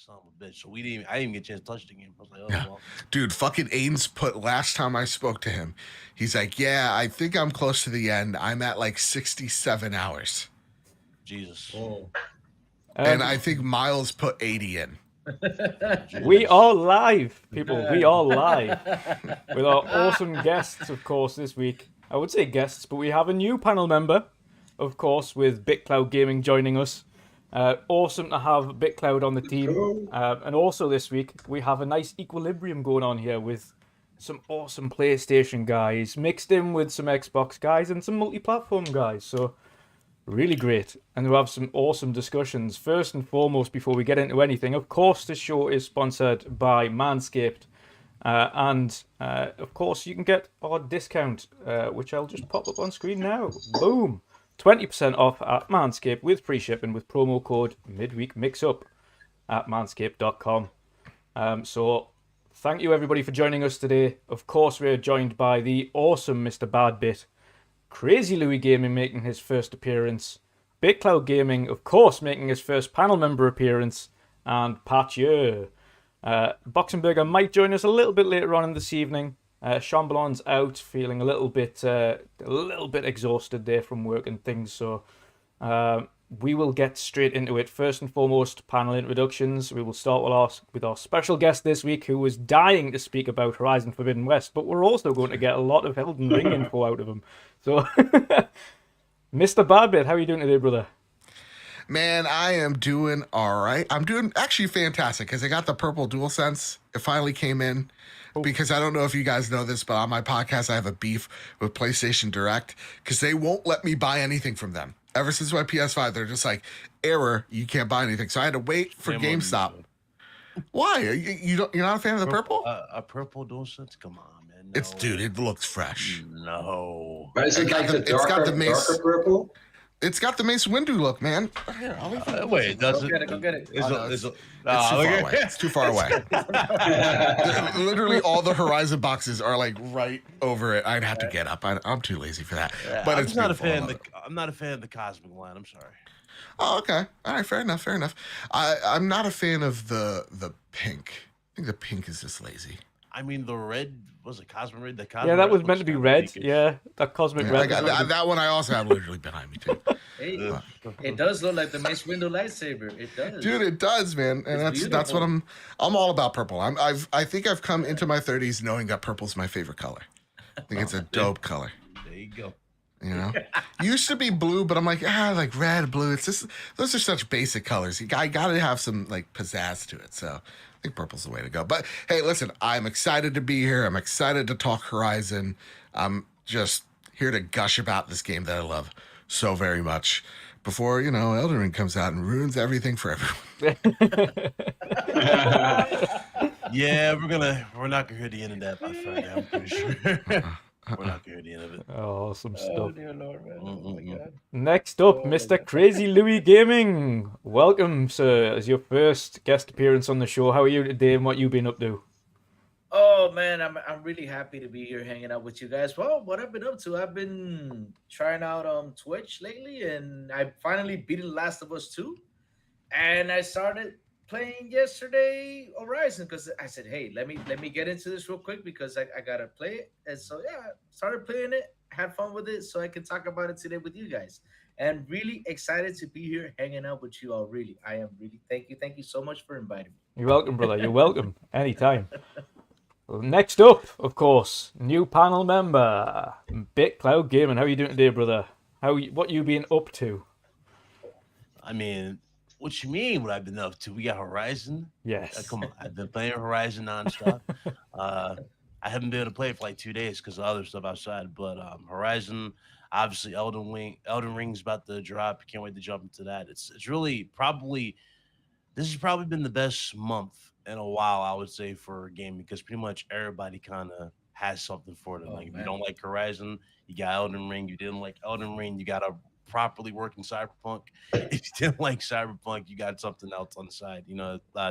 son of a bitch. So I didn't even get a chance to touch the game. I was like, oh Yeah. well. Dude, fucking Ains put last time I spoke to him, he's like, yeah, I think I'm close to the end. I'm at like 67 hours. Jesus. Oh. And I think Miles put 80 in. We are live, people. We are live with our awesome guests, of course, this week. I would say guests, but we have a new panel member, of course, with BitCloud Gaming joining us. Awesome to have BitCloud on the team. And also this week, we have a nice equilibrium going on here with some awesome PlayStation guys mixed in with some Xbox guys and some multi-platform guys. So really great. And we'll have some awesome discussions. First and foremost, before we get into anything, of course, this show is sponsored by Manscaped. Of course, you can get our discount, which I'll just pop up on screen now. Boom. 20% off at Manscaped with free shipping with promo code MidweekMixUp at manscaped.com. So thank you, everybody, for joining us today. Of course, we're joined by the awesome Mr. Badbit. Crazy Louis Gaming making his first appearance. BitCloud Gaming, of course, making his first panel member appearance. And Pathieu. Boxenberger might join us a little bit later on in this evening. Chambellon's out, feeling a little bit exhausted there from work and things. So we will get straight into it. First and foremost, panel introductions. We will start with our special guest this week, who was dying to speak about Horizon Forbidden West, but we're also going to get a lot of Elden Ring info out of him. So, Mr. Badbit, how are you doing today, brother? Man, I am doing all right. I'm doing actually fantastic because I got the purple DualSense. It finally came in. Because I don't know if you guys know this, but on my podcast, I have a beef with PlayStation Direct because they won't let me buy anything from them. Ever since my PS5, they're just like, error, you can't buy anything. So I had to wait for GameStop. Why? You're not a fan of the purple? A purple DualSense? Come on, man. No. It looks fresh. No. But is it like the darker purple? It's got the Mace Windu look, man. Here, wait, does it? Go get it. It's too far away. Literally, all the Horizon boxes are like right over it. I'd have to get up. I'm too lazy for that. Yeah, but I'm not a fan. I'm not a fan of the Cosmic line. I'm sorry. Oh, okay. All right, fair enough. I'm not a fan of the pink. I think the pink is just lazy. I mean, the red was it Cosmic Red? That was meant to be red. Yeah, that Cosmic Red. That one I also have literally behind me too. Hey, it does look like the Mace Windu lightsaber. It does, dude. It does, man. And that's what I'm all about. Purple. I think I've come into my 30s knowing that purple's my favorite color. I think it's a dope color. There you go. You know, used to be blue, but I'm like like red, blue. It's just those are such basic colors. I gotta have some like pizzazz to it. So I think purple's the way to go. But hey, listen, I'm excited to be here. I'm excited to talk Horizon. I'm just here to gush about this game that I love so very much before, Elden Ring comes out and ruins everything for everyone. Yeah, we're not gonna hear the end of that by Friday, I'm pretty sure. We're not gonna hear the end of it. Oh, awesome stuff. Oh, dear Lord, man. Oh, my God. Next up, Mr. Crazy Louis Gaming. Welcome, sir, as your first guest appearance on the show. How are you today and what you been up to? Oh, man, I'm really happy to be here hanging out with you guys. Well, what I've been up to, I've been trying out Twitch lately, and I finally beaten Last of Us 2. And I started playing yesterday Horizon because I said, hey, let me get into this real quick because I gotta play it. And so I started playing it, had fun with it, so I can talk about it today with you guys. And really excited to be here hanging out with you all. Really, I am really thank you so much for inviting me. You're welcome, brother. You're welcome. Anytime. Well, next up, of course, new panel member, BitCloud Gaming. How are you doing today, brother? What you been up to? I mean, what you mean? What I've been up to? We got Horizon. Yes. Come on, I've been playing Horizon nonstop. I haven't been able to play it for like 2 days because of other stuff outside. But Horizon, obviously, Elden Ring's about to drop. Can't wait to jump into that. It's really this has probably been the best month in a while, I would say, for gaming because pretty much everybody kind of has something for them. If you don't like Horizon, you got Elden Ring. You didn't like Elden Ring, you got a properly working Cyberpunk. If you didn't like Cyberpunk, you got something else on the side.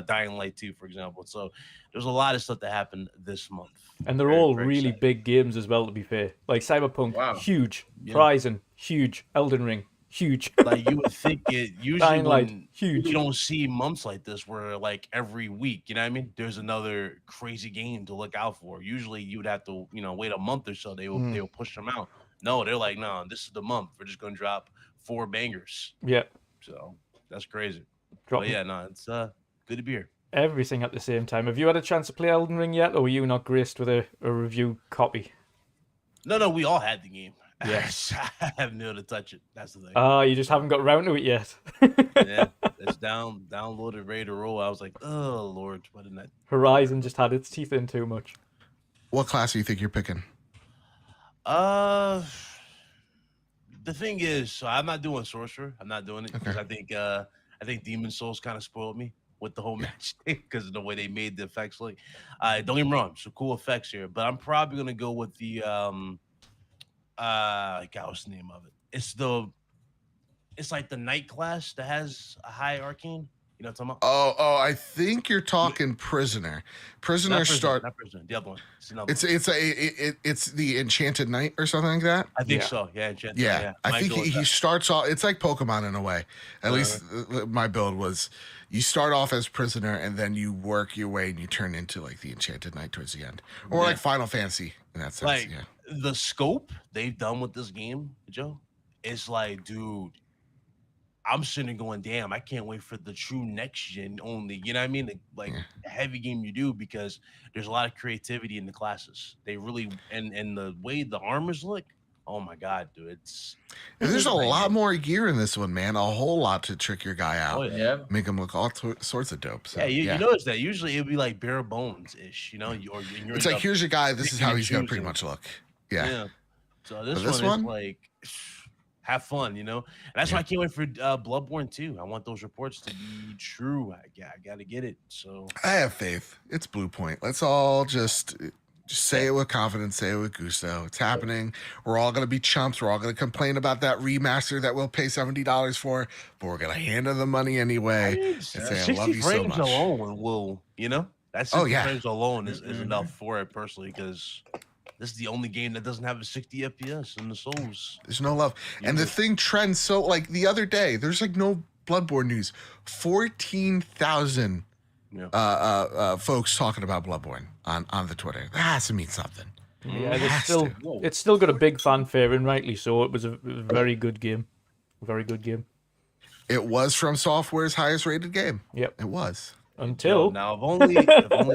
Dying Light 2, for example. So there's a lot of stuff that happened this month. And they're all really big games as well, to be fair. Like Cyberpunk, huge. Horizon, huge. Elden Ring, huge. Like you would think it usually Dying Light, when huge. you don't see months like this where like every week, you know what I mean? There's another crazy game to look out for. Usually you would have to, wait a month or so. They will push them out. No, they're like, no, this is the month. We're just gonna drop 4 bangers. Yeah. So that's crazy. Dropping But yeah, no, it's good to be here. everything at the same time. Have you had a chance to play Elden Ring yet, or were you not graced with a review copy? No, we all had the game. Yes. I haven't been able to touch it. That's the thing. You just haven't got around to it yet. Yeah, it's downloaded, ready to roll. I was like, oh Lord, what didn't that? Horizon just had its teeth in too much. What class do you think you're picking? The thing is, so I'm not doing sorcerer. I'm not doing it because Okay. I think Demon Souls kind of spoiled me with the whole match thing because of the way they made the effects look. Don't get me wrong, some cool effects here, but I'm probably gonna go with the what's the name of it? It's like the night class that has a high arcane. You know what I'm talking about? Oh, I think you're talking Prisoner. Prisoner start. Not Prisoner. The other one. It's the Enchanted Knight or something like that. I think so. Yeah, Enchanted. Yeah, I think he starts off. It's like Pokemon in a way. At least my build was. You start off as Prisoner and then you work your way and you turn into like the Enchanted Knight towards the end, or like Final Fantasy in that sense. Like the scope they've done with this game, Joe, it's like, dude. I'm sitting there going, damn, I can't wait for the true next gen only. You know what I mean? Like a heavy game you do because there's a lot of creativity in the classes. They really and the way the armors look, oh my god, dude. There's a lot more gear in this one, man. A whole lot to trick your guy out. Oh, yeah. Make him look all sorts of dope. So, you notice that usually it'd be like bare bones ish, you're it's like here's your guy, this is how he's gonna pretty much look. Yeah. So this one is like have fun, and that's why I can't wait for Bloodborne 2. I want those reports to be true. I gotta get it. So I have faith. It's Blue Point. Let's all just say it with confidence, say it with gusto. It's happening. We're all gonna be chumps. We're all gonna complain about that remaster that we'll pay $70 for, but we're gonna hand them the money anyway. And say, I love you so much. Alone will, that's 60 frames alone is enough for it personally because. This is the only game that doesn't have a 60 FPS in the Souls. There's no love. And the thing trends so, like, the other day, there's, like, no Bloodborne news. 14,000 folks talking about Bloodborne on the Twitter. That has to mean something. Yeah, it's still got a big fanfare, and rightly so. It was a very good game. Very good game. It was From Software's highest rated game. Yep. It was. Until now, if only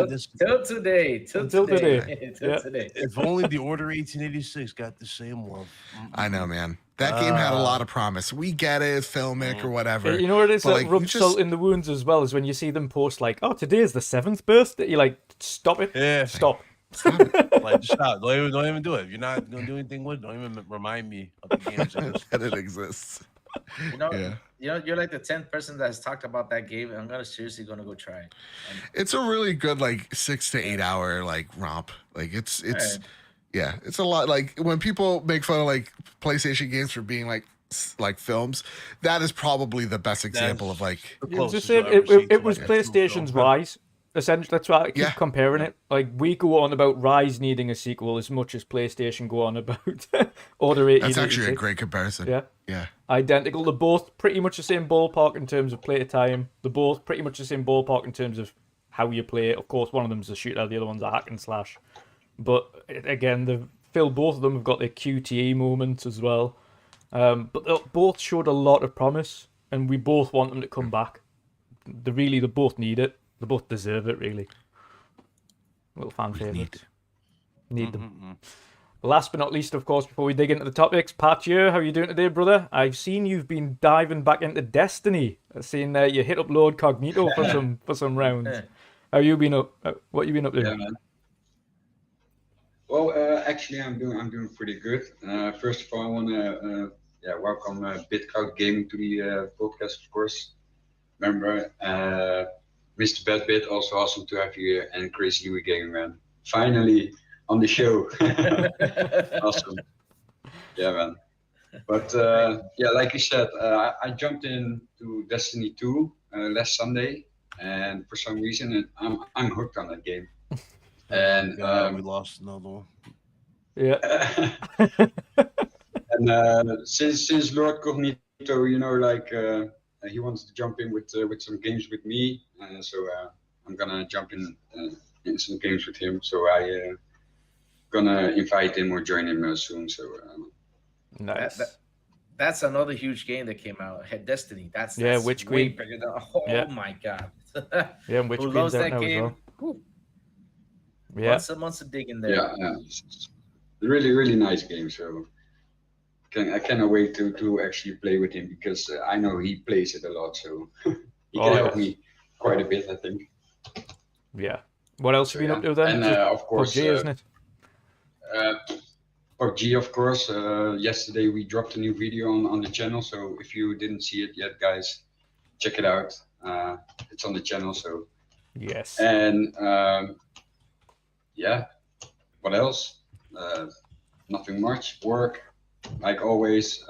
this till today. If only the Order 1886 got the same love. I know, man. That game had a lot of promise. We get it, filmic or whatever. You know what it is that rubs salt in the wounds as well is when you see them post like, "Oh, today is the 7th birthday." You're like, "Stop it! Yeah, stop." Like, just stop. Don't even do it. If you're not gonna do anything with it, don't even remind me of the games that it exists. You're like the 10th person that has talked about that game. I'm seriously gonna go try it. It's a really good 6 to 8 hour romp. Like it's it's a lot. Like when people make fun of PlayStation games for being like films, that is probably the best example of it was PlayStation's Rise. Essentially, that's why I keep comparing it. Like we go on about Rise needing a sequel as much as PlayStation go on about Order 1886. That's actually a great comparison. Yeah. Identical. They're both pretty much the same ballpark in terms of play time. They're both pretty much the same ballpark in terms of how you play it. Of course, one of them's a shooter, the other one's a hack and slash. But again, both of them have got their QTE moments as well. But they both showed a lot of promise, and we both want them to come back. They both need it. They both deserve it, really. Little fan favorites. Need them. Last but not least, of course, before we dig into the topics, Patio, how are you doing today, brother? I've seen you've been diving back into Destiny. I've seen you hit up Lord Cognito for some rounds. How you been up? What you been up to? Yeah, man. Well, actually, I'm doing pretty good. First of all, I want to welcome BitCrowd Gaming to the podcast, of course. Remember, Mr. Badbit, also awesome to have you here, and Crazy Louis Gaming, man. Finally on the show. Awesome. Yeah, man. But like you said, I jumped into Destiny 2 last Sunday, and for some reason I'm hooked on that game. And we lost another one. Yeah. And since Lord Cognito you know, like he wants to jump in with some games with me, so I'm gonna jump in some games with him. So I gonna invite him or join him soon. So Nice. That's another huge game that came out. Had Destiny. That's Witch way Queen. bigger than. My god. Yeah, and Witch Who Queen's loves out that now as game? well. Whew. Yeah. Months of digging there. yeah, it's really really nice game. So I cannot wait to actually play with him because I know he plays it a lot. So he can help me quite a bit, I think. Yeah. What else have you been up to then? And Just of course, PUBG, isn't it? PUBG, of course. Yesterday we dropped a new video on the channel, so if you didn't see it yet, guys, check it out. It's on the channel, so. Yes. And yeah, what else? Nothing much. Work, like always.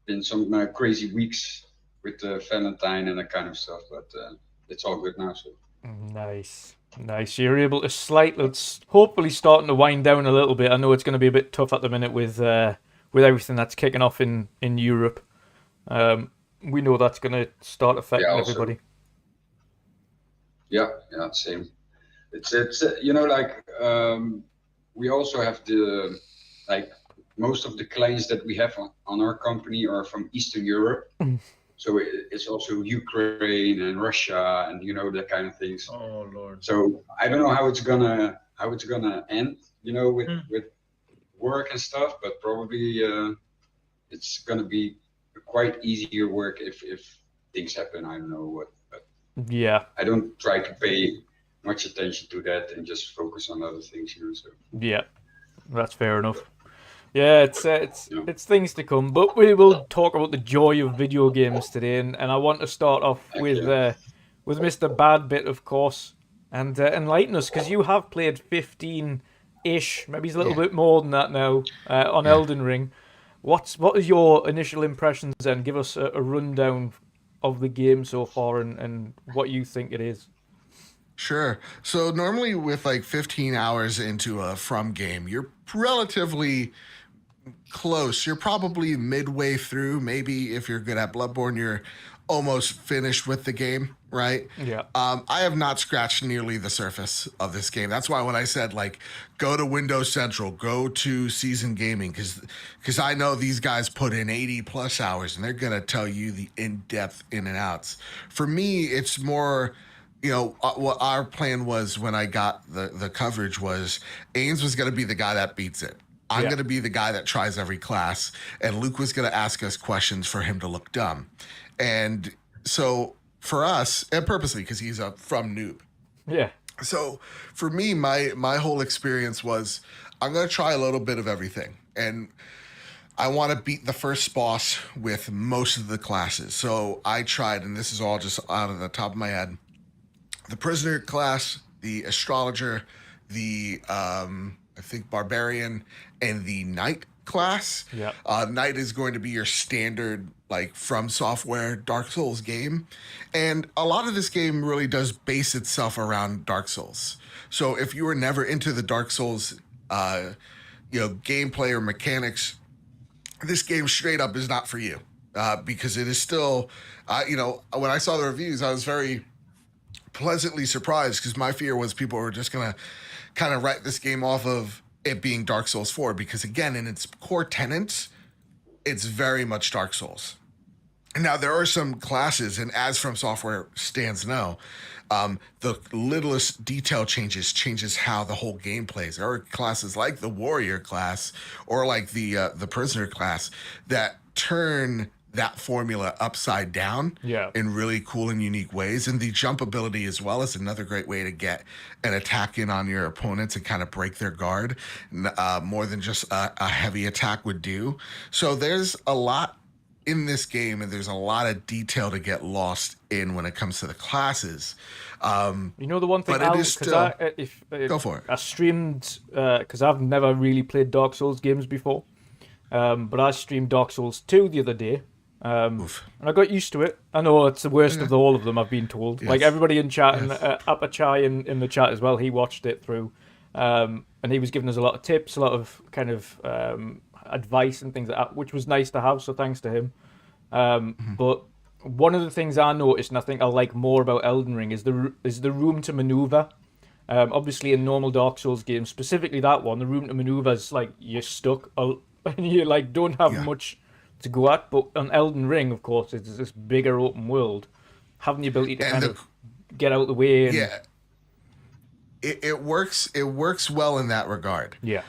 Been some crazy weeks with Valentine and that kind of stuff, but it's all good now. So. Nice. You're able to it's hopefully starting to wind down a little bit. I know it's going to be a bit tough at the minute with everything that's kicking off in Europe. We know that's going to start affecting everybody. Yeah, same. It's you know, like we also have most of the clients that we have on our company are from Eastern Europe. So it's also Ukraine and Russia and you know that kind of things. Oh Lord. So I don't know how it's gonna end, you know, with work and stuff, but probably it's gonna be quite easier work if things happen. I don't know what, but yeah, I don't try to pay much attention to that and just focus on other things, you know. So yeah, that's fair enough. Yeah, it's things to come, but we will talk about the joy of video games today, and I want to start off with Mr. Badbit, of course, and enlighten us because you have played 15-ish, maybe it's a little bit more than that now on Elden Ring. What is your initial impressions then? Give us a rundown of the game so far and what you think it is. Sure. So normally with like 15 hours into a From game, you're relatively close. You're probably midway through. Maybe if you're good at Bloodborne, you're almost finished with the game, right? Yeah. I have not scratched nearly the surface of this game. That's why when I said like go to Windows Central, go to Season Gaming, because I know these guys put in 80 plus hours and they're gonna tell you the in-depth in and outs. For me, it's more, you know, what our plan was when I got the coverage was Ains was gonna be the guy that beats it. I'm going to be the guy that tries every class, and Luke was going to ask us questions for him to look dumb. And so for us, and purposely because he's a From noob. Yeah. So for me, my whole experience was I'm going to try a little bit of everything. And I want to beat the first boss with most of the classes. So I tried, and this is all just out of the top of my head, the Prisoner class, the Astrologer, the I think Barbarian, and the Knight class. Yeah. Knight is going to be your standard, like, From Software Dark Souls game. And a lot of this game really does base itself around Dark Souls. So if you were never into the Dark Souls, gameplay or mechanics, this game straight up is not for you. Because it is still, when I saw the reviews, I was very pleasantly surprised because my fear was people were just going to kind of write this game off of it being Dark Souls 4 because, again, in its core tenets, it's very much Dark Souls. Now, there are some classes, and as From Software stands now, the littlest detail changes how the whole game plays. There are classes like the Warrior class or like the Prisoner class that turn that formula upside down in really cool and unique ways. And the jump ability as well is another great way to get an attack in on your opponents and kind of break their guard more than just a heavy attack would do. So there's a lot in this game, and there's a lot of detail to get lost in when it comes to the classes. The one thing, but it is still... Go for it. I streamed, because I've never really played Dark Souls games before, but I streamed Dark Souls 2 the other day. And I got used to it. I know it's the worst of all of them, I've been told. Yes. Like everybody in chat, and Apachai in the chat as well, he watched it through. And he was giving us a lot of tips, a lot of kind of advice and things like that, which was nice to have. So thanks to him. But one of the things I noticed, and I think I like more about Elden Ring, is the room to maneuver. Obviously, in normal Dark Souls games, specifically that one, the room to maneuver is like you're stuck and you like don't have much to go at. But on Elden Ring, of course, it's this bigger open world, having the ability to kind of get out of the way. And... Yeah, it works. It works well in that regard. Yeah.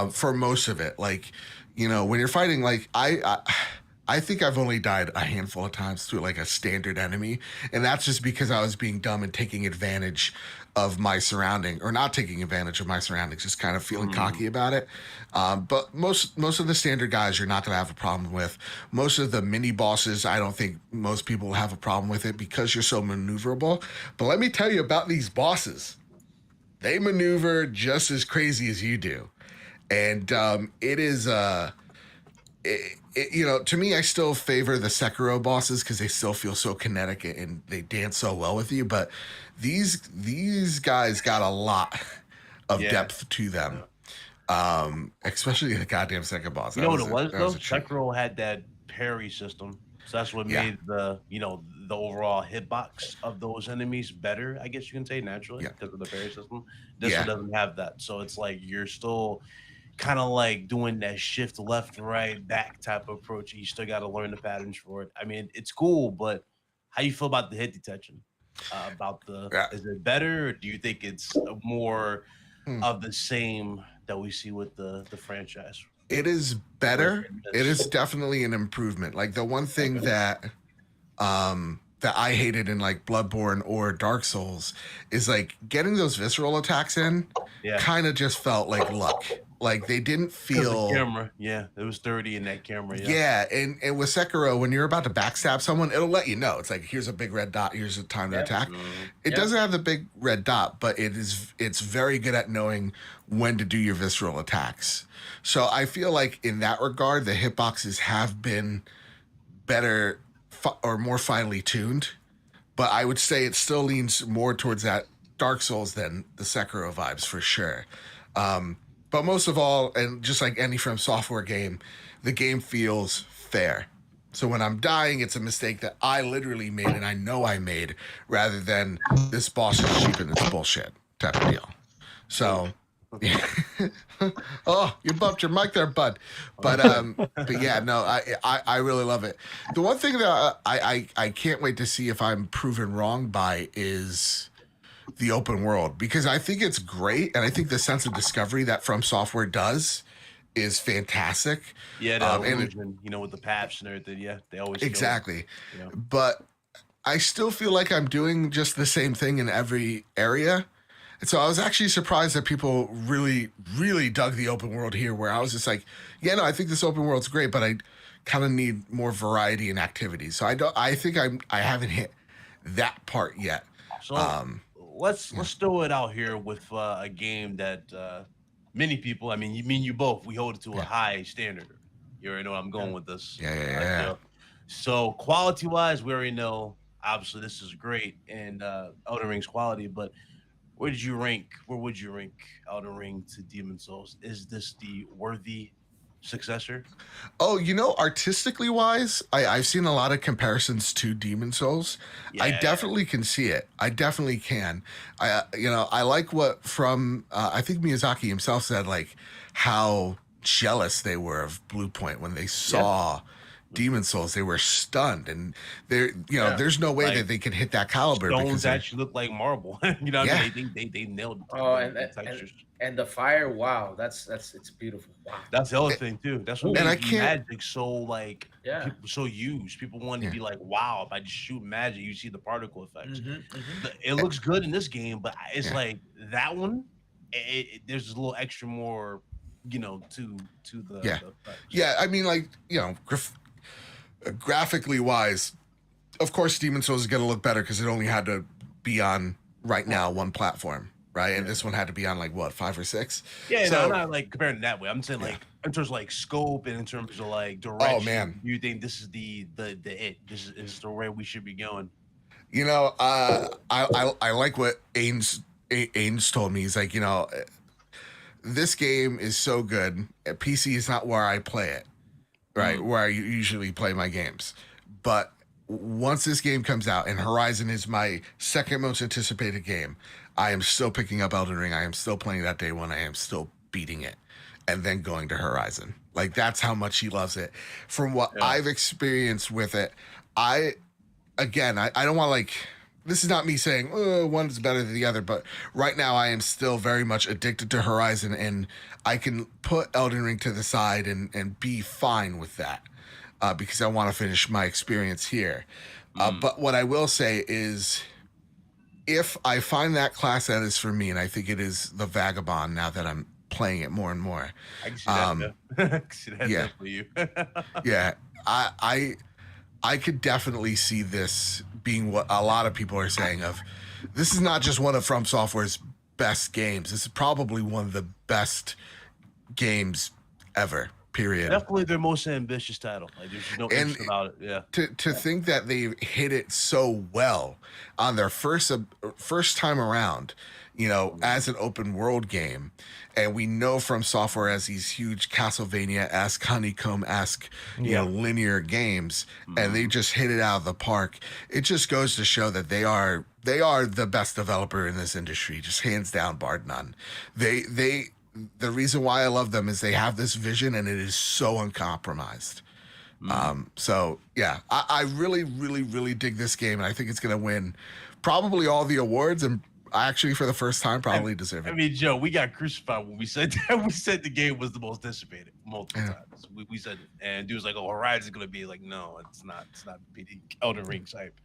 For most of it, like when you're fighting, like I think I've only died a handful of times to like a standard enemy, and that's just because I was being dumb and taking advantage of my surrounding, or not taking advantage of my surroundings, just kind of feeling cocky about it. But most of the standard guys you're not going to have a problem with. Most of the mini bosses, I don't think most people will have a problem with it because you're so maneuverable. But let me tell you about these bosses. They maneuver just as crazy as you do, and it is to me, I still favor the Sekiro bosses because they still feel so kinetic and they dance so well with you. But these guys got a lot of depth to them, especially the goddamn second boss. You know what it was though? Sekiro had that parry system, so that's what made the the overall hitbox of those enemies better. I guess you can say naturally because of the parry system. This one doesn't have that, so it's like you're still kind of like doing that shift left, right, back type of approach. You still got to learn the patterns for it. I mean, it's cool, but how you feel about the hit detection? Is it better, or do you think it's more of the same that we see with the franchise? It is better. It is definitely an improvement. Like the one thing that I hated in like Bloodborne or Dark Souls is like getting those visceral attacks in kind of just felt like luck. Like they didn't feel the camera. Yeah, it was 30 in that camera. Yeah, and with Sekiro, when you're about to backstab someone, it'll let you know. It's like here's a big red dot. Here's the time to attack. It doesn't have the big red dot, but it's very good at knowing when to do your visceral attacks. So I feel like in that regard, the hitboxes have been better or more finely tuned. But I would say it still leans more towards that Dark Souls than the Sekiro vibes for sure. But most of all, and just like any From Software game, the game feels fair. So when I'm dying, it's a mistake that I literally made and I know I made, rather than this boss is cheap and it's bullshit type of deal. So, oh, you bumped your mic there, bud. But yeah, no, I really love it. The one thing that I can't wait to see if I'm proven wrong by is the open world, because I think it's great, and I think the sense of discovery that From Software does is fantastic. Yeah, the illusion, with the paths and everything. Yeah, they always exactly. But I still feel like I'm doing just the same thing in every area, and so I was actually surprised that people really, really dug the open world here. Where I was just like, yeah, no, I think this open world's great, but I kind of need more variety and activities. So I think I haven't hit that part yet. So let's throw it out here with a game that many people, I mean you both, we hold it to a high standard. You already know where I'm going with this. Yeah. So quality wise, we already know obviously this is great and Elden Ring's quality, but where would you rank Elden Ring to Demon Souls? Is this the worthy successor? Oh, artistically wise, I've seen a lot of comparisons to Demon Souls. I definitely can see it. I definitely can. I like what I think Miyazaki himself said, like how jealous they were of Blue Point when they saw Demon Souls. They were stunned, and there's no way that they could hit that caliber. Stones actually look like marble. What I mean? They nailed it. Oh, and the fire, wow, it's beautiful. Wow. That's the other thing too. That's what makes magic so people so used. People want to be like, wow, if I just shoot magic, you see the particle effects. It looks good in this game, but it's like that one. There's a little extra more, to the yeah. I mean, like graphically wise, of course, Demon Souls is gonna look better because it only had to be on right now one platform. Right, and this one had to be on like what, 5 or 6? Yeah, so, I'm not like comparing it that way. I'm saying like in terms of like scope and in terms of like direction. Oh man, you think this is the it? This is the way we should be going. I like what Ains told me. He's like, this game is so good. PC is not where I play it, right? Where I usually play my games. But once this game comes out, and Horizon is my second most anticipated game, I am still picking up Elden Ring. I am still playing that day one. I am still beating it, and then going to Horizon. Like, that's how much he loves it. From what I've experienced with it, I don't want to, like, this is not me saying one's better than the other, but right now I am still very much addicted to Horizon, and I can put Elden Ring to the side and be fine with that because I want to finish my experience here. But what I will say is, if I find that class that is for me, and I think it is the Vagabond now that I'm playing it more and more. I can see that. I can see that for you. Yeah, I could definitely see this being what a lot of people are saying of, this is not just one of From Software's best games. This is probably one of the best games ever, period. Definitely their most ambitious title. Like, there's no question about it. Yeah. To think that they hit it so well on their first time around, you know, as an open world game. And we know From Software as these huge Castlevania-esque, Honeycomb-esque, you know, linear games, and they just hit it out of the park. It just goes to show that they are the best developer in this industry, just hands down, bar none. The reason why I love them is they have this vision, and it is so uncompromised. So yeah, I really, really, really dig this game, and I think it's gonna win probably all the awards, and actually for the first time probably deserve it. I mean, Joe, we got crucified when we said that. We said the game was the most anticipated multiple times. We said it, and dude was like, "Oh, Horizon's gonna be like, no, it's not. It's not beating Elden Ring type."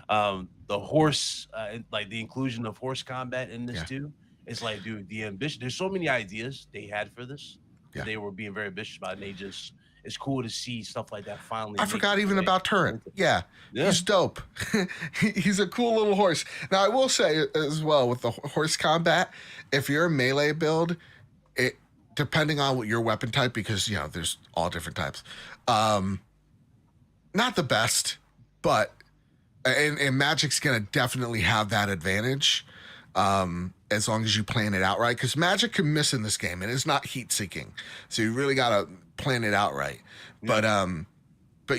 The horse, like the inclusion of horse combat in this too. It's like, dude, the ambition. There's so many ideas they had for this. They were being very ambitious about, and they just. It's cool to see stuff like that finally. I forgot even about Turret. Yeah, he's dope. He's a cool little horse. Now, I will say as well, with the horse combat, if you're a melee build, it depending on what your weapon type, because, you know, there's all different types. Not the best, but and Magic's gonna definitely have that advantage. As long as you plan it out right, because Magic can miss in this game, and it's not heat seeking, so you really gotta plan it out right. But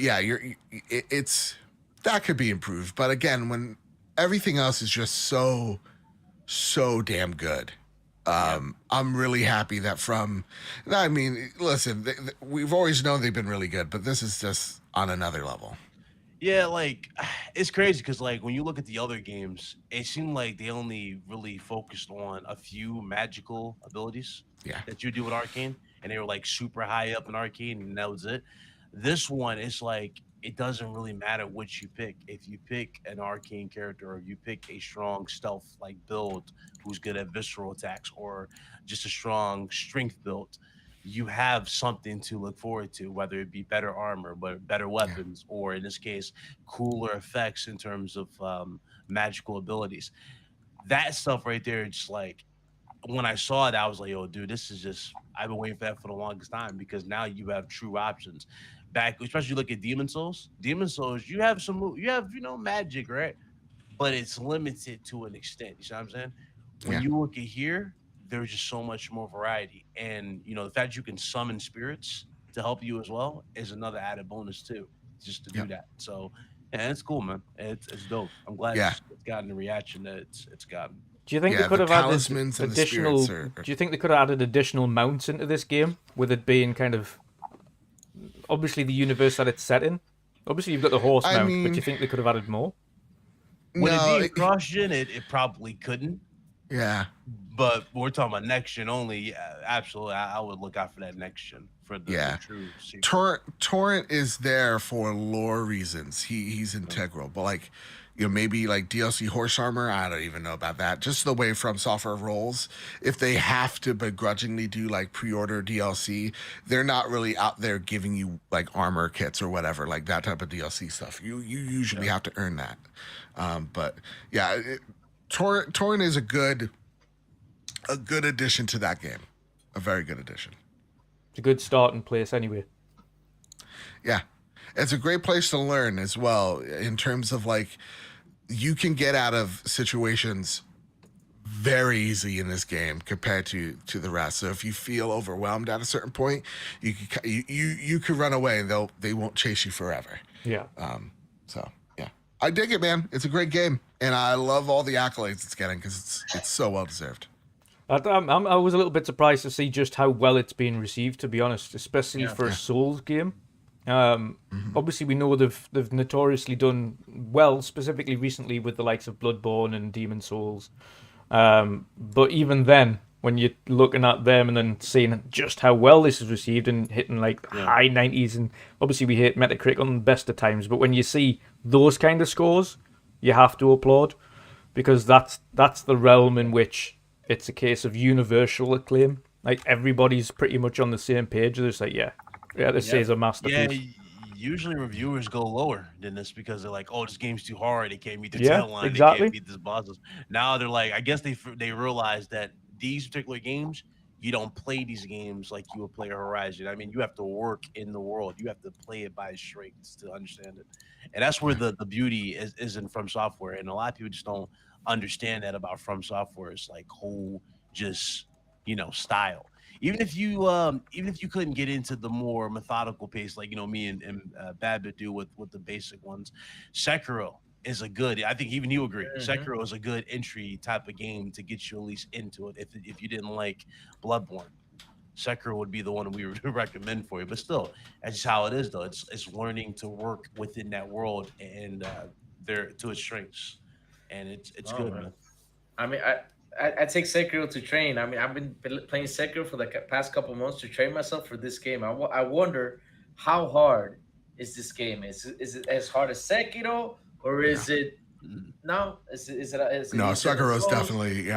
yeah, it's that could be improved. But again, when everything else is just so damn good, I'm really happy that I mean, listen, we've always known they've been really good, but this is just on another level. Yeah, like, it's crazy because, like, when you look at the other games, it seemed like they only really focused on a few magical abilities that you do with Arcane, and they were, like, super high up in Arcane, and that was it. This one, it's like, it doesn't really matter which you pick. If you pick an Arcane character, or you pick a strong stealth-like build who's good at visceral attacks, or just a strong strength build, you have something to look forward to, whether it be better armor, but better weapons, or in this case, cooler effects in terms of magical abilities. That stuff right there, just like, when I saw it, I was like, "Yo, dude, this is just." I've been waiting for that for the longest time, because now you have true options. Back, especially look at Demon Souls. Demon Souls, you have magic, right? But it's limited to an extent. You see what I'm saying? When you look at here, there's just so much more variety, and the fact you can summon spirits to help you as well is another added bonus too, just to do that. So yeah, it's cool, man. It's dope. I'm glad it's gotten the reaction that it's gotten. Do you think they could have added additional? Do you think they could have added additional mounts into this game, with it being kind of obviously the universe that it's set in? Obviously, you've got the horse mount, but do you think they could have added more? Would it be cross-gen? It probably couldn't. Yeah. But we're talking about next gen only. Yeah, absolutely. I would look out for that next gen for the true sequel. Torrent is there for lore reasons. He's integral. But like, maybe like DLC horse armor, I don't even know about that. Just the way From Software rolls. If they have to begrudgingly do like pre-order DLC, they're not really out there giving you like armor kits or whatever, like that type of DLC stuff. You usually have to earn that. But yeah, Torrent is a good addition to that game. A very good addition. It's a good starting place anyway. Yeah. It's a great place to learn as well, in terms of like, you can get out of situations very easy in this game compared to the rest. So if you feel overwhelmed at a certain point, you could run away and they won't chase you forever. Yeah. So yeah, I dig it, man. It's a great game, and I love all the accolades it's getting because it's so well deserved. I was a little bit surprised to see just how well it's been received, to be honest, especially for a Souls game. Obviously, we know they've notoriously done well, specifically recently with the likes of Bloodborne and Demon Souls. But even then, when you're looking at them and then seeing just how well this is received and hitting like high 90s, and obviously we hit Metacritic on the best of times, but when you see those kind of scores, you have to applaud, because that's the realm in which it's a case of universal acclaim. Like, everybody's pretty much on the same page. They're just like, this is a masterpiece. Yeah, usually reviewers go lower than this because they're like, "Oh, this game's too hard. It can't meet the Yeah, deadline. exactly. It can't beat this bosses." Now they're like, I guess they realize that these particular games, you don't play these games like you would play a Horizon. I mean, you have to work in the world. You have to play it by strengths to understand it, and that's where the beauty is in From Software. And a lot of people just don't understand that about From Software. It's like whole just style. Even if you couldn't get into the more methodical pace, like me and Babbitt do with the basic ones, Sekiro is a good. I think even you agree. Sekiro is a good entry type of game to get you at least into it. If you didn't like Bloodborne, Sekiro would be the one we would recommend for you. But still, that's just how it is, though. It's learning to work within that world and there to its strengths, and it's good, man. I mean, I take Sekiro to train. I mean, I've been playing Sekiro for the past couple months to train myself for this game. I wonder how hard is this game? Is it as hard as Sekiro, or is it? No, is it no, Sekiro is definitely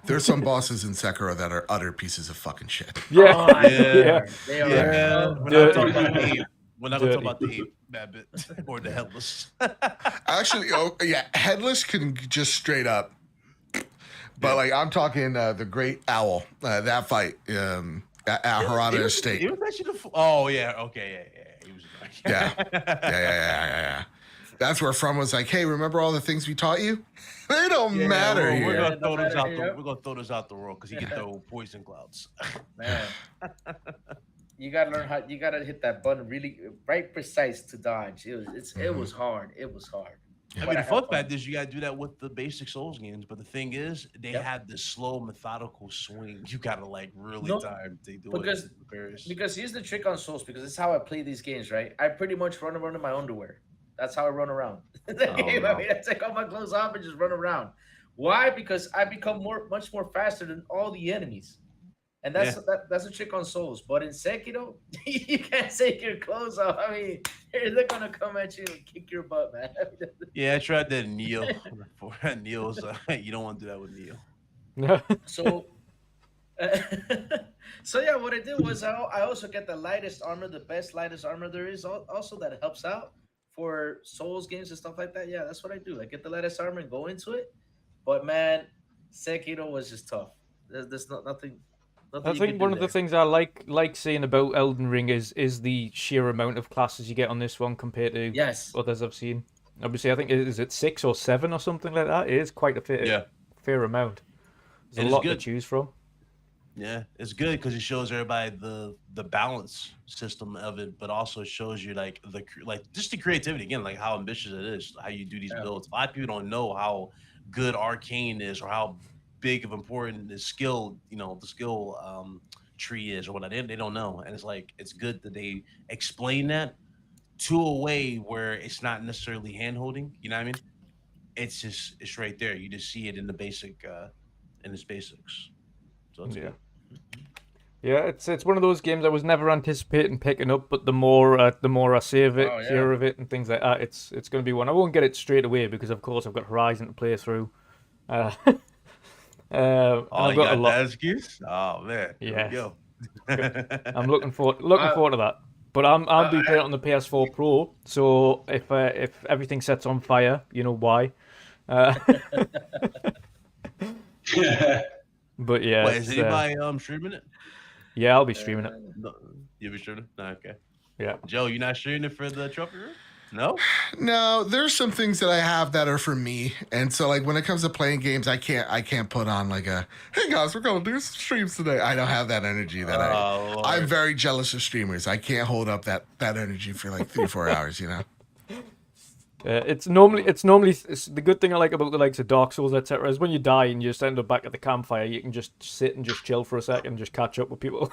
There's some bosses in Sekiro that are utter pieces of fucking shit. Yeah, they are. Yeah. We're not gonna talk about the ape, Babbitt, or the headless. Actually, headless can just straight up. But like I'm talking the Great Owl, that fight at Harada Estate. He was actually he was yeah. That's where From was like, hey, remember all the things we taught you? They don't matter here. We're gonna throw those out we're gonna throw those out the world because he can throw poison clouds. Man, you gotta learn how. You gotta hit that button really right, precise to dodge. It was hard. It was hard. I mean, the fun fact is you got to do that with the basic Souls games, but the thing is, they have this slow, methodical swing. You got to like really time to do it. Because here's the trick on Souls, because this is how I play these games, right? I pretty much run around in my underwear. That's how I run around. I mean, I take all my clothes off and just run around. Why? Because I become much more faster than all the enemies. And that's a trick on Souls. But in Sekiro, you can't take your clothes off. I mean, they're gonna come at you and kick your butt, man. I tried that in Neo. Neo's you don't want to do that with Neo. So what I did was I also get the lightest armor, the best lightest armor there is. Also, that helps out for Souls games and stuff like that. Yeah, that's what I do. I get the lightest armor and go into it. But man, Sekiro was just tough. There's nothing. I think one of the things I like seeing about Elden Ring is the sheer amount of classes you get on this one compared to others I've seen. Obviously, I think is it 6 or 7 or something like that. It is quite a fair amount. There's a lot to choose from. Yeah, it's good because it shows everybody the balance system of it, but also shows you like just the creativity again, like how ambitious it is, how you do these builds. A lot of people don't know how good Arcane is or how big of important the skill, the skill tree is or what they don't know. And it's like it's good that they explain that to a way where it's not necessarily hand holding, you know what I mean? It's right there. You just see it in the basic in its basics. So it's good. Yeah, it's one of those games I was never anticipating picking up, but the more I save it, hear of it, and things like that, it's going to be one. I won't get it straight away because, of course, I've got Horizon to play through. You got that excuse? Oh man, yeah. Here we go. I'm looking forward to that. But I'll be playing it on the PS4 Pro, so if everything sets on fire, you know why. But yeah, wait, is anybody streaming it? Yeah, I'll be streaming it. No, you'll be streaming it? No, okay. Yeah. Joe, you're not streaming it for the trophy room? No? No, there's some things that I have that are for me, and so like when it comes to playing games, I can't put on like a hey guys, we're gonna do some streams today. I don't have that energy. I'm Lord. very jealous of streamers. I can't hold up that energy for like 3-4 hours. You know. It's normally the good thing I like about the likes of Dark Souls, etc. is when you die and you just end up back at the campfire, you can just sit and just chill for a second and just catch up with people.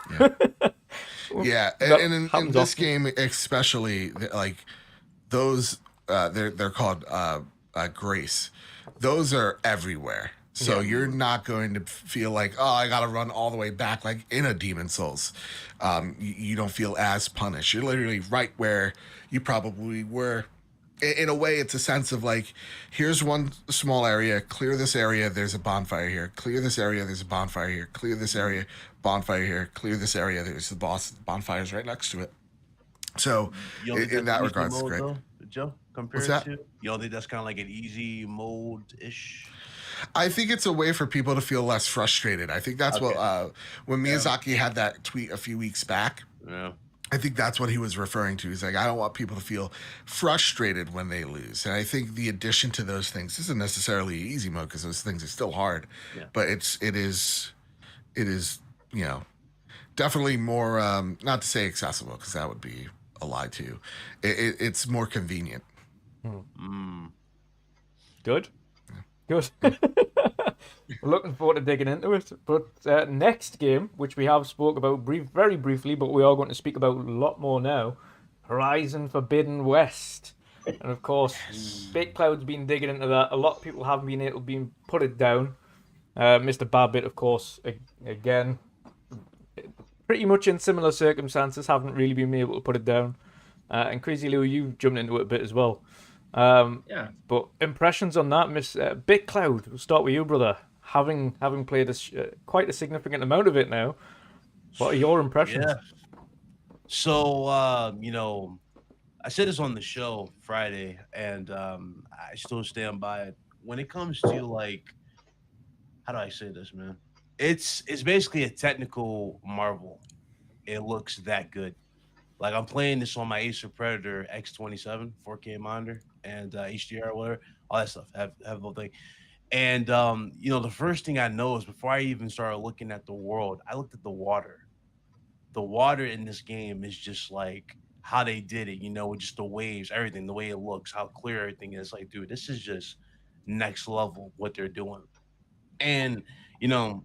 Yeah, and in this game especially, like those they're called grace. Those are everywhere. So you're not going to feel like, oh, I got to run all the way back like in a Demon Souls. You don't feel as punished. You're literally right where you probably were. In a way, it's a sense of like, here's one small area, clear this area, there's a bonfire here. Clear this area, there's a bonfire here. Clear this area, bonfire here. Clear this area, there's the bonfire's right next to it. So, in that regard, it's great. Though, Joe, compared to? You don't think that's kind of like an easy mode-ish? I think it's a way for people to feel less frustrated. I think that's what, when Miyazaki had that tweet a few weeks back, I think that's what he was referring to. He's like, I don't want people to feel frustrated when they lose. And I think the addition to those things isn't necessarily easy mode because those things are still hard. Yeah. But it is, you know, definitely more, not to say accessible because that would be a lie too. It's more convenient. Good. Good. We're looking forward to digging into it. But next game, which we have spoke about very briefly, but we are going to speak about a lot more now, Horizon Forbidden West. And of course, Big Cloud's been digging into that. A lot of people haven't been able to put it down. Mr. Babbitt, of course, again, pretty much in similar circumstances, haven't really been able to put it down. And Crazy Lou, you jumped into it a bit as well. But impressions on that, Miss Big Cloud. We'll start with you, brother. Having played quite a significant amount of it now, what are your impressions? Yeah. So, you know, I said this on the show Friday, and I still stand by it. When it comes to like, how do I say this, man? It's basically a technical marvel. It looks that good. Like I'm playing this on my Acer Predator X27 4K monitor and HDR or whatever, all that stuff. Have the whole thing. And you know, the first thing I know is before I even started looking at the world, I looked at the water. The water in this game is just like how they did it, you know, with just the waves, everything, the way it looks, how clear everything is. Like, dude, this is just next level what they're doing. And you know,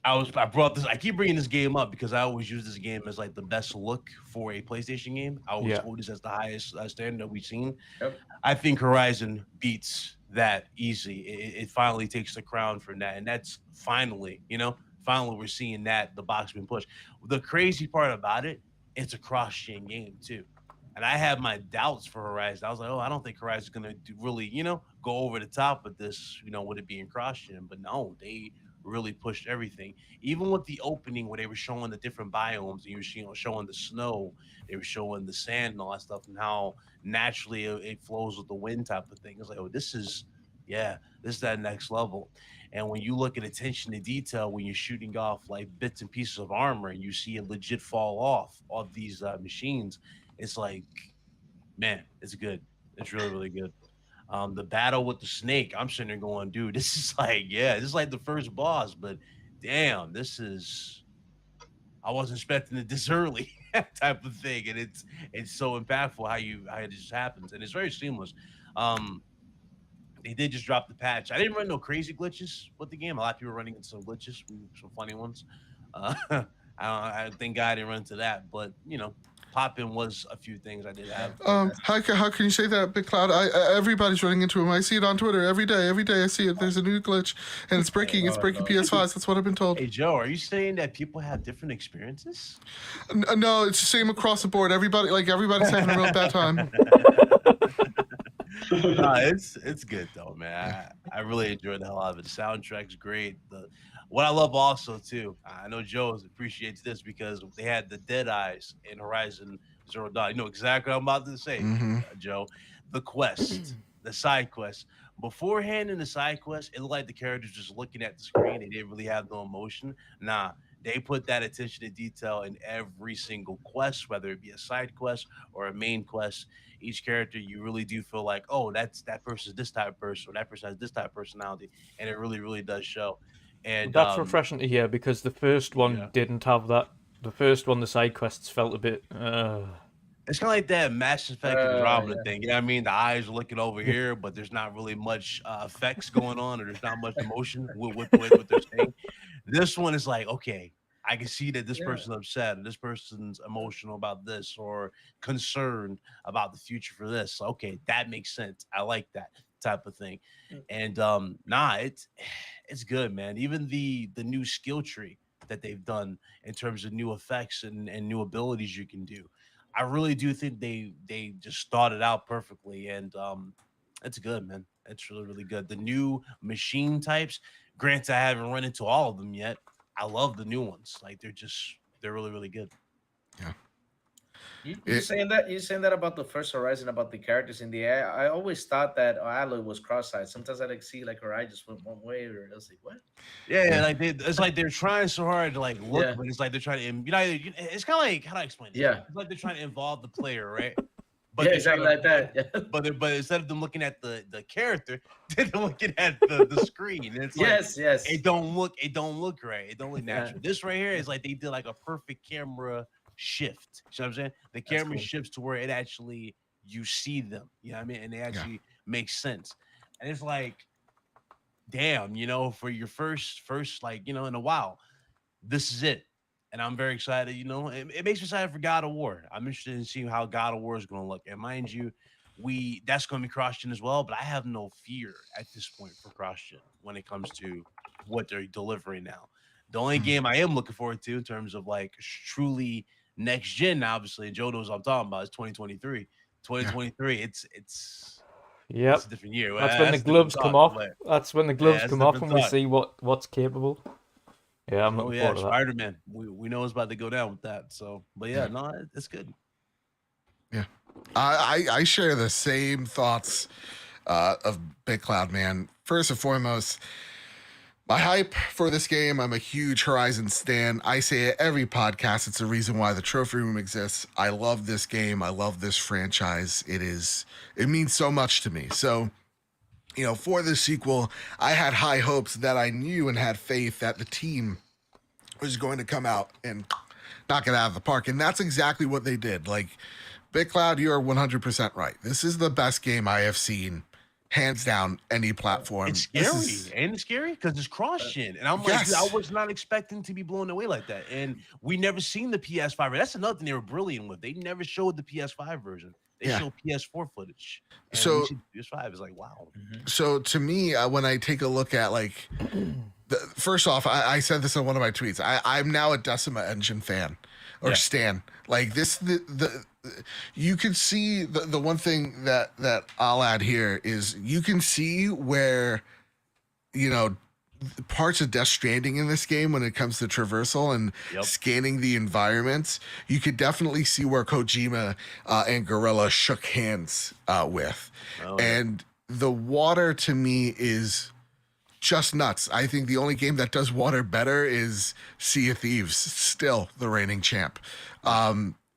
I keep bringing this game up because I always use this game as like the best look for a PlayStation game. I always hold this as the highest standard that we've seen. Yep. I think Horizon beats that easy. It finally takes the crown from that, and that's finally, you know, finally we're seeing that the box been pushed. The crazy part about it, it's a cross-gen game too. And I had my doubts for Horizon. I was like, oh, I don't think Horizon's gonna really, you know, go over the top with this, you know, with it being cross-gen. But no, they really pushed everything. Even with the opening where they were showing the different biomes, and you were showing the snow, they were showing the sand and all that stuff, and how naturally it flows with the wind type of thing. It's like, oh, this is that next level. And when you look at attention to detail, when you're shooting off like bits and pieces of armor, and you see it legit fall off of these machines, it's like, man, it's good. It's really, really good. The battle with the snake, I'm sitting there going, dude, this is like the first boss, but damn, I wasn't expecting it this early type of thing. And it's so impactful how it just happens. And it's very seamless. They did just drop the patch. I didn't run no crazy glitches with the game. A lot of people running into some glitches, some funny ones. I thank God I didn't run into that, but you know, popping was a few things I did have. How can you say that, Big Cloud? Everybody's running into them. I see it on Twitter every day. Every day I see it. There's a new glitch, and it's breaking. It's breaking PS5s. That's what I've been told. Hey Joe, are you saying that people have different experiences? No, it's the same across the board. Everybody's having a real bad time. No, it's good though, man. I really enjoyed the hell out of it. The soundtrack's great. What I love also too, I know Joe appreciates this because they had the Dead Eyes in Horizon Zero Dawn. You know exactly what I'm about to say, Joe. The quest, the side quest. Beforehand in the side quest, it looked like the characters just looking at the screen. They didn't really have no emotion. Nah, they put that attention to detail in every single quest, whether it be a side quest or a main quest. Each character, you really do feel like, oh, that person's this type of person, or that person has this type of personality, and it really, really does show. And That's refreshing to hear because the first one didn't have that. The first one, the side quests felt a bit. It's kind of like that Mass Effect Andromeda thing. You know what I mean? The eyes are looking over here, but there's not really much effects going on, or there's not much emotion with what they're saying. This one is like, okay, I can see that this person's upset, or this person's emotional about this, or concerned about the future for this. Okay, that makes sense. I like that type of thing. And it's good, man. Even the new skill tree that they've done in terms of new effects and new abilities you can do. I really do think they just started out perfectly, and it's good, man. It's really, really good. The new machine types, granted, I haven't run into all of them yet. I love the new ones. Like they're really, really good. Yeah. You're saying that about the first Horizon, about the characters in the air. I always thought that Aloy was cross-eyed. Sometimes I like see like her eye just went one way, or I was like, what? Yeah, like it's like they're trying so hard to like look, but it's like they're trying to, it's kind of like, how do I explain it? Yeah, it's like they're trying to involve the player, right? But exactly like that. Yeah. But instead of them looking at the character, they're looking at the screen. And it's yes. It don't look right. It don't look natural. This right here is like they did like a perfect camera shift. You know what I'm saying? The camera shifts to where it actually you see them. You know what I mean? And they actually make sense. And it's like, damn, for your first like, in a while, this is it. And I'm very excited, it makes me excited for God of War. I'm interested in seeing how God of War is going to look. And mind you, that's going to be cross-gen as well, but I have no fear at this point for cross-gen when it comes to what they're delivering now. The only game I am looking forward to in terms of like truly next gen, obviously, and Joe knows what I'm talking about, is 2023. 2023, it's a different year. That's when the gloves come off. That's when the gloves come off and we see what's capable. Yeah, I'm looking forward to that. Spider-Man. We know it's about to go down with that. So, but no, it's good. Yeah, I share the same thoughts of Big Cloud, man. First and foremost, my hype for this game. I'm a huge Horizon stan. I say it every podcast. It's the reason why the trophy room exists. I love this game. I love this franchise. It means so much to me. So, for the sequel, I had high hopes that I knew and had faith that the team was going to come out and knock it out of the park. And that's exactly what they did. Like, Big Cloud, you're 100% right. This is the best game I have seen, hands down, any platform. It's scary. Ain't it scary? Because it's cross-gen. And I'm like, dude, I was not expecting to be blown away like that. And we never seen the PS5. That's another thing they were brilliant with. They never showed the PS5 version. They show PS4 footage. And so PS5 is like, wow. So to me, when I take a look at like, first off, I said this in one of my tweets. I'm now a Decima Engine fan or stan. Like this, you can see the one thing that I'll add here is you can see where, parts of Death Stranding in this game when it comes to traversal and scanning the environments. You could definitely see where Kojima and Guerrilla shook hands with. And the water to me is just nuts. I think the only game that does water better is Sea of Thieves, still the reigning champ.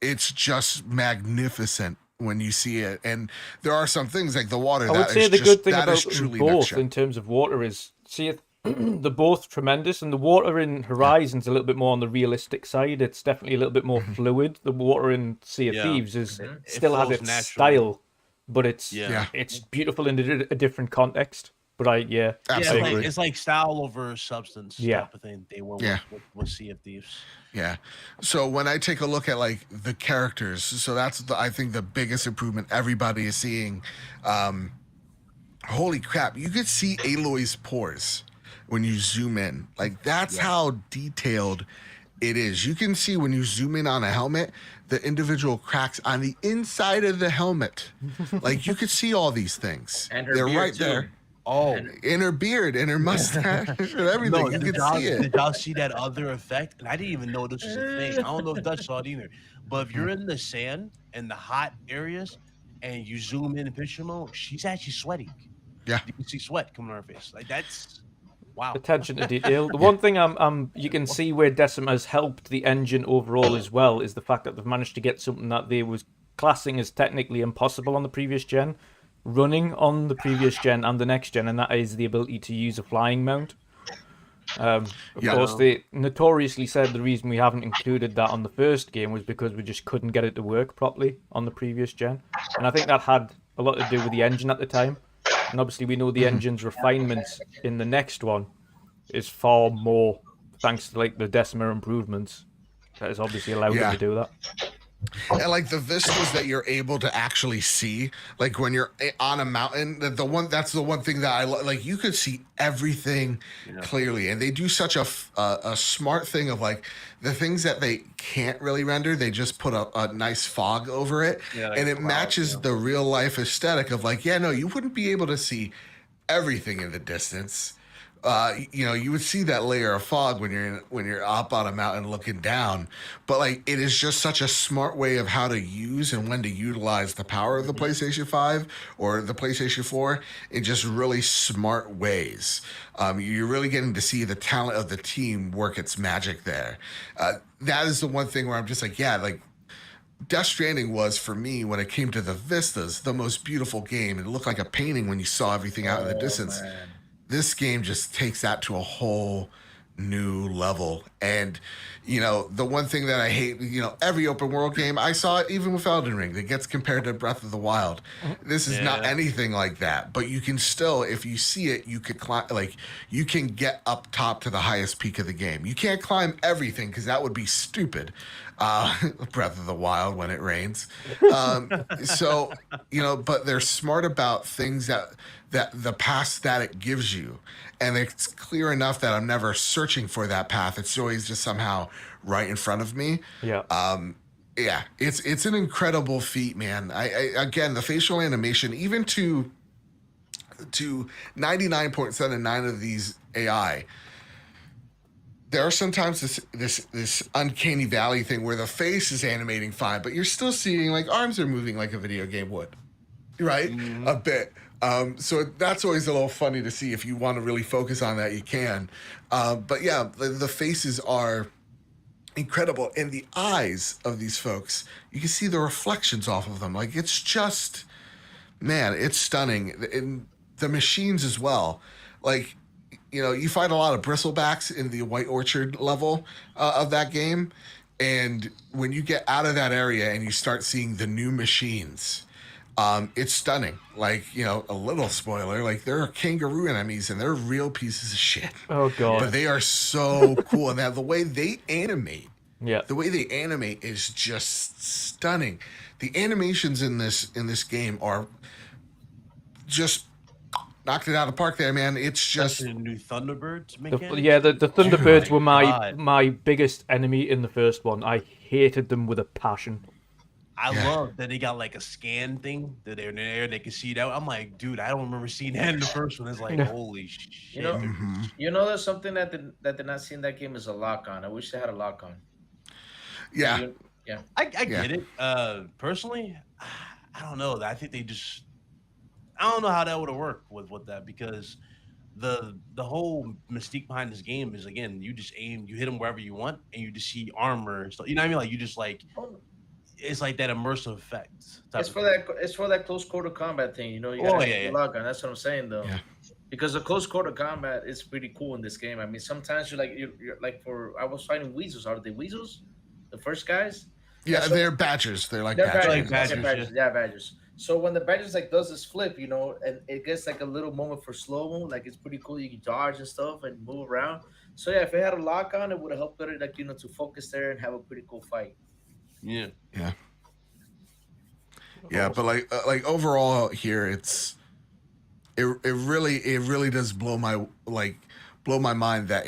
It's just magnificent when you see it. And there are some things like the water. I would say the good thing about both in terms of water is they're both tremendous, and the water in Horizon's a little bit more on the realistic side. It's definitely a little bit more fluid. The water in Sea of Thieves still has its style, but it's beautiful in a different context. But absolutely. It's like style over substance type of thing. They went with Sea of Thieves. Yeah. So when I take a look at like the characters, so that's I think the biggest improvement everybody is seeing. Holy crap! You could see Aloy's pores when you zoom in. Like that's how detailed it is. You can see when you zoom in on a helmet, the individual cracks on the inside of the helmet. Like you could see all these things. And they're right there. Oh, in her beard, in her mustache, and everything. No, you can see it. Did y'all see that other effect? And I didn't even know this was a thing. I don't know if Dutch saw it either. But if you're in the sand and the hot areas and you zoom in picture mode, she's actually sweating. Yeah. You can see sweat coming on her face. Like that's Wow. Attention to detail. The one thing you can see where Decima has helped the engine overall as well is the fact that they've managed to get something that they was classing as technically impossible on the previous gen, running on the previous gen and the next gen, and that is the ability to use a flying mount. Of course, they notoriously said the reason we haven't included that on the first game was because we just couldn't get it to work properly on the previous gen, and I think that had a lot to do with the engine at the time. And obviously, we know the engine's refinements in the next one is far more thanks to like the Decima improvements that has obviously allowed them to do that. And like the vistas that you're able to actually see, like when you're on a mountain, that's the one thing that I like. You could see everything clearly, and they do such a smart thing of like the things that they can't really render. They just put a nice fog over it, and it matches the real life aesthetic of like, you wouldn't be able to see everything in the distance. You would see that layer of fog when you're up on a mountain looking down, but like it is just such a smart way of how to use and when to utilize the power of the PlayStation 5 or the PlayStation 4 in just really smart ways. You're really getting to see the talent of the team work its magic there. That is the one thing where I'm just like, Death Stranding was, for me, when it came to the vistas, the most beautiful game. It looked like a painting when you saw everything out in the distance. Man. This game just takes that to a whole new level. And, the one thing that I hate, every open world game, I saw it even with Elden Ring, that gets compared to Breath of the Wild. This is not anything like that, but you can still, if you see it, you could climb, like you can get up top to the highest peak of the game. You can't climb everything because that would be stupid. Breath of the Wild when it rains. So, but they're smart about things that the path that it gives you. And it's clear enough that I'm never searching for that path. It's always just somehow right in front of me. It's an incredible feat, man. I again, the facial animation, even to 99.79 of these AI, there are sometimes this uncanny valley thing where the face is animating fine, but you're still seeing like arms are moving like a video game would, right? A bit. So that's always a little funny to see. If you want to really focus on that, you can. But the faces are incredible, and the eyes of these folks, you can see the reflections off of them. Like it's just, man, it's stunning. And the machines as well, like. You find a lot of bristlebacks in the White Orchard level of that game. And when you get out of that area and you start seeing the new machines, it's stunning. Like, a little spoiler, like there are kangaroo enemies and they're real pieces of shit. Oh, God. But they are so cool. And the way they animate, is just stunning. The animations in this game are just... knocked it out of the park there, man. It's just the new Thunderbirds. The Thunderbirds were my biggest enemy in the first one. I hated them with a passion. I love that they got like a scan thing that they're in the air. They can see that. I'm like, dude, I don't remember seeing that in the first one. It's like, holy shit. There's something that did not see in that game is a lock on. I wish they had a lock on. Yeah. I get it. Personally, I don't know. I think they just. I don't know how that would have worked with that, because the whole mystique behind this game is, again, you just aim, you hit them wherever you want, and you just see armor and stuff. You know what I mean? Like you just like, it's like that immersive effect. It's for that close quarter combat thing. You gotta log on. That's what I'm saying though. Yeah. Because the close quarter combat is pretty cool in this game. I mean, sometimes you're like I was fighting weasels. Are they weasels? The first guys? Yeah, they're badgers. They're badgers. Badgers. Yeah, badgers. So when the badgers like does this flip, and it gets like a little moment for slow mo, like it's pretty cool. You can dodge and stuff and move around. So if it had a lock on, it would have helped better, like to focus there and have a pretty cool fight. Yeah. But like overall here, it really does blow my mind that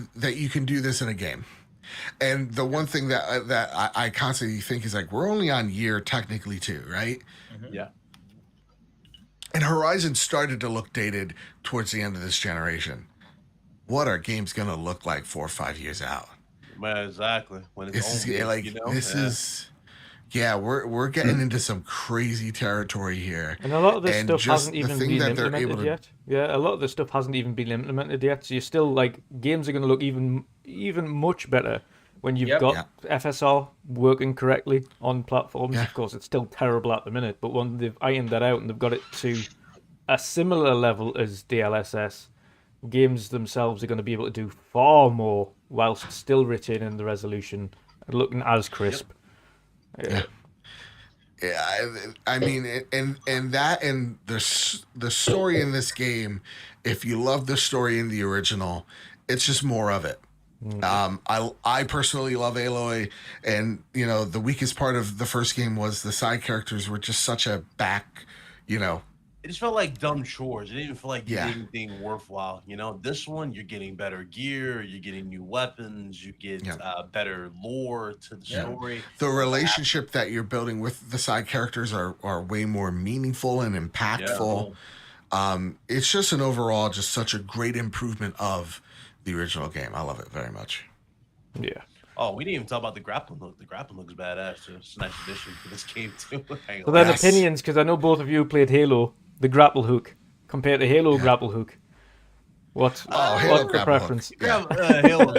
that you can do this in a game. And the one thing that I constantly think is like, we're only on year technically 2, right? Mm-hmm. Yeah. And Horizon started to look dated towards the end of this generation. What are games going to look like 4 or 5 years out? Well, exactly. When it's Yeah, we're getting into some crazy territory here. And a lot of this And stuff just hasn't the even thing been that they're implemented able to yet. Yeah, a lot of this stuff hasn't even been implemented yet. So you're still like games are going to look even much better when you've Yep. got FSR working correctly on platforms. Yeah. Of course, it's still terrible at the minute, but when they've ironed that out and they've got it to a similar level as DLSS, games themselves are going to be able to do far more whilst still retaining the resolution and looking as crisp. Yeah. Yeah, I mean, and that and the story in this game, if you love the story in the original, it's just more of it. I personally love Aloy, and you know the weakest part of the first game was the side characters were just such a back, you know. It just felt like dumb chores. It didn't even feel like you Yeah. did anything worthwhile. You know, this one you're getting better gear, you're getting new weapons, you get better lore to the story. The relationship that you're building with the side characters are way more meaningful and impactful. It's just an overall just such a great improvement of the original game. I love it very much. Yeah. Oh, we didn't even talk about the grappling hook. The grappling looks badass. It's a nice addition for this game too. So then opinions, because I know both of you played Halo, the grapple hook compared to Halo grapple hook. What's the preference? Halo's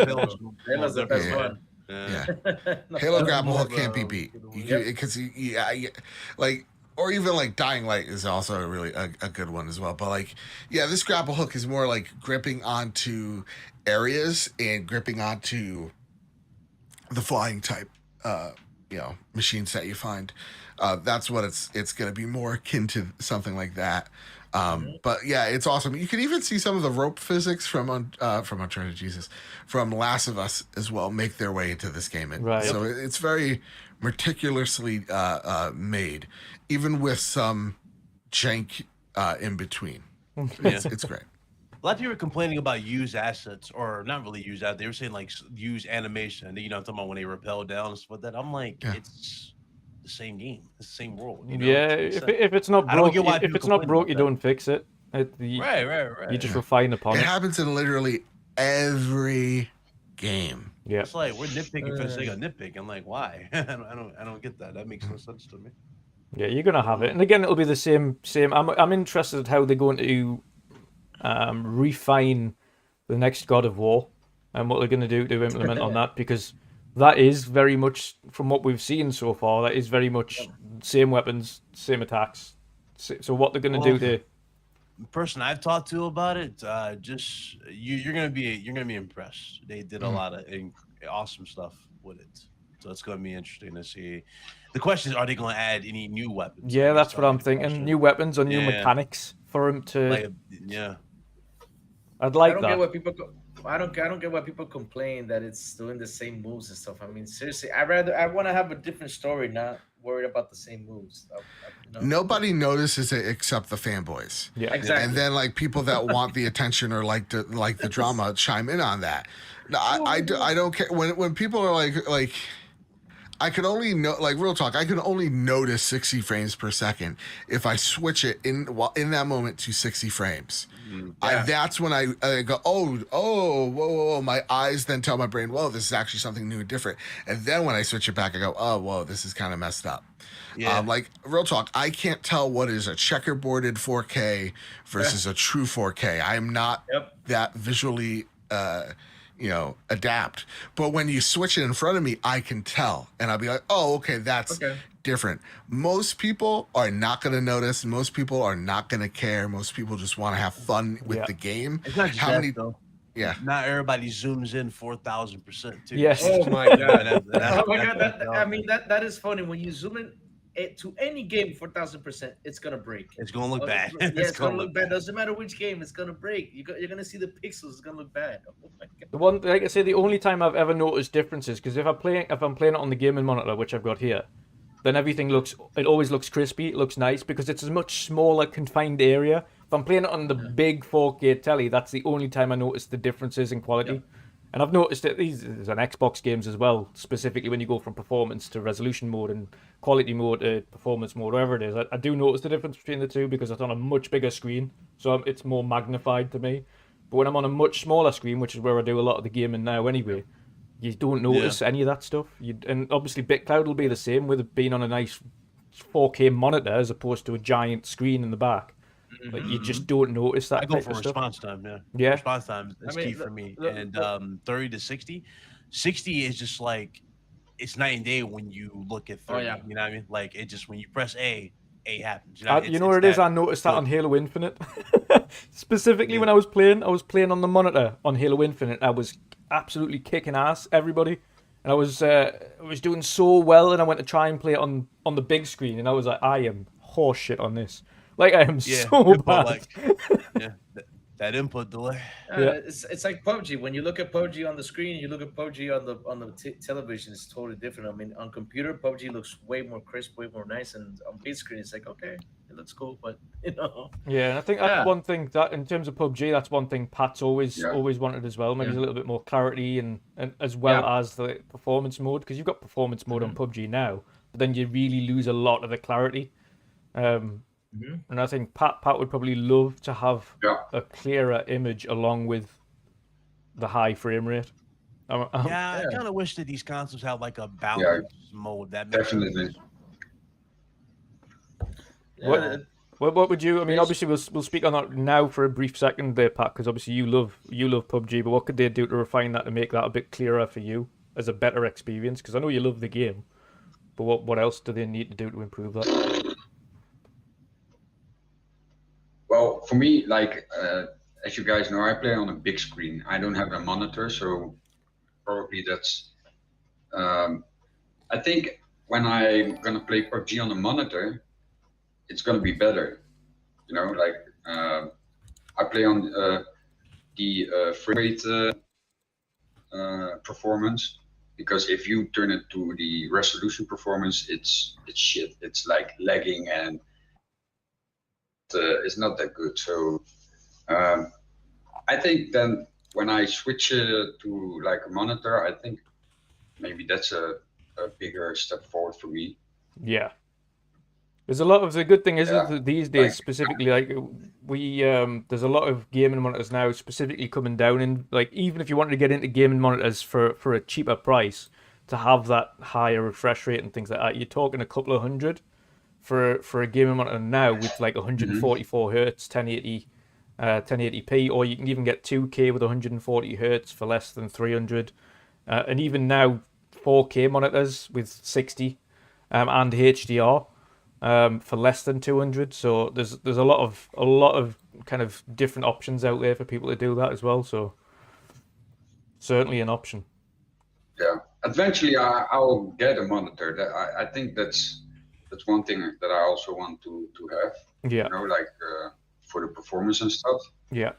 the best one. Yeah. Halo grapple hook can't be beat because like, or even like Dying Light is also a really a good one as well. But like, yeah, this grapple hook is more like gripping onto areas and gripping onto the flying type, machines that you find. That's what it's going to be more akin to something like that. But yeah, it's awesome. You can even see some of the rope physics from Last of Us as well make their way into this game. Right. So it's very meticulously made, even with some jank in between. It's great. A lot of people are complaining about used assets, or not really used assets. They were saying like used animation. You know, I'm talking about when they rappel down and stuff like that. I'm like, it's the same game, it's the same world. You know? Yeah, if it's not broke, you don't fix it. Right. You just refine upon it. It happens in literally every game. Yeah, it's like we're nitpicking for the sake of nitpicking. I'm like, why? I don't get that. That makes no sense to me. Yeah, you're gonna have it, and again, it'll be the same. I'm interested in how they're going to refine the next God of War and what they're going to do to implement on that, because that is very much, from what we've seen so far, that is very much same weapons, same attacks. So what they're going to do to the person I've talked to about it, just you're gonna be impressed. They did a lot of awesome stuff with it, so it's gonna be interesting to see. The question is, are they going to add any new weapons? Yeah, that's what I'm thinking. New weapons or new mechanics for him to. I'd like that. I don't get why people complain that it's doing the same moves and stuff. I mean, seriously, I want to have a different story, not worried about the same moves. Nobody notices it except the fanboys. Yeah, exactly. And then like people that want the attention or like the drama chime in on that. No, I don't care when people are like. I can only real talk. I can only notice 60 frames per second if I switch it in that moment to 60 frames. That's when I go, whoa. My eyes then tell my brain, whoa, this is actually something new and different. And then when I switch it back, I go, oh, whoa, this is kind of messed up. Yeah. Like real talk, I can't tell what is a checkerboarded 4K versus a true 4K. I am not that visually. Adapt. But when you switch it in front of me, I can tell. And I'll be like, oh, okay, that's different. Most people are not going to notice. Most people are not going to care. Most people just want to have fun with the game. It's not just though. Yeah. Not everybody zooms in 4,000% too. Yes. Oh my God. That is funny. When you zoom in to any game 4,000%, it's gonna break. It's gonna look bad. It's gonna look bad. Doesn't matter which game, it's gonna break. You're gonna see the pixels. It's gonna look bad. Oh my God. The one, like I say, the only time I've ever noticed differences, because if I'm playing it on the gaming monitor, which I've got here, then everything always looks crispy. It looks nice because it's a much smaller, confined area. If I'm playing it on the big 4K telly, that's the only time I notice the differences in quality. Yep. And I've noticed that these on Xbox games as well, specifically when you go from performance to resolution mode and quality mode to performance mode, whatever it is. I do notice the difference between the two because it's on a much bigger screen, so it's more magnified to me. But when I'm on a much smaller screen, which is where I do a lot of the gaming now anyway, you don't notice any of that stuff. And obviously BitCloud will be the same with it being on a nice 4K monitor as opposed to a giant screen in the back. Like you just don't notice that. I go type for of stuff. response time. Yeah. Response time is key for me. And 30 to 60, 60 is just like it's night and day when you look at 30. You know what I mean? Like it just when you press A happens. You know what it is? I noticed that on Halo Infinite. Specifically when I was playing on the monitor on Halo Infinite. I was absolutely kicking ass, everybody. And I was doing so well, and I went to try and play it on the big screen, and I was like, I am horseshit on this. Like I am so bad. That input delay. It's like PUBG. When you look at PUBG on the screen, you look at PUBG on the television. It's totally different. I mean, on computer, PUBG looks way more crisp, way more nice, and on big screen, it's like okay, it looks cool, but Yeah, and I think that's one thing that in terms of PUBG, that's one thing Pat's always wanted as well. Maybe a little bit more clarity and as well as the performance mode, because you've got performance mode on PUBG now, but then you really lose a lot of the clarity. And I think Pat would probably love to have a clearer image along with the high frame rate. I kind of wish that these consoles had like a balance mode. That makes definitely. What would you? I mean, obviously we'll speak on that now for a brief second there, Pat, because obviously you love PUBG. But what could they do to refine that to make that a bit clearer for you as a better experience? Because I know you love the game, but what else do they need to do to improve that? Well, for me, like as you guys know, I play on a big screen. I don't have a monitor, so probably that's. I think when I'm gonna play PUBG on a monitor, it's gonna be better. You know, like I play on the frame rate performance, because if you turn it to the resolution performance, it's shit. It's like lagging and it's not that good. So I think then when I switch to like a monitor, I think maybe that's a bigger step forward for me. Yeah. There's a lot of the good thing is that these days, specifically, like we there's a lot of gaming monitors now specifically coming down, and like even if you wanted to get into gaming monitors for a cheaper price to have that higher refresh rate and things like that, you're talking a couple of hundred for a gaming monitor now with like 144 hertz, 1080, 1080p, or you can even get 2K with 140 hertz for less than 300, and even now 4K monitors with 60 and HDR. For less than 200, so there's a lot of kind of different options out there for people to do that as well. So certainly an option. Yeah, eventually I'll get a monitor. I think that's one thing that I also want to have. Yeah. You know, like for the performance and stuff. Yeah.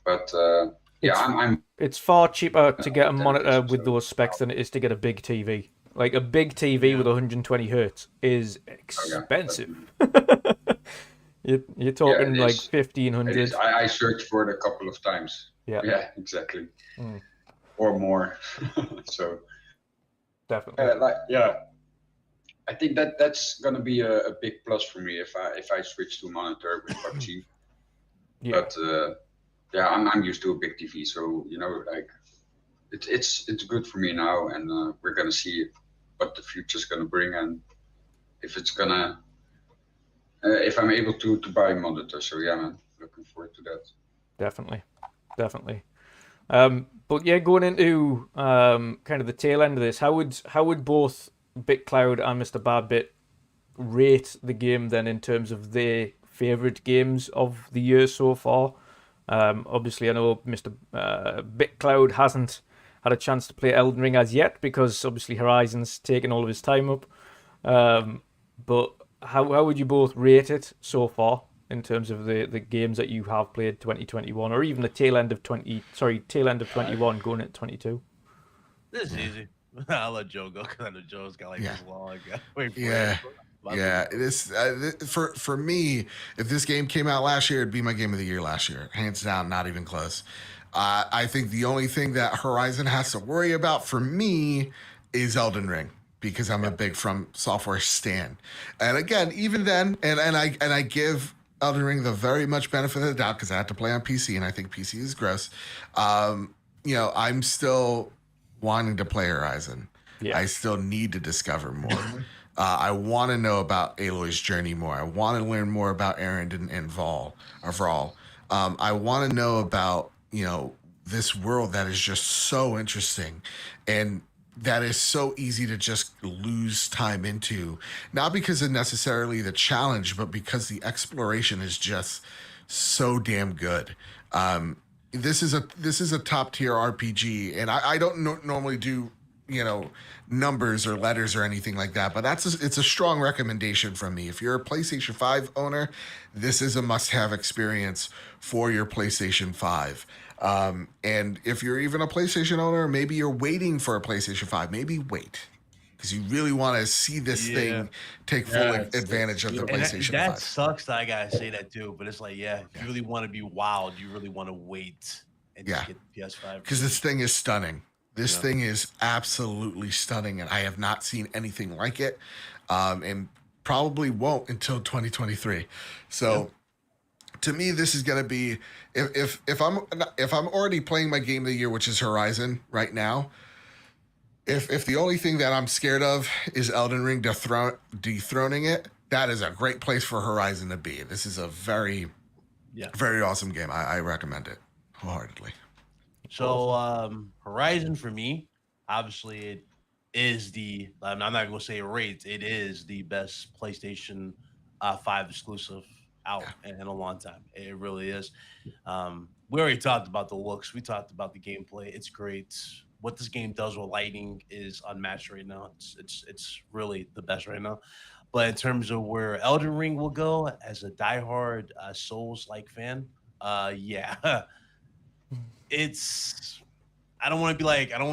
But I'm. It's far cheaper to get a monitor with those specs than it is to get a big TV. Like a big TV with 120 hertz is expensive. You're talking like 1,500. I searched for it a couple of times. Yeah. Yeah, exactly. Or more. So. Definitely. I think that's gonna be a big plus for me if I switch to monitor with PUBG. Yeah. But I'm used to a big TV, so you know, like it's good for me now, and we're gonna see what the future's gonna bring, and if it's gonna if I'm able to buy a monitor. So yeah, man, looking forward to that. Definitely. But yeah, going into kind of the tail end of this, how would both BitCloud and Mr. Badbit rate the game then in terms of their favorite games of the year so far? Obviously, I know Mr. BitCloud hasn't had a chance to play Elden Ring as yet because obviously Horizon's taken all of his time up. But how would you both rate it so far in terms of the games that you have played 2021, or even the tail end of 21 going into 22? This is easy. I'll let Joe go because I know Joe's got like this long. Wait for it is for me. If this game came out last year, it'd be my game of the year last year, hands down, not even close. I think the only thing that Horizon has to worry about for me is Elden Ring, because I'm a big From Software stan. And again, even then, and I give Elden Ring the very much benefit of the doubt because I had to play on PC, and I think PC is gross. You know, I'm still wanting to play Horizon. Yeah. I still need to discover more. I want to know about Aloy's journey more. I want to learn more about Erend and Vral. I want to know about, this world that is just so interesting and that is so easy to just lose time into, not because of necessarily the challenge, but because the exploration is just so damn good. This is a top tier RPG, and I don't normally do numbers or letters or anything like that, but it's a strong recommendation from me. If you're a PlayStation 5 owner, this is a must-have experience for your PlayStation 5. And if you're even a PlayStation owner, maybe you're waiting for a PlayStation 5, maybe wait, because you really want to see this thing take full advantage of the PlayStation 5. That sucks that I gotta say that too, but it's like, if you really want to be wild, you really want to wait and just get the PS5. Because this thing is stunning. This thing is absolutely stunning, and I have not seen anything like it, and probably won't until 2023. So, to me, this is going to be if I'm already playing my game of the year, which is Horizon right now. If the only thing that I'm scared of is Elden Ring dethroning it, that is a great place for Horizon to be. This is a very, very awesome game. I recommend it wholeheartedly. So Horizon for me, obviously it is I'm not going to say it rates, it is the best PlayStation 5 exclusive out in a long time. It really is. We already talked about the looks. We talked about the gameplay. It's great. What this game does with lighting is unmatched right now. It's really the best right now. But in terms of where Elden Ring will go, as a diehard Souls-like fan, it's I don't want to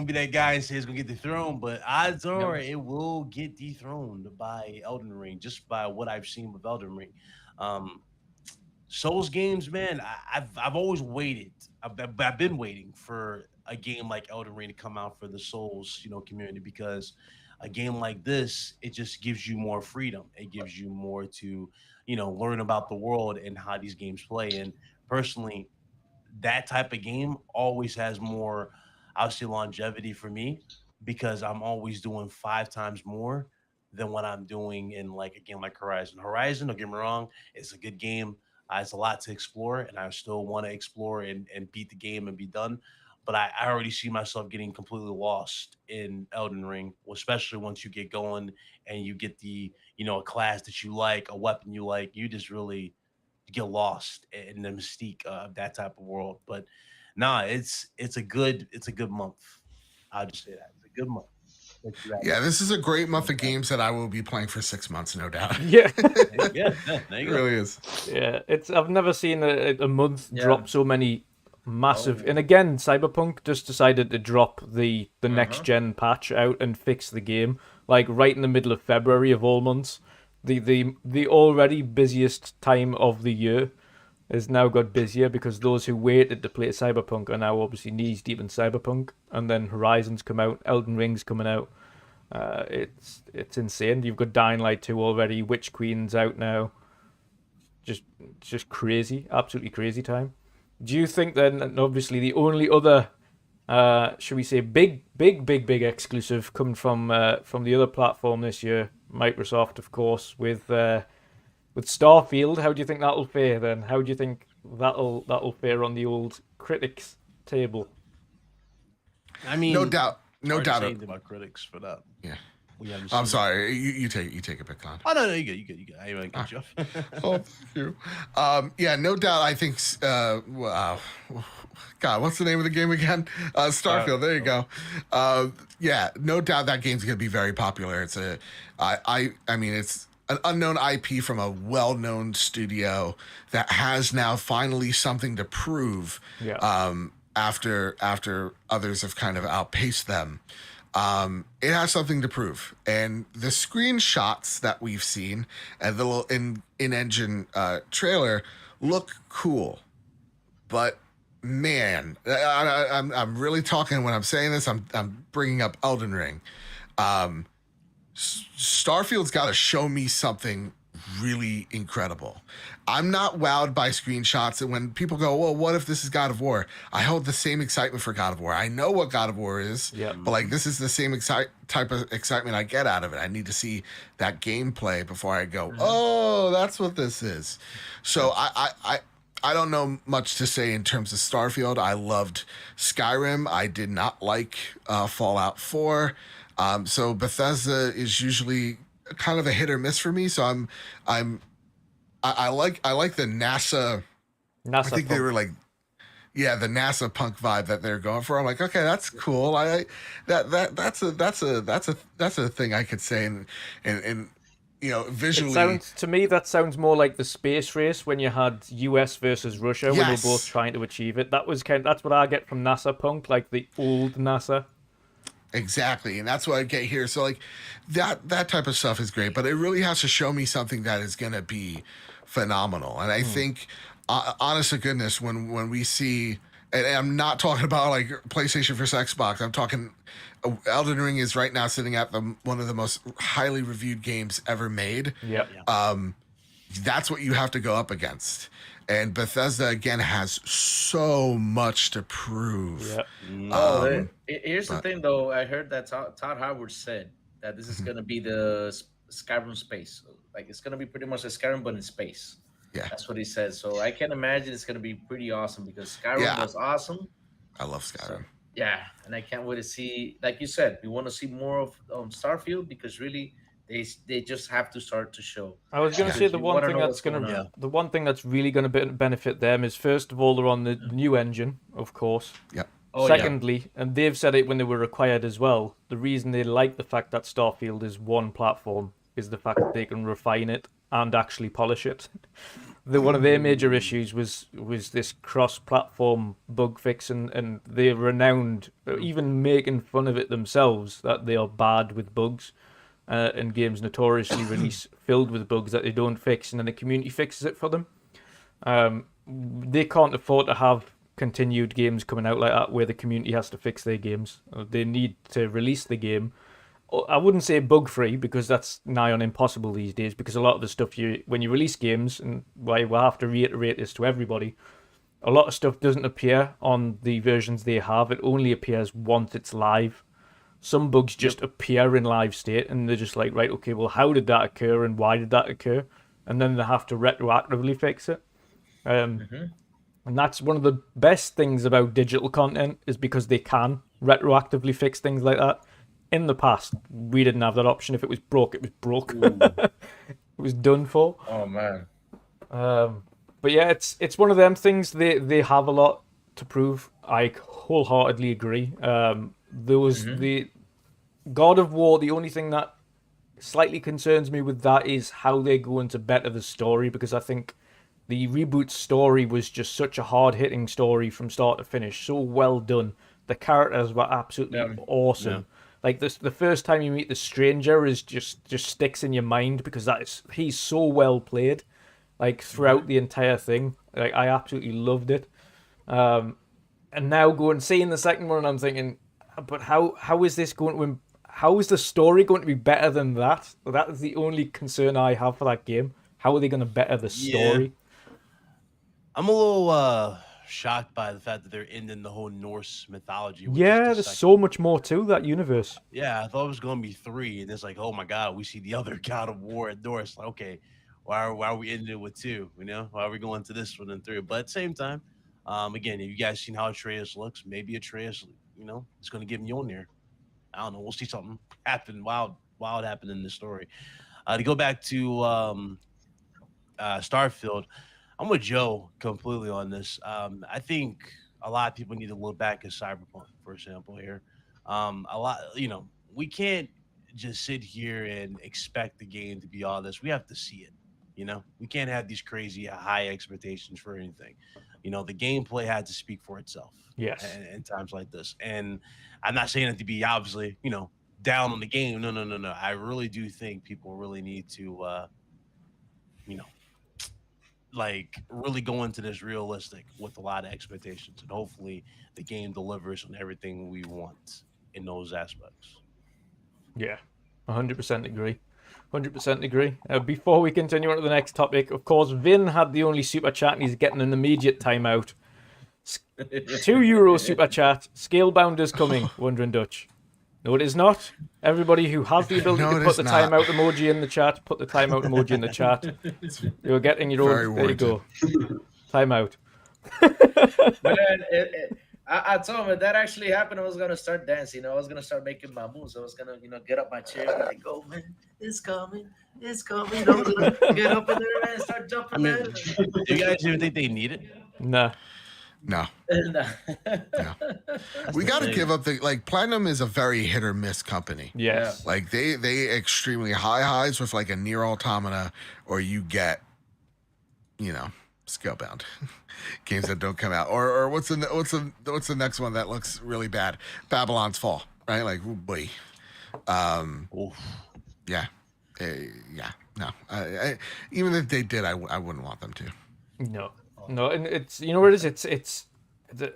be that guy and say it's gonna get dethroned, but odds are it will get dethroned by Elden Ring, just by what I've seen with Elden Ring. Souls games, man, I've always waited. I've been waiting for a game like Elden Ring to come out for the Souls, community, because a game like this, it just gives you more freedom. It gives you more to, learn about the world and how these games play. And personally, that type of game always has more, obviously, longevity for me, because I'm always doing 5 times more than what I'm doing in like a game like Horizon. Horizon, don't get me wrong, it's a good game. It's a lot to explore, and I still want to explore and beat the game and be done. But I already see myself getting completely lost in Elden Ring, especially once you get going and you get the, a class that you like, a weapon you like. You just really get lost in the mystique of that type of world. But it's a good month. I'll just say that it's a good month. Yeah, this is a great month of games that I will be playing for 6 months, no doubt. Yeah, there you it really is. Yeah, I've never seen a month drop so many massive. And again, Cyberpunk just decided to drop the next gen patch out and fix the game like right in the middle of February of all months. The already busiest time of the year has now got busier because those who waited to play Cyberpunk are now obviously knees deep in Cyberpunk, and then Horizon's come out, Elden Ring's coming out. It's insane. You've got Dying Light 2 already, Witch Queen's out now. Just crazy, absolutely crazy time. Do you think then, and obviously the only other, should we say, big exclusive coming from the other platform this year, Microsoft, of course, with Starfield? How do you think that'll fare then? How do you think that'll fare on the old critics table? I mean, no doubt about critics for that. Yeah. I'm sorry. You take a pick on. Oh no, you good. I ain't cut you off. Oh, thank you. Yeah, no doubt. I think. Wow. God, what's the name of the game again? Starfield. There you go. Yeah, no doubt that game's gonna be very popular. It's I mean, it's an unknown IP from a well-known studio that has now finally something to prove. Yeah. After others have kind of outpaced them. It has something to prove, and the screenshots that we've seen and the little in-engine trailer look cool. But man, I'm really talking when I'm saying this. I'm bringing up Elden Ring. Starfield's got to show me something really incredible. I'm not wowed by screenshots, and when people go, well, what if this is God of War? I hold the same excitement for God of War. I know what God of War is, but like this is the same type of excitement I get out of it. I need to see that gameplay before I go, oh, that's what this is. So I don't know much to say in terms of Starfield. I loved Skyrim. I did not like Fallout 4. So Bethesda is usually kind of a hit or miss for me. So I like the NASA. I think they were like, yeah, the NASA punk vibe that they're going for. I'm like, okay, that's cool. That's a thing I could say, and you know, visually. To me, that sounds more like the space race when you had US versus Russia when they were both trying to achieve it. That's what I get from NASA punk, like the old NASA. Exactly, and that's what I get here. So like that type of stuff is great, but it really has to show me something that is going to be phenomenal. And I think, honest to goodness, when we see, and I'm not talking about like PlayStation versus Xbox, I'm talking Elden Ring is right now sitting at one of the most highly reviewed games ever made. Yep. That's what you have to go up against. And Bethesda again has so much to prove. Yep. Here's the thing, though. I heard that Todd Howard said that this is going to be the Skyrim space. Like it's going to be pretty much a Skyrim, but in space. Yeah, that's what he said. So I can imagine it's going to be pretty awesome because Skyrim was awesome. I love Skyrim. So, yeah, and I can't wait to see. Like you said, we want to see more of Starfield because really. They just have to start to show. I was going to say the one thing that's really going to benefit them is first of all they're on the new engine, of course. Yep. Secondly, and they've said it when they were required as well. The reason they like the fact that Starfield is one platform is the fact that they can refine it and actually polish it. One of their major issues was this cross-platform bug fix, and they're renowned, even making fun of it themselves, that they are bad with bugs. And games notoriously release filled with bugs that they don't fix, and then the community fixes it for them. They can't afford to have continued games coming out like that where the community has to fix their games. They need to release the game. I wouldn't say bug-free because that's nigh on impossible these days, because a lot of the stuff when you release games, and why we'll have to reiterate this to everybody, a lot of stuff doesn't appear on the versions they have. It only appears once it's live. Some bugs just appear in live state, and they're just like, right, okay, well, how did that occur, and why did that occur? And then they have to retroactively fix it. And that's one of the best things about digital content, is because they can retroactively fix things like that. In the past, we didn't have that option. If it was broke, it was broke. It was done for. Oh, man. But yeah, it's one of them things. They have a lot to prove. I wholeheartedly agree. The God of War, the only thing that slightly concerns me with that is how they're going to better the story, because I think the reboot story was just such a hard-hitting story from start to finish, so well done. The characters were absolutely awesome. Yeah. Like the first time you meet the stranger is just sticks in your mind, because he's so well played, like throughout the entire thing. Like I absolutely loved it. And now seeing the second one, I'm thinking, but how is this going to? How is the story going to be better than that? That is the only concern I have for that game. How are they going to better the story? Yeah. I'm a little shocked by the fact that they're ending the whole Norse mythology. Yeah, there's so much more to that universe. Yeah, I thought it was going to be 3, and it's like, oh my god, we see the other God of War at Norse. Like, okay, why are we ending it with 2? You know, why are we going to this one and 3? But at the same time, again, if you guys seen how Atreus looks, maybe Atreus, you know, is going to give Mjolnir. I don't know. We'll see something happen. Wild happen in this story. To go back to Starfield, I'm with Joe completely on this. I think a lot of people need to look back at Cyberpunk, for example. Here, we can't just sit here and expect the game to be all this. We have to see it. You know, we can't have these crazy high expectations for anything. You know, the gameplay had to speak for itself. Yes. In times like this. And I'm not saying it to be obviously, you know, down on the game. No. I really do think people really need to, like really go into this realistic with a lot of expectations. And hopefully the game delivers on everything we want in those aspects. Yeah, 100% agree. 100% agree. Before we continue on to the next topic, of course, Vin had the only super chat and he's getting an immediate timeout. €2 super chat. Scalebound is coming, Wondering Dutch. No, it is not. Everybody who has the ability to put the timeout emoji in the chat, put the timeout emoji in the chat. You're getting your own. There you go. Timeout. Man, I told him if that actually happened, I was gonna start dancing. I was gonna start making my moves. I was gonna, get up my chair and like, "Go, man, it's coming, it's coming." I was gonna get up in there and start jumping. Do you guys even think they need it? Nah. No. We got to give up Platinum is a very hit or miss company. Yes. Like they extremely high highs with like a Nier Automata, or you get, Scalebound games that don't come out, or what's the next one that looks really bad? Babylon's Fall, right? Like, oh boy, yeah, no. Even if they did, I wouldn't want them to. No, and it's what it is. It's the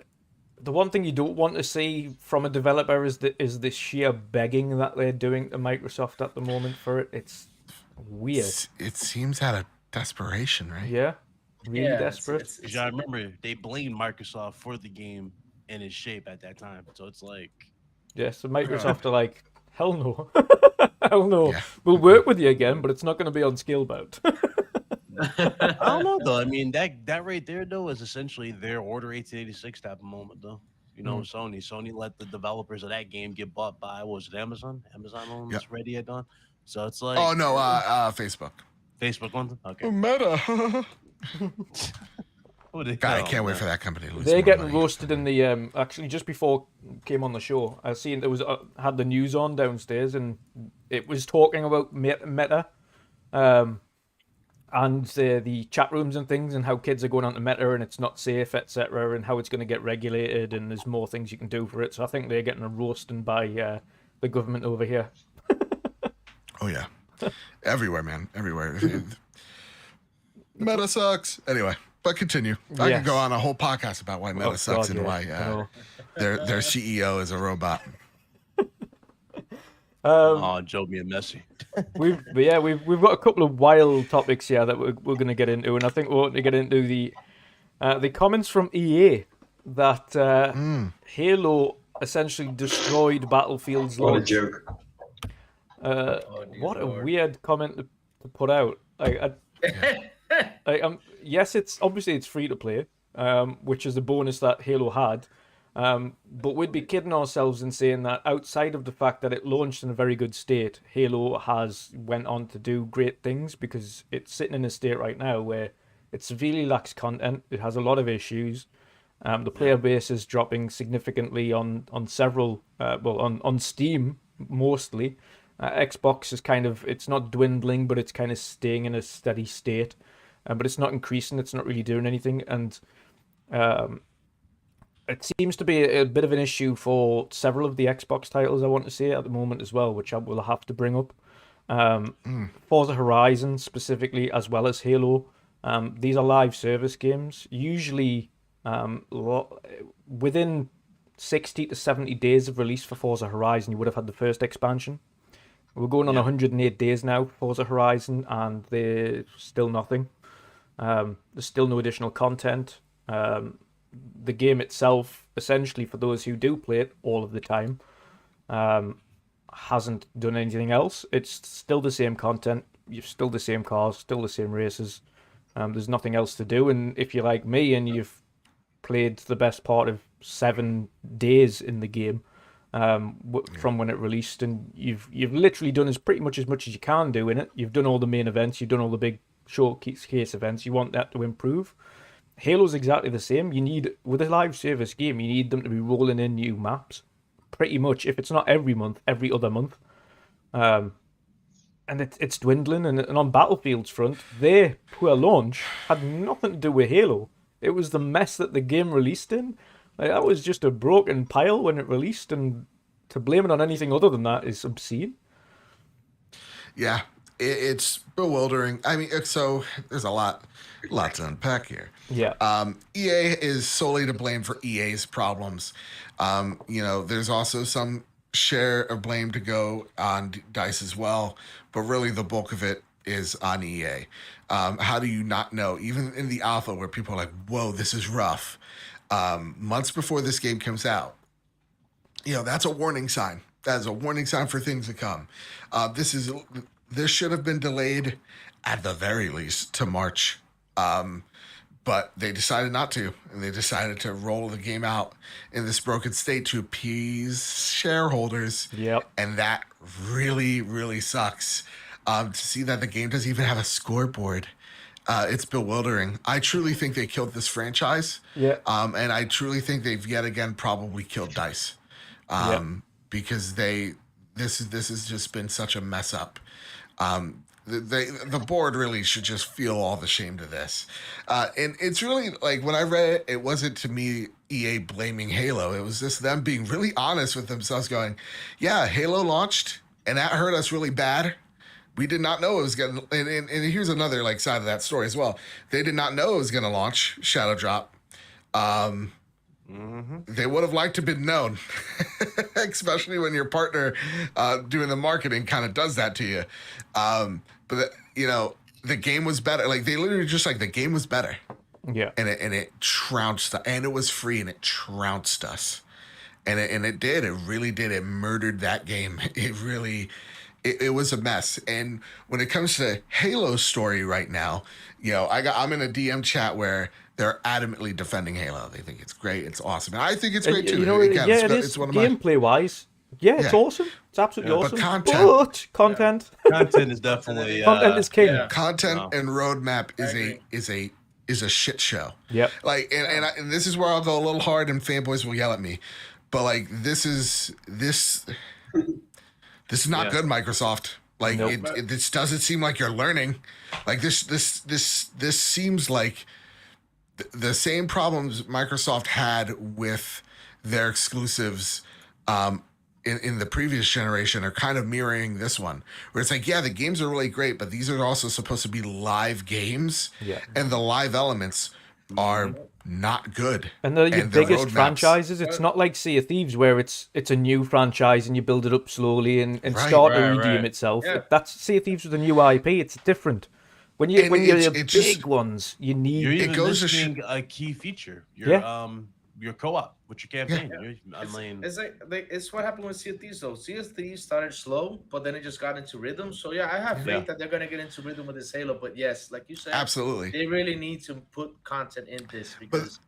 one thing you don't want to see from a developer is the sheer begging that they're doing to Microsoft at the moment for it. It's weird. It seems out of desperation, right? Yeah, really desperate. I remember they blamed Microsoft for the game in its shape at that time, so it's like, so Microsoft are like, hell no, hell no. Yeah. We'll work with you again, but it's not going to be on Scalebound. I don't know though. I mean, that right there though is essentially their Order 1886 type of moment though. Sony let the developers of that game get bought by, what was it, Amazon owns Ready at Dawn. So it's like, oh no, Facebook one. Okay. Meta. God, I can't wait for that company to lose. They're getting roasted in the actually just before came on the show. I seen there was had the news on downstairs and it was talking about Meta. And the chat rooms and things, and how kids are going onto Meta and it's not safe, etc., and how it's going to get regulated, and there's more things you can do for it. So I think they're getting a roasting by the government over here. Oh yeah, everywhere, man, everywhere. Meta sucks. Anyway, but continue. I could go on a whole podcast about why Meta sucks and why their CEO is a robot. Joe being messy. We've got a couple of wild topics here that we're going to get into, and I think we want to get into the comments from EA that Halo essentially destroyed Battlefield's launch. What a joke! What a weird comment to put out. Yes, it's free to play, which is a bonus that Halo had. But we'd be kidding ourselves in saying that outside of the fact that it launched in a very good state, Halo has went on to do great things, because it's sitting in a state right now where it severely lacks content. It has a lot of issues. The player base is dropping significantly on several, on Steam mostly. Xbox is it's not dwindling, but it's kind of staying in a steady state. But it's not increasing. It's not really doing anything. And it seems to be a bit of an issue for several of the Xbox titles, I want to say, at the moment as well, which I will have to bring up. Forza Horizon specifically, as well as Halo. These are live service games. Usually within 60 to 70 days of release for Forza Horizon, you would have had the first expansion. We're going on 108 days now for Forza Horizon, and there's still nothing. There's still no additional content. The game itself, essentially, for those who do play it all of the time, hasn't done anything else. It's still the same content. You've still the same cars, still the same races. There's nothing else to do. And if you're like me and you've played the best part of 7 days in the game from when it released, and you've literally done pretty much as you can do in it. You've done all the main events. You've done all the big showcase events. You want that to improve. Halo's exactly the same. You need, with a live service game, you need them to be rolling in new maps. Pretty much, if it's not every month, every other month. And it's dwindling. And on Battlefield's front, their poor launch had nothing to do with Halo. It was the mess that the game released in. That was just a broken pile when it released, and to blame it on anything other than that is obscene. Yeah, it's bewildering. I mean, so there's a lot to unpack here. Yeah. EA is solely to blame for EA's problems. There's also some share of blame to go on DICE as well, but really the bulk of it is on EA. How do you not know? Even in the alpha where people are like, whoa, this is rough. Months before this game comes out, that's a warning sign. That is a warning sign for things to come. This should have been delayed at the very least to March. But they decided not to, and they decided to roll the game out in this broken state to appease shareholders. Yep. And that really, really sucks. To see that the game doesn't even have a scoreboard. It's bewildering. I truly think they killed this franchise. Yeah. And I truly think they've yet again probably killed DICE. Because this has just been such a mess up. The board really should just feel all the shame to this. And it's really like when I read it wasn't to me EA blaming Halo. It was just them being really honest with themselves going, yeah, Halo launched and that hurt us really bad. We did not know it was going to, and here's another like side of that story as well. They did not know it was going to launch Shadow Drop. They would have liked to have been known, especially when your partner doing the marketing kind of does that to you. But the game was better. Like they literally just like the game was better. Yeah. And it trounced us, and it was free and it trounced us. And it did. It really did. It murdered that game. It really it was a mess. And when it comes to Halo's story right now, I'm in a DM chat where they're adamantly defending Halo. They think it's great. It's awesome. And I think it's great too. Again, it is. It's one of gameplay wise. Yeah, it's awesome. It's absolutely awesome. But content is definitely content is king. Yeah. Content and roadmap is a shit show. Yep. Like and this is where I'll go a little hard and fanboys will yell at me. But like this is not good, Microsoft. Like this doesn't seem like you're learning. Like this seems like the same problems Microsoft had with their exclusives in the previous generation are kind of mirroring this one, where it's like, yeah, the games are really great, but these are also supposed to be live games, and the live elements are not good. And they're your biggest franchises. It's not like Sea of Thieves where it's a new franchise and you build it up slowly and start to redeem itself. Yeah. That's Sea of Thieves with a new IP. It's different. When you're big ones, you need. You're even missing a key feature. Your co-op with your campaign. It's what happened with Sea of Thieves though. Sea of Thieves started slow, but then it just got into rhythm. So yeah, I have faith that they're gonna get into rhythm with this Halo. But yes, like you said, absolutely, they really need to put content in this because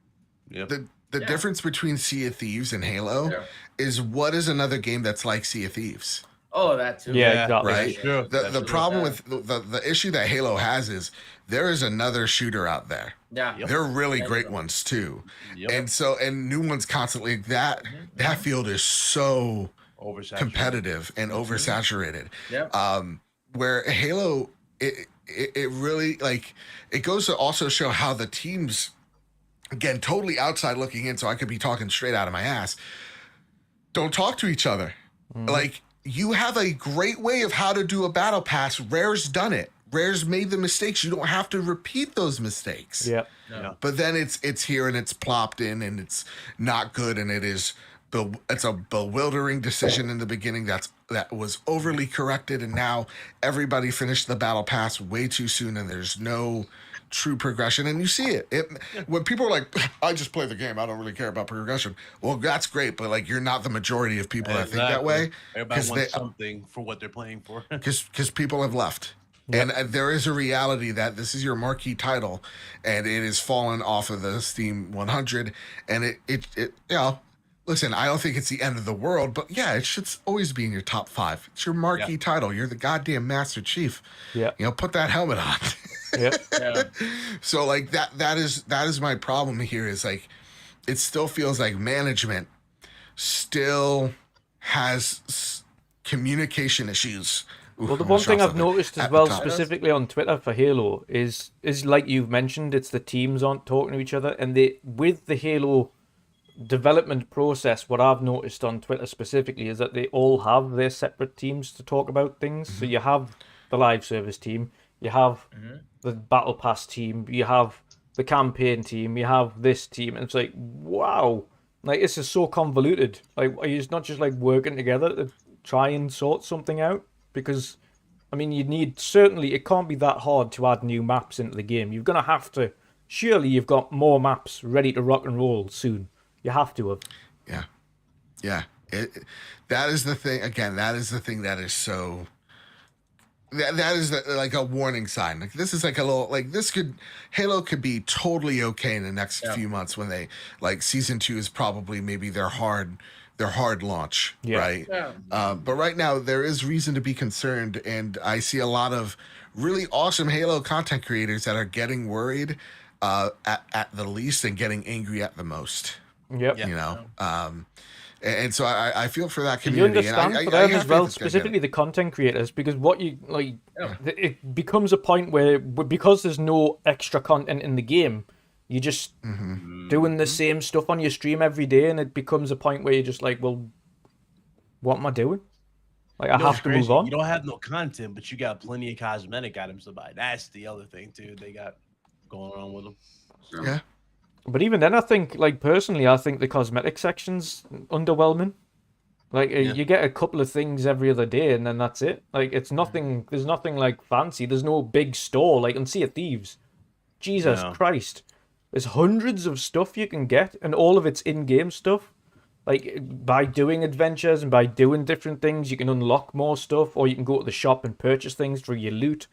the difference between Sea of Thieves and Halo is what is another game that's like Sea of Thieves. Oh, that too. Yeah, exactly. Right. Sure. The problem with the issue that Halo has is there is another shooter out there. Yeah. They're really great ones too. And new ones constantly. That field is so competitive and oversaturated. Where Halo, it really like it goes to also show how the teams, again, totally outside looking in, so I could be talking straight out of my ass, don't talk to each other. Like, you have a great way of how to do a battle pass. Rare's done it. Rare's made the mistakes. You don't have to repeat those mistakes. Yeah. But then it's here and it's plopped in and it's not good, and it's a bewildering decision in the beginning that was overly corrected, and now everybody finished the battle pass way too soon and there's no true progression, and you see it. When people are like, I just play the game, I don't really care about progression. Well, that's great, but like you're not the majority of people that think that way. Everybody wants something for what they're playing for. Because people have left. And there is a reality that this is your marquee title, and it is fallen off of the Steam 100, and it listen, I don't think it's the end of the world, but yeah, it should always be in your top 5. It's your marquee title. You're the goddamn Master Chief. Yeah. Put that helmet on. So like that is my problem here, is like it still feels like management still has communication issues. Well, the one thing I've noticed as well, specifically on Twitter for Halo, is like you've mentioned, it's the teams aren't talking to each other, and with the Halo development process, what I've noticed on Twitter specifically is that they all have their separate teams to talk about things. So you have the live service team, you have the battle pass team, you have the campaign team, you have this team, and it's like, wow, Like, this is so convoluted. Like, are you not just like working together to try and sort something out? Because, I mean, you need certainly it can't be that hard to add new maps into the game. You're gonna have to. Surely you've got more maps ready to rock and roll soon. You have to have. Yeah. That is the thing. Again, that is the thing that is so. That is like a warning sign. Like this is like a little like Halo could be totally okay in the next few months when they like season 2 is probably maybe their hard launch, right? Yeah. But right now there is reason to be concerned, and I see a lot of really awesome Halo content creators that are getting worried at the least and getting angry at the most. Yep. You know. And so I feel for that You community. understand and for them as well, specifically the content creators, because what you like, it becomes a point where because there's no extra content in the game, you're just doing the same stuff on your stream every day, and it becomes a point where you're just like, well, what am I doing? Like, I have to move on. You don't have no content, but you got plenty of cosmetic items to buy. That's the other thing too. They got going on with them. So, Yeah. But even then, I think, like, personally, I think the cosmetic section's underwhelming. Like, you get a couple of things every other day, and then that's it. Like, it's nothing, there's nothing, like, fancy. There's no big store, like, on Sea of Thieves. Jesus Christ. There's hundreds of stuff you can get, and all of it's in-game stuff. Like, by doing adventures and by doing different things, you can unlock more stuff, or you can go to the shop and purchase things through your loot.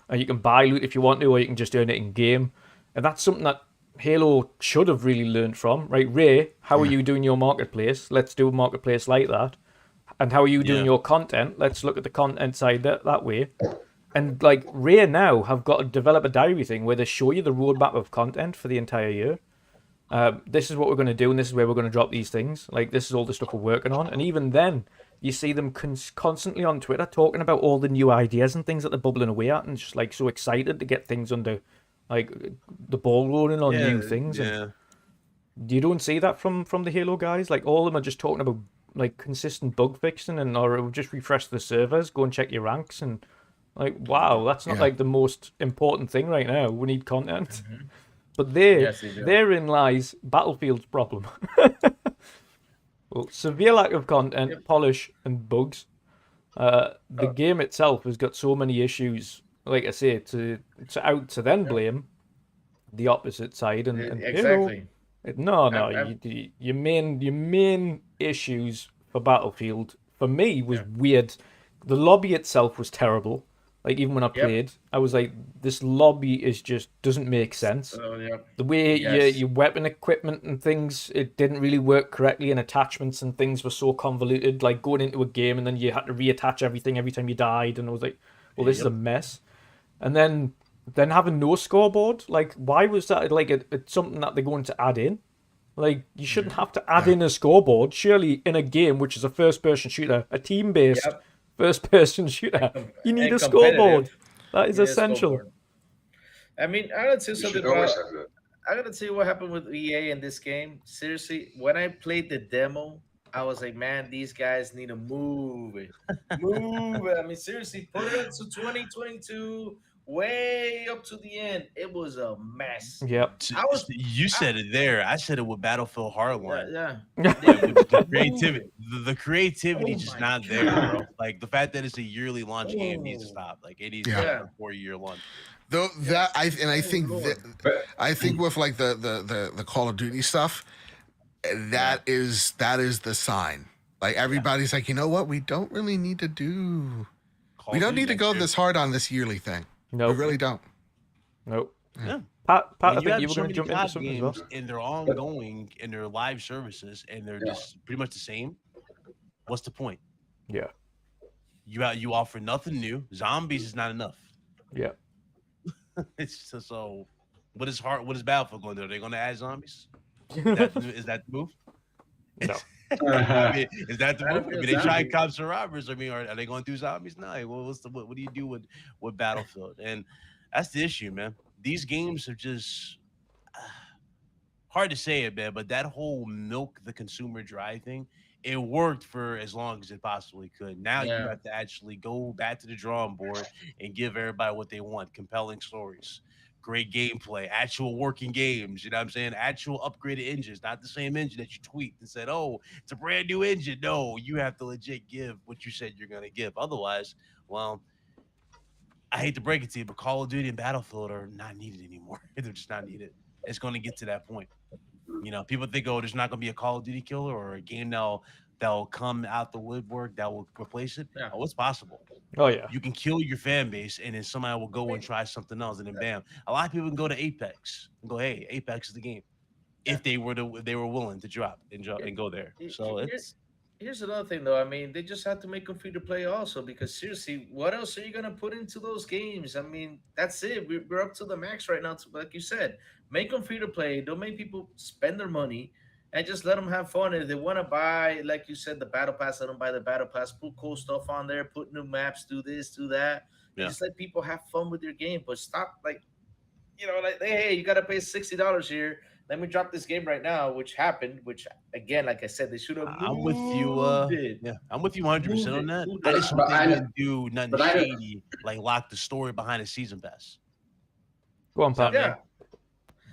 And you can buy loot if you want to, or you can just earn it in-game. And that's something that Halo should have really learned from, right? Ray, how are you doing your marketplace? Let's do a marketplace like that. And how are you doing your content? Let's look at the content side that way. And like Ray now have got a developer diary thing where they show you the roadmap of content for the entire year. This is what we're going to do, and this is where we're going to drop these things. Like, this is all the stuff we're working on. And even then, you see them constantly on Twitter talking about all the new ideas and things that they're bubbling away at, and just like so excited to get things under. Like the ball rolling on new things. And you don't see that from the Halo guys. Like all of them are just talking about like consistent bug fixing and or just refresh the servers, go and check your ranks, and like wow, that's not like the most important thing right now. We need content. But therein lies Battlefield's problem. Well, severe lack of content, polish, and bugs. The game itself has got so many issues. Like I say, to then blame the opposite side and exactly. Halo, your main issues for Battlefield for me was weird. The lobby itself was terrible. Like even when I played, I was like, this lobby doesn't make sense. The way your weapon equipment and things, it didn't really work correctly, and attachments and things were so convoluted. Like going into a game and then you had to reattach everything every time you died, and I was like, well, this is a mess. And then having no scoreboard, like why was that? Like it's something that they're going to add in. Like you shouldn't have to add in a scoreboard. Surely in a game which is a first-person shooter, a team-based first-person shooter, you need a scoreboard. That is essential. I mean, I gotta tell you something about. I gotta tell you what happened with EA in this game. Seriously, when I played the demo, I was like, man, these guys need to move it. Move it. I mean, seriously, put it into 2022, way up to the end. It was a mess. Yep. You said it there. I said it with Battlefield Hardline. The creativity. The creativity just not there, bro. Like the fact that it's a yearly launch game needs to stop. Like it needs to be a 4-year launch. Though I think with like the Call of Duty stuff, that is the sign. Like everybody's like, you know what? We don't really need to do. We don't need to go this hard on this yearly thing. No, we really don't. Nope. Yeah. Pat, I think you were going to jump into something as well. And they're ongoing and they're live services and they're just pretty much the same. What's the point? Yeah. You offer nothing new. Zombies is not enough. Yeah. It's just, so what is Battlefield going to do? Are they going to add zombies? Is that the move? No. I mean, is that the move? I mean, they try cops and robbers. I mean, are they going through zombies? No. What do you do with Battlefield? And that's the issue, man. These games are just hard to say it, man. But that whole milk the consumer dry thing, it worked for as long as it possibly could. Now you have to actually go back to the drawing board and give everybody what they want: compelling stories, great gameplay, actual working games, you know what I'm saying? Actual upgraded engines, not the same engine that you tweaked and said, oh, it's a brand new engine. No, you have to legit give what you said you're going to give. Otherwise, well, I hate to break it to you, but Call of Duty and Battlefield are not needed anymore. They're just not needed. It's going to get to that point. You know, people think, oh, there's not going to be a Call of Duty killer or a game that'll come out the woodwork that will replace it. Yeah. Oh, it's possible. Oh yeah. You can kill your fan base, and then somebody will go and try something else, and then bam. A lot of people can go to Apex and go, "Hey, Apex is the game." If they were willing to drop and go there. So here's another thing, though. I mean, they just have to make them free to play also, because seriously, what else are you gonna put into those games? I mean, that's it. We're up to the max right now. Like you said, make them free to play. Don't make people spend their money. And just let them have fun. If they want to buy, like you said, the battle pass, let them buy the battle pass. Put cool stuff on there. Put new maps. Do this. Do that. Yeah. Just let people have fun with your game. But stop, like, hey, you got to pay $60 here. Let me drop this game right now, which happened. Which again, like I said, they should have. I'm with you. Yeah, I'm with you 100% on that. I just But I didn't do nothing but I don't- shady, like lock the story behind a season pass. Go on, Pat. Yeah,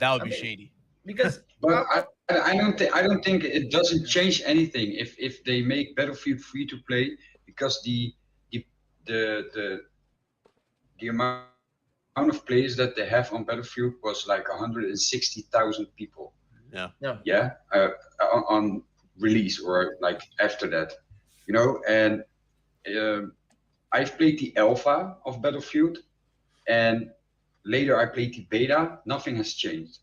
That would I be mean- shady. because But I don't think it doesn't change anything if they make Battlefield free to play, because the amount of players that they have on Battlefield was like 160,000 people. Yeah. On release or like after that, and I've played the alpha of Battlefield, and later I played the beta. Nothing has changed.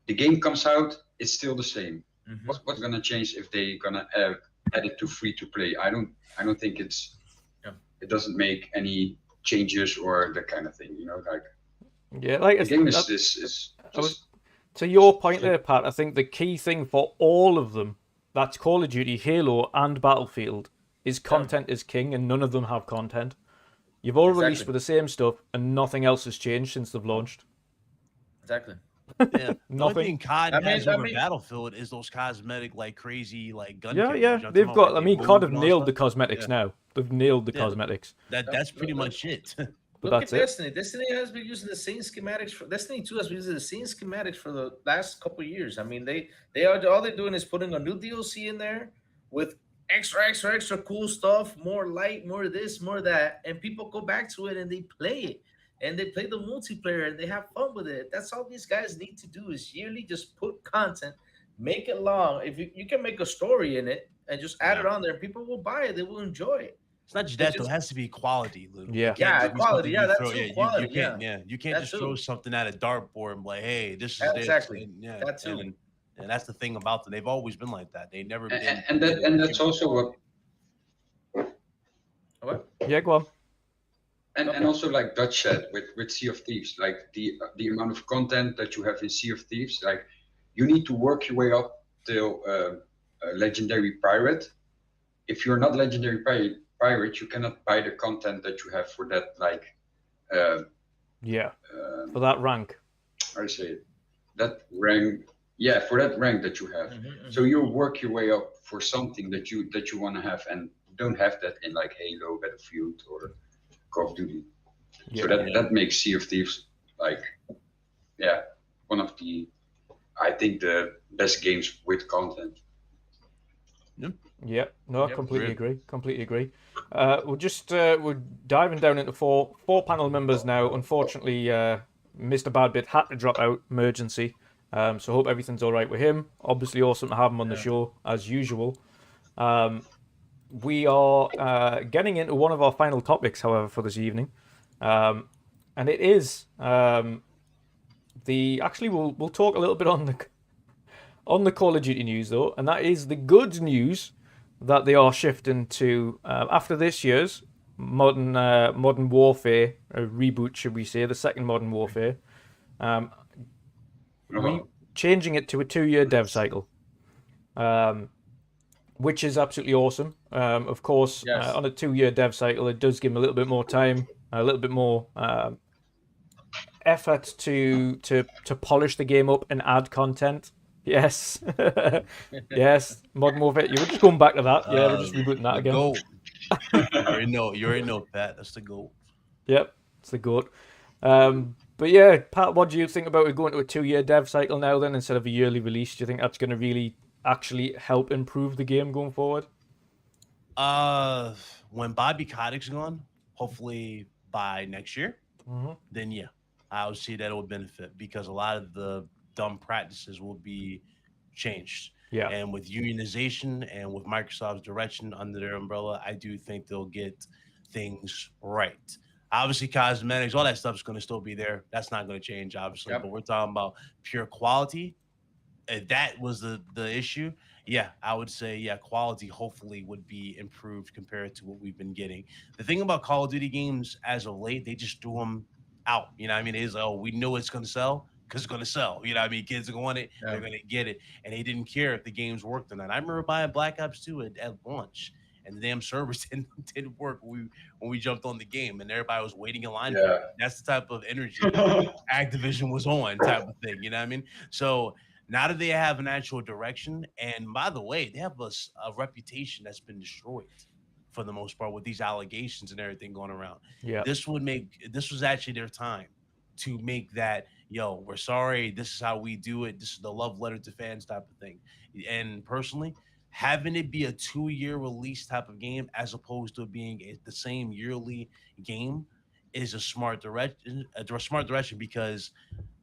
The game comes out, it's still the same. Mhm. What's gonna change if they gonna add it to free to play? I don't think it's. Yeah. It doesn't make any changes or that kind of thing. Like Yeah, like the game is just. to your point there, Pat. I think the key thing for all of them, that's Call of Duty, Halo, and Battlefield, is content is king, and none of them have content. You've all released Exactly. with the same stuff, and nothing else has changed since they've launched. exactly. Yeah. The only Nothing. thing COD I mean- has I over mean- Battlefield is those cosmetic, like crazy, like gun. Yeah, carriers. yeah, You know what I'm they've talking got. about? I Like, mean, they COD move have and all nailed the stuff. cosmetics Yeah. now. They've nailed the Yeah. cosmetics. That's pretty much it. But Look that's at it. Destiny. Destiny has been using the same schematics for Destiny 2 has been using the same schematics for the last couple of years. I mean, they are all they're doing is putting a new DLC in there with extra cool stuff, more light, more this, more that, and people go back to it and they play it. And they play the multiplayer and they have fun with it. That's all these guys need to do is yearly just put content, make it long. If you can make a story in it and just add it on there, people will buy it. They will enjoy it. It's not just that though; it has to be quality. Lou. Yeah. It can't Yeah, just be quality. something Yeah, you that throw- too, you quality, can't. yeah. Yeah, you can't That just too. throw something at a dartboard and be like, "Hey, this is Exactly. this." And, yeah, That too. And that's the thing about them. They've always been like that. They never been. And that's also what. What? Yeah, go on. And also like Dutch said with Sea of Thieves, like the amount of content that you have in Sea of Thieves, like you need to work your way up till a legendary pirate. If you're not legendary pirate, you cannot buy the content that you have for that, like Yeah, for that rank. how do you say it? That rank. Yeah, for that rank that you have. Mhm, So you work your way up for something that you want to have, and you don't have that in like Halo, Battlefield, or Call of Duty. So that makes Sea of Thieves like, one of the, I think the best games with content. Yeah, no, I Yep. completely Agreed. agree. Completely agree. We're diving down into four panel members now. Unfortunately, Mr. Badbit had to drop out, emergency. So hope everything's all right with him. Obviously, awesome to have him on the show as usual. We are getting into one of our final topics, however, for this evening, and it is actually we'll talk a little bit on the Call of Duty news though, and that is the good news that they are shifting to after this year's Modern Warfare reboot, should we say, the second Modern Warfare, changing it to a 2-year dev cycle, which is absolutely awesome. Of course, Yes. on a 2-year dev cycle, it does give them a little bit more time, a little bit more effort to polish the game up and add content. Yes, yes, Modern Warfare. You were just going back to that. Yeah, we're just rebooting that The again. goal. You already know, Pat. That's the goal. Yep, it's the goat. But yeah, Pat, what do you think about it going to a 2-year dev cycle now then instead of a yearly release? Do you think that's going to really actually help improve the game going forward? When Bobby Kotick's gone, hopefully by next year, then yeah, I would see that it will benefit because a lot of the dumb practices will be changed. Yeah. And with unionization and with Microsoft's direction under their umbrella, I do think they'll get things right. Obviously, cosmetics, all that stuff is going to still be there. That's not going to change, obviously. But we're talking about pure quality. If that was the issue, yeah, I would say yeah, quality hopefully would be improved compared to what we've been getting. The thing about Call of Duty games as of late, they just threw them out. You know what I mean? It's like, oh, we know it's going to sell because it's going to sell. You know what I mean? Kids are going it, they're going to get it. And they didn't care if the games worked or not. I remember buying Black Ops 2 at launch. And the damn servers didn't work when we jumped on the game, and everybody was waiting in line. Yeah. That's the type of energy Activision was on, type of thing. You know what I mean? So now that they have an actual direction, and by the way, they have a reputation that's been destroyed for the most part with these allegations and everything going around. Yeah. This was actually their time to make that, yo, we're sorry, this is how we do it, this is the love letter to fans type of thing. And personally, having it be a 2-year release type of game as opposed to it being the same yearly game is a smart direction. A smart direction because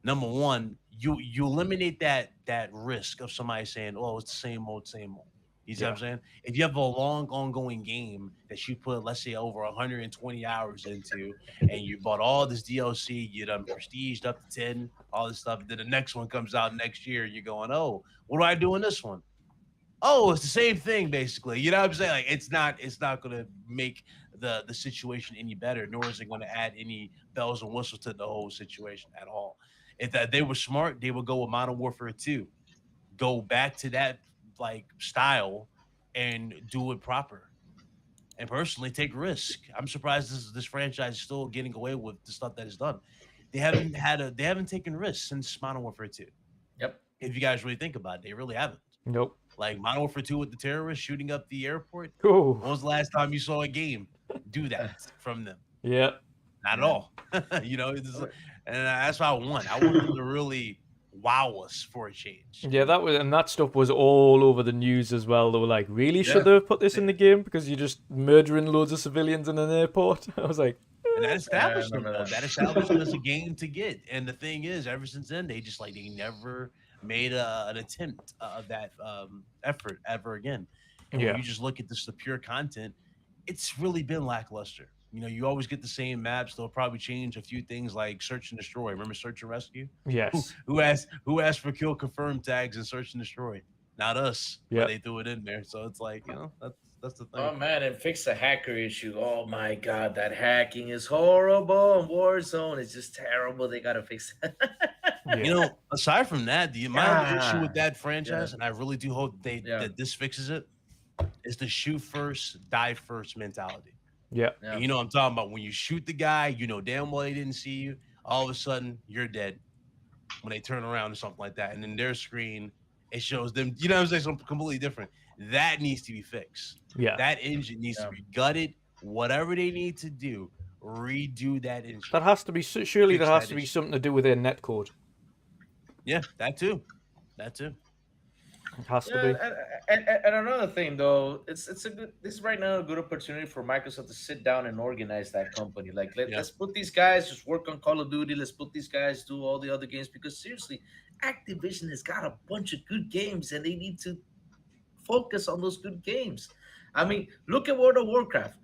number one, you eliminate that risk of somebody saying, "Oh, it's the same old, same old." You see what I'm saying? If you have a long ongoing game that you put, let's say, over 120 hours into, and you bought all this DLC, you done prestiged up to 10, all this stuff, then the next one comes out next year, you're going, "Oh, what do I do in this one?" Oh, it's the same thing, basically. You know what I'm saying? Like it's not gonna make the situation any better, nor is it gonna add any bells and whistles to the whole situation at all. If that they were smart, they would go with Modern Warfare 2. Go back to that like style and do it proper. And personally take risk. I'm surprised this franchise is still getting away with the stuff that is done. They haven't taken risks since Modern Warfare 2. Yep. If you guys really think about it, they really haven't. Nope. Like Modern Warfare 2 with the terrorists shooting up the airport. Ooh. When was the last time you saw a game do that from them? Yeah. Not at all. You know, and that's what I want. I want them to really wow us for a change. Yeah, that stuff was all over the news as well. They were like, really, should they have put this in the game because you're just murdering loads of civilians in an airport? I was like, and that established them. That established them as a game to get. And the thing is, ever since then, they never made an attempt of that effort ever again. And when you just look at the pure content, it's really been lackluster. You know, you always get the same maps. They'll probably change a few things like search and destroy. Remember search and rescue? Yes. Who asked for kill confirm tags in search and destroy? Not us. Yeah. They threw it in there. So it's like, you know, that's the thing. Oh man, and fix the hacker issue. Oh my god, that hacking is horrible in Warzone. It's just terrible. They gotta fix it. You know, aside from that, my issue with that franchise, and I really do hope that this fixes it, is the shoot first, die first mentality. Yeah. And you know what I'm talking about. When you shoot the guy, you know damn well he didn't see you. All of a sudden, you're dead. When they turn around or something like that. And then their screen, it shows them, you know what I'm saying, something completely different. That needs to be fixed. Yeah. That engine needs to be gutted. Whatever they need to do, redo that engine. That has to be, surely there has to be something to do with their netcode. Yeah, that too. It has to be. And another thing, though, this is right now a good opportunity for Microsoft to sit down and organize that company. Like, let's put these guys just work on Call of Duty. Let's put these guys do all the other games because seriously, Activision has got a bunch of good games and they need to focus on those good games. I mean, look at World of Warcraft.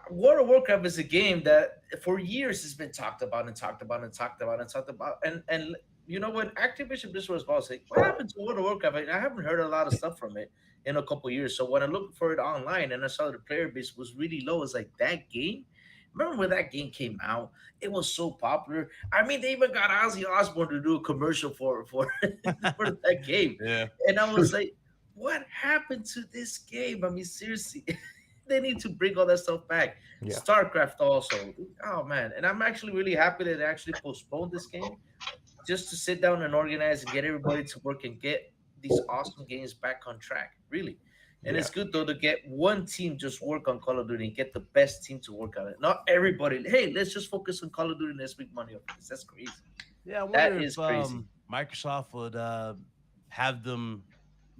World of Warcraft is a game that for years has been talked about. And you know what? Activision Blizzard was about to say, what happened to World of Warcraft? I haven't heard a lot of stuff from it in a couple of years. So when I looked for it online and I saw the player base was really low, it's like that game. Remember when that game came out? It was so popular. I mean, they even got Ozzy Osbourne to do a commercial for that game. Yeah. And I was like, what happened to this game? I mean, seriously. They need to bring all that stuff back. Yeah. StarCraft also. Oh, man. And I'm actually really happy that they actually postponed this game just to sit down and organize and get everybody to work and get these awesome games back on track. Really. And it's good though to get one team just work on Call of Duty and get the best team to work on it. Not everybody. Hey, let's just focus on Call of Duty and let's make money off this. That's crazy. Yeah, I That wonder is if crazy. Microsoft would have them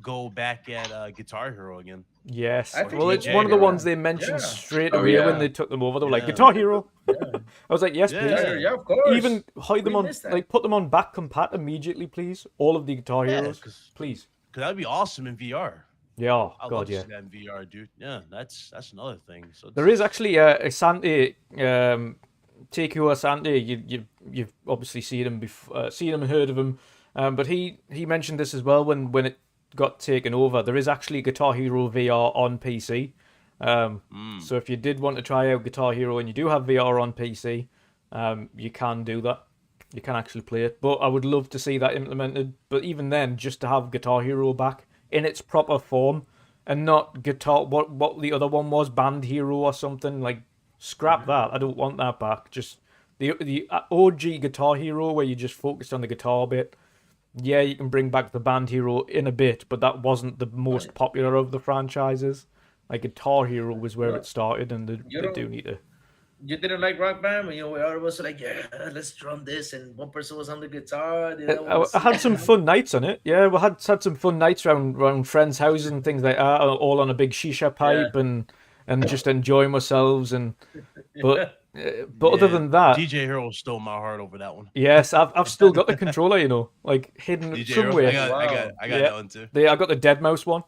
go back at Guitar Hero again. Yes. I think Well, it's DJ one of the Hero. ones they mentioned Yeah. straight Oh, away yeah. when they took them over. They were like, Yeah. Guitar Hero. Yeah. I was like, yes, Yeah. please. Yeah, of course. Even hide them We on, missed that. like, put them on back compat immediately, please. All of the Guitar Yeah, Heroes, 'cause please. that'd be awesome in VR. Yeah, oh, I'd love God, to yeah. see that in VR, dude. Yeah, that's another thing. So There is actually a Santi, Takeo Asante. You've obviously seen him before, seen him and heard of him, but he mentioned this as well when it got taken over. There is actually Guitar Hero VR on PC. So if you did want to try out Guitar Hero and you do have VR on PC, you can do that. You can actually play it. But I would love to see that implemented. But even then, just to have Guitar Hero back in its proper form and not guitar what the other one was, Band Hero or something, like scrap that. I don't want that back. Just the OG Guitar Hero where you just focused on the guitar bit. Yeah, you can bring back the Band Hero in a bit, but that wasn't the most popular of the franchises. Like Guitar Hero was where it started, and they do need to. You didn't like Rock Band when all of us were like, yeah, let's drum this, and one person was on the guitar. The other one was I had some fun nights on it. Yeah, we had some fun nights around friends' houses and things like that, all on a big shisha pipe and just enjoying ourselves. But other than that, DJ Hero stole my heart over that one. yes, I've still got the controller, like hidden DJ Hero, somewhere. I got that one too. I got the Dead Mouse one.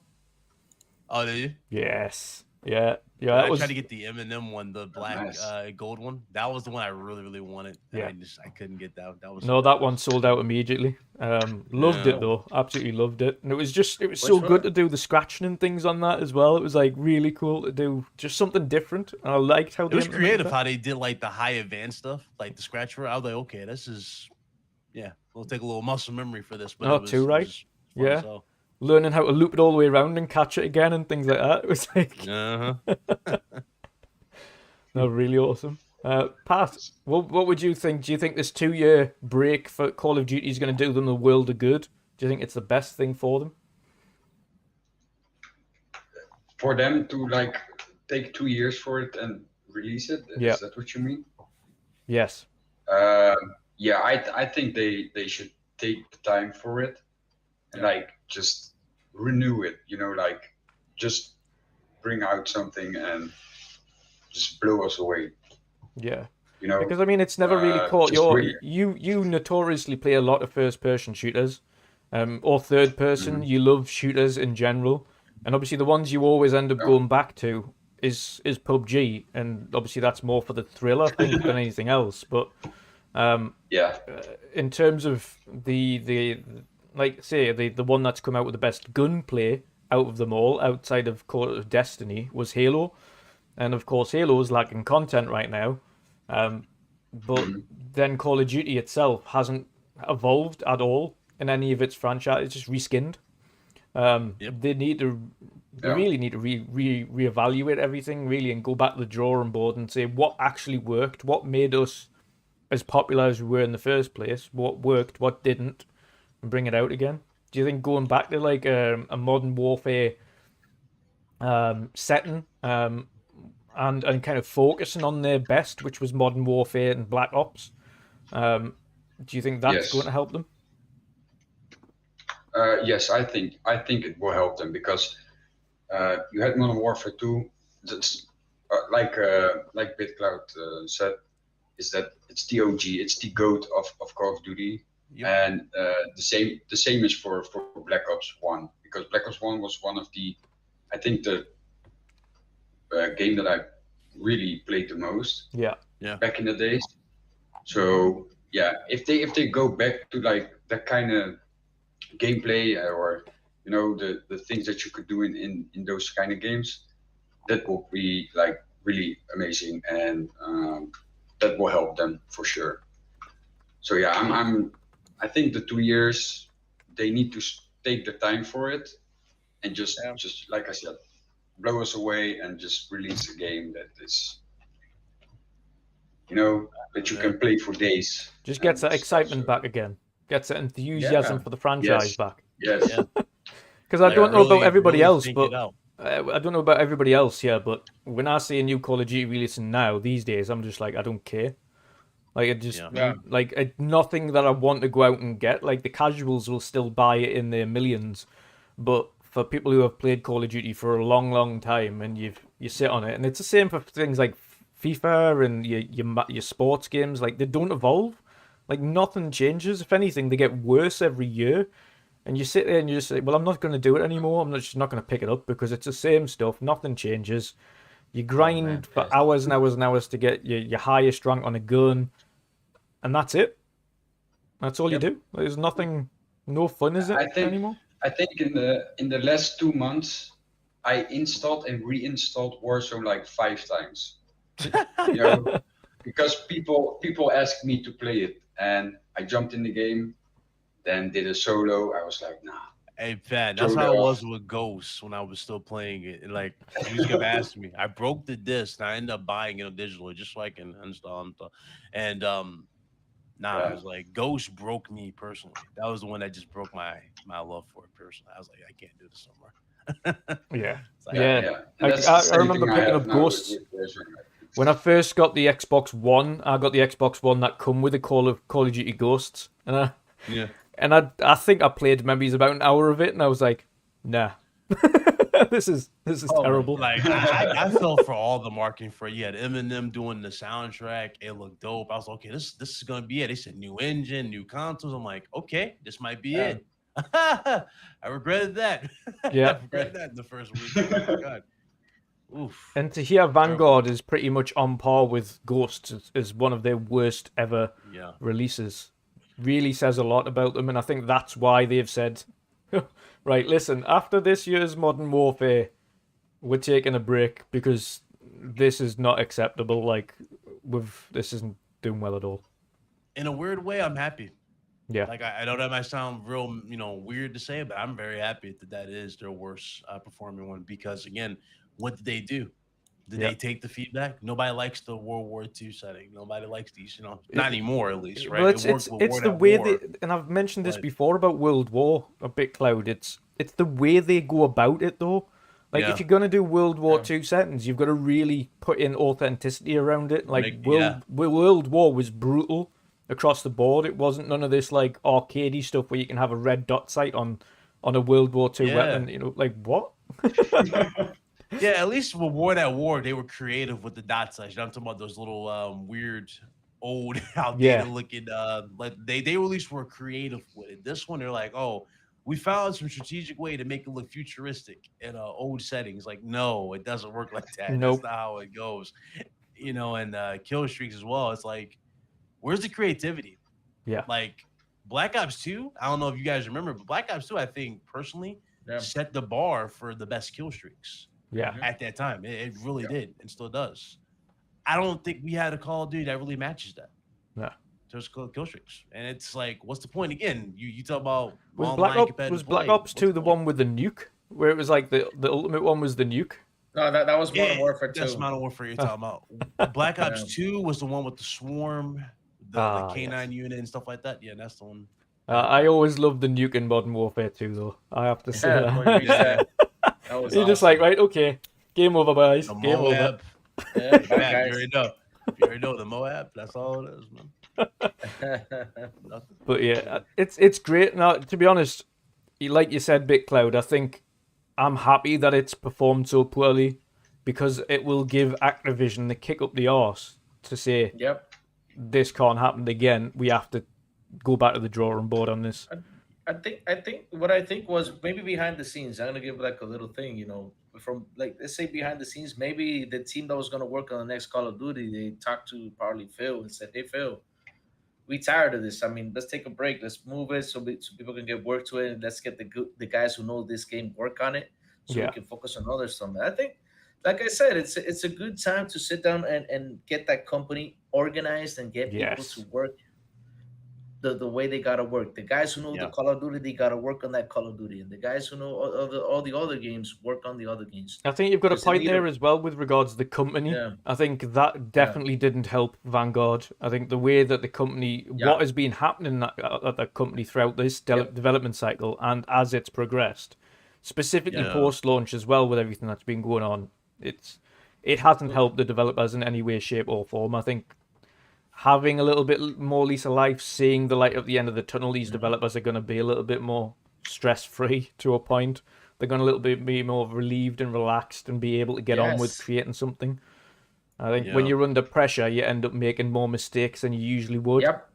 Oh, did you? Yes, yeah. I That was tried to get the M&M one, the black gold one. That was the one I really wanted. And Yeah. I couldn't get that. That was No, that one sold out immediately. Loved it though, absolutely loved it, and it was so good to do the scratching and things on that as well. It was like really cool to do just something different, and I liked how It was they creative implemented how they did like the high advanced stuff, like the scratch roll. I was like, okay, this is we'll take a little muscle memory for this. But Oh, it was, too it right. was fun, Yeah. so. learning how to loop it all the way around and catch it again and things like that. It was like no, really awesome. Pat, what would you think? Do you think this 2-year break for Call of Duty is going to do them the world of good? Do you think it's the best thing for them? For them to like take 2 years for it and release it? Yeah. Is that what you mean? Yes. Yeah, I think they should take the time for it and like just renew it, like just bring out something and just blow us away. Yeah. You know, Because I mean, it's never really caught just your. really- You notoriously play a lot of first-person shooters, or third-person. You love shooters in general, and obviously the ones you always end up going back to is PUBG, and obviously that's more for the thrill, I think, than anything else. But yeah, in terms of the like say the one that's come out with the best gunplay out of them all, outside of Call of Destiny, was Halo, and of course Halo is lacking content right now. But then Call of Duty itself hasn't evolved at all in any of its franchise. It's just reskinned. They need to really need to reevaluate everything really and go back to the drawing board and say what actually worked, what made us as popular as we were in the first place, what worked, what didn't, and bring it out again. Do you think going back to like a Modern Warfare setting and kind of focusing on their best, which was Modern Warfare and Black Ops, do you think that's Yes. going to help them? yes, I think it will help them because you had Modern Warfare 2. That's like BitCloud said, is that it's the OG, it's the GOAT of Call of Duty. Yep. And the same is for Black Ops 1, because Black Ops 1 was one of the, I think the game that I really played the most back in the days. So yeah, if they go back to like that kind of gameplay or the things that you could do in those kind of games, that will be like really amazing, and that will help them for sure. So yeah, I think the 2 years they need to take the time for it and just like I said, blow us away and just release a game that is that you can play for days. Just gets that excitement back again. Gets that enthusiasm for the franchise back. Yes. Yeah. Because I don't know about everybody really else, think but it out. I don't know about everybody else here, but when I see a new Call of Duty releasing now these days, I'm just like, I don't care. Like it just nothing that I want to go out and get. Like the casuals will still buy it in their millions, but for people who have played Call of Duty for a long, long time and you sit on it, and it's the same for things like FIFA and your sports games. Like they don't evolve. Like nothing changes. If anything, they get worse every year. And you sit there and you just say, well, I'm not going to do it anymore. I'm just not going to pick it up because it's the same stuff. Nothing changes. You grind for hours and hours and hours to get your highest rank on a gun. And that's it. That's all you do. There's nothing, no fun, is it, anymore? I think in the last 2 months, I installed and reinstalled Warzone like 5 times. Because people asked me to play it. And I jumped in the game. Then did a solo. I was like, nah. Hey, Pat, that's how it was with Ghosts when I was still playing it. And like, you kept asking me. I broke the disc, and I ended up buying it digitally just so I can install them. And I was like, Ghost broke me personally. That was the one that just broke my love for it personally. I was like, I can't do this anymore. I remember picking up Ghosts. When I first got the Xbox One, I got the Xbox One that come with the Call of Duty Ghosts. And I think I played maybe about an hour of it, and I was like, nah. this is terrible. Like I fell for all the marketing for it. You had Eminem doing the soundtrack. It looked dope. I was like, okay, this is gonna be it. They said new engine, new consoles. I'm like, okay, this might be it. I regretted that. Yeah, I regretted that in the first week. Oh my God. Oof. And to hear Vanguard is pretty much on par with Ghosts is one of their worst ever releases. Really says a lot about them, and I think that's why they've said, right, listen, after this year's Modern Warfare, we're taking a break because this is not acceptable. Like, this isn't doing well at all. In a weird way, I'm happy. Yeah. Like, I know that might sound real, weird to say, but I'm very happy that is their worst performing one because, again, what did they do? Did they take the feedback? Nobody likes the World War II setting. Nobody likes these, not anymore at least, right? Well, it's the way and I've mentioned this before about World War, a bit Cloud. It's the way they go about it, though. Like, if you're going to do World War II settings, you've got to really put in authenticity around it. Like, World War was brutal across the board. It wasn't none of this, like, arcadey stuff where you can have a red dot sight on a World War II weapon. Like, what? Yeah, at least with War at War, they were creative with the dot sights. I'm talking about those little weird, old, outdated looking. Like they at least were creative with it. This one, they're like, oh, we found some strategic way to make it look futuristic in old settings. Like, no, it doesn't work like that. Nope. That's not how it goes. And kill streaks as well. It's like, where's the creativity? Yeah. Like Black Ops 2. I don't know if you guys remember, but Black Ops 2, I think personally, set the bar for the best kill streaks. Yeah, at that time, it really did, and still does. I don't think we had a Call of Duty that really matches that. Yeah, just kill streaks, and it's like, what's the point? Again, you talk about was Black Ops 2 the one with the nuke, where it was like the ultimate one was the nuke? No, that was Modern Warfare 2. That's Modern Warfare you're talking about. Black Ops 2 was the one with the swarm, the K9 unit and stuff like that. Yeah, that's the one. I always loved the nuke in Modern Warfare 2, though. I have to say that. You're awesome. Just like, right, okay, game over, boys. Game over. Yeah, you already know. You already know the Moab. That's all it is, man. But yeah, it's great. Now, to be honest, like you said, BitCloud, I think I'm happy that it's performed so poorly because it will give Activision the kick up the arse to say, this can't happen again. We have to go back to the drawing board on this. I think what I think was maybe behind the scenes. I'm gonna give like a little thing, from like, let's say behind the scenes, maybe the team that was gonna work on the next Call of Duty, they talked to probably Phil and said, "Hey Phil, we tired of this. I mean, let's take a break. Let's move it so people can get work to it, and let's get the guys who know this game work on it, so we can focus on other stuff." I think, like I said, it's a good time to sit down and get that company organized and get people to work the way they gotta work. The guys who know the Call of Duty, they gotta work on that Call of Duty, and the guys who know all the other games work on the other games. I think you've got a point there as well with regards to the company. Yeah. I think that definitely didn't help Vanguard. I think the way that the company, what has been happening at the company throughout this development cycle, and as it's progressed, specifically post-launch as well, with everything that's been going on. It hasn't helped the developers in any way, shape, or form. I think having a little bit more lease of life, seeing the light at the end of the tunnel, these developers are going to be a little bit more stress-free to a point. They're going to be more relieved and relaxed and be able to get on with creating something. I think when you're under pressure, you end up making more mistakes than you usually would. Yep.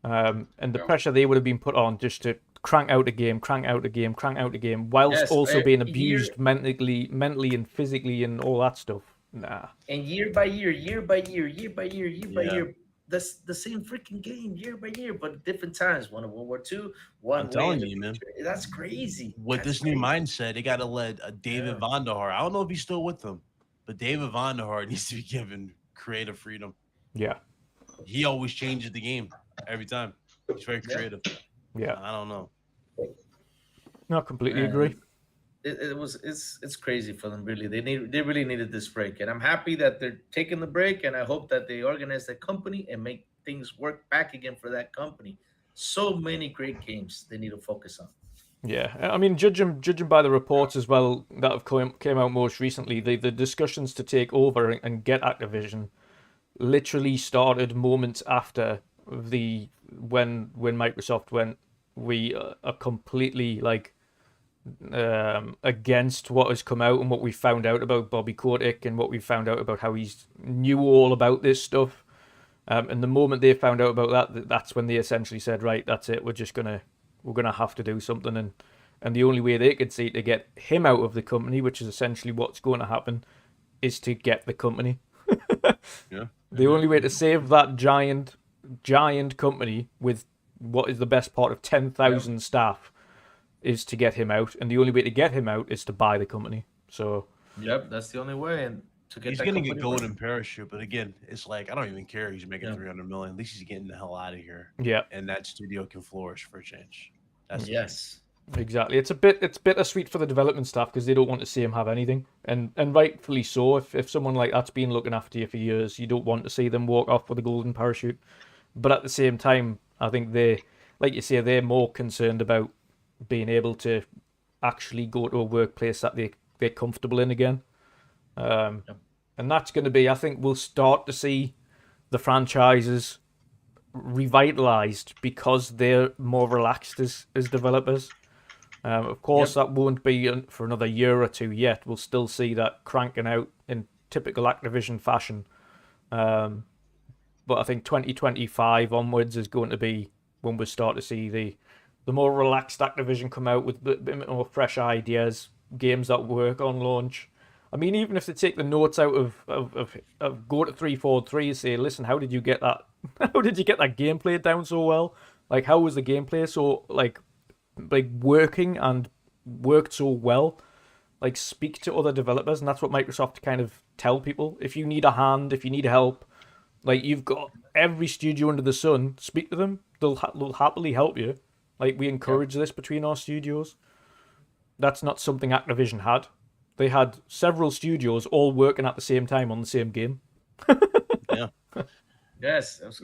And the pressure they would have been put on just to crank out a game, whilst also being abused mentally and physically and all that stuff. Nah. And year by year, that's the same freaking game year by year, but different times. One of World War II, I'm telling you, man. That's crazy. With this new mindset, they got to let David Vonderhaar. I don't know if he's still with them, but David Vonderhaar needs to be given creative freedom. Yeah. He always changes the game every time. He's very creative. Yeah. I don't know. No, I completely agree. It's crazy for them, really. They really needed this break, and I'm happy that they're taking the break, and I hope that they organize that company and make things work back again for that company. So many great games they need to focus on. Yeah, I mean, judging by the reports as well that have came out most recently, the discussions to take over and get Activision literally started moments after when Microsoft went, we are completely against what has come out and what we found out about Bobby Kotick and what we found out about how he's knew all about this stuff. And the moment they found out about that's when they essentially said, right, that's it. We're gonna have to do something. And the only way they could see to get him out of the company, which is essentially what's going to happen, is to get the company. Yeah. The only way to save that giant company with what is the best part of 10,000 staff is to get him out, and the only way to get him out is to buy the company. So that's the only way. And he's gonna get golden parachute, but again, it's like I don't even care. He's making $300 million. At least he's getting the hell out of here. Yeah, and that studio can flourish for a change. That's exactly. It's bittersweet for the development staff because they don't want to see him have anything, and rightfully so. If someone like that's been looking after you for years, you don't want to see them walk off with a golden parachute. But at the same time, I think like you say, they're more concerned about being able to actually go to a workplace that they're comfortable in again. And that's going to be, I think we'll start to see the franchises revitalized because they're more relaxed as developers. Of course, that won't be for another year or two yet. We'll still see that cranking out in typical Activision fashion. But I think 2025 onwards is going to be when we start to see the more relaxed Activision come out with a bit more fresh ideas, games that work on launch. I mean, even if they take the notes out of Go to 343 and say, listen, how did you get that? How did you get that gameplay down so well? Like, how was the gameplay so like working and worked so well? Like, speak to other developers, and that's what Microsoft kind of tell people. If you need a hand, if you need help, like you've got every studio under the sun, speak to them. They'll happily help you. Like, we encourage this between our studios. That's not something Activision had. They had several studios all working at the same time on the same game. Yeah. Yes, that was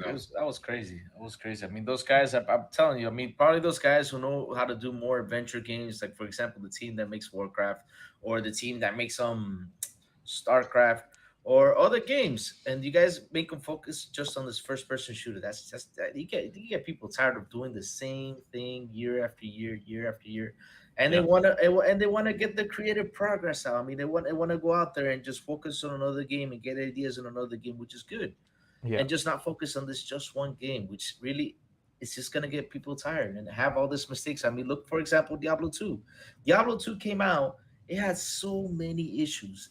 crazy. That was crazy. I mean, those guys, I'm telling you, I mean, probably those guys who know how to do more adventure games, like, for example, the team that makes Warcraft or the team that makes StarCraft or other games, and you guys make them focus just on this first-person shooter. That's just you get people tired of doing the same thing year after year, and they want to get the creative progress out. I mean, they want to go out there and just focus on another game and get ideas on another game, which is good, and just not focus on this just one game, which really it's just gonna get people tired and have all these mistakes. I mean, look, for example, Diablo 2. Diablo 2 came out. It had so many issues.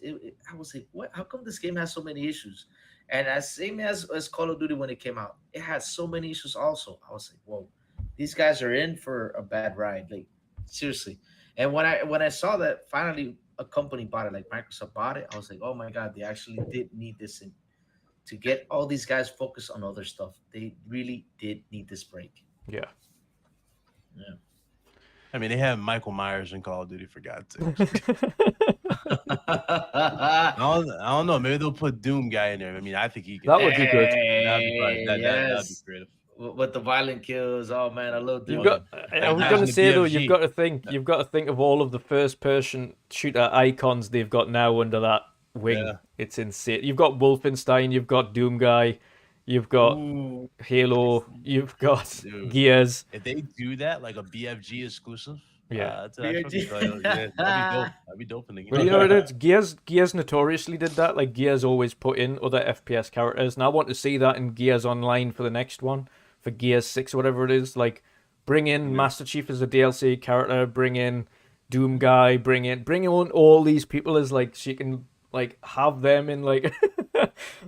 I was like, what? How come this game has so many issues? And as same as Call of Duty when it came out, it had so many issues also. I was like, whoa, these guys are in for a bad ride. Like, seriously. And when I saw that finally a company bought it, like Microsoft bought it, I was like, oh my God, they actually did need this to get all these guys focused on other stuff. They really did need this break. Yeah. I mean, they have Michael Myers in Call of Duty, for God's sake. I don't know. Maybe they'll put Doom guy in there. I mean, I think he could. That would be good. That'd be creative. with the violent kills. Oh man, I love You've doing. got. it. I was imagine going to the say though, BFG. you've got to think of all of the first-person shooter icons they've got now under that wing. Yeah. It's insane. You've got Wolfenstein, you've got Doom Guy, you've got Ooh, Halo, you've got dude. Gears. If they do that, like a BFG exclusive, Yeah. to that BFG. fucking title, yeah, that'd be dope. That'd be dope in the game. Well, you know what it is? Gears notoriously did that. Like Gears always put in other FPS characters, and I want to see that in Gears Online for the next one, for Gears 6 or whatever it is. Like, bring in Master Chief as a DLC character, bring in Doom Guy, bring on all these people as like so you can like have them in like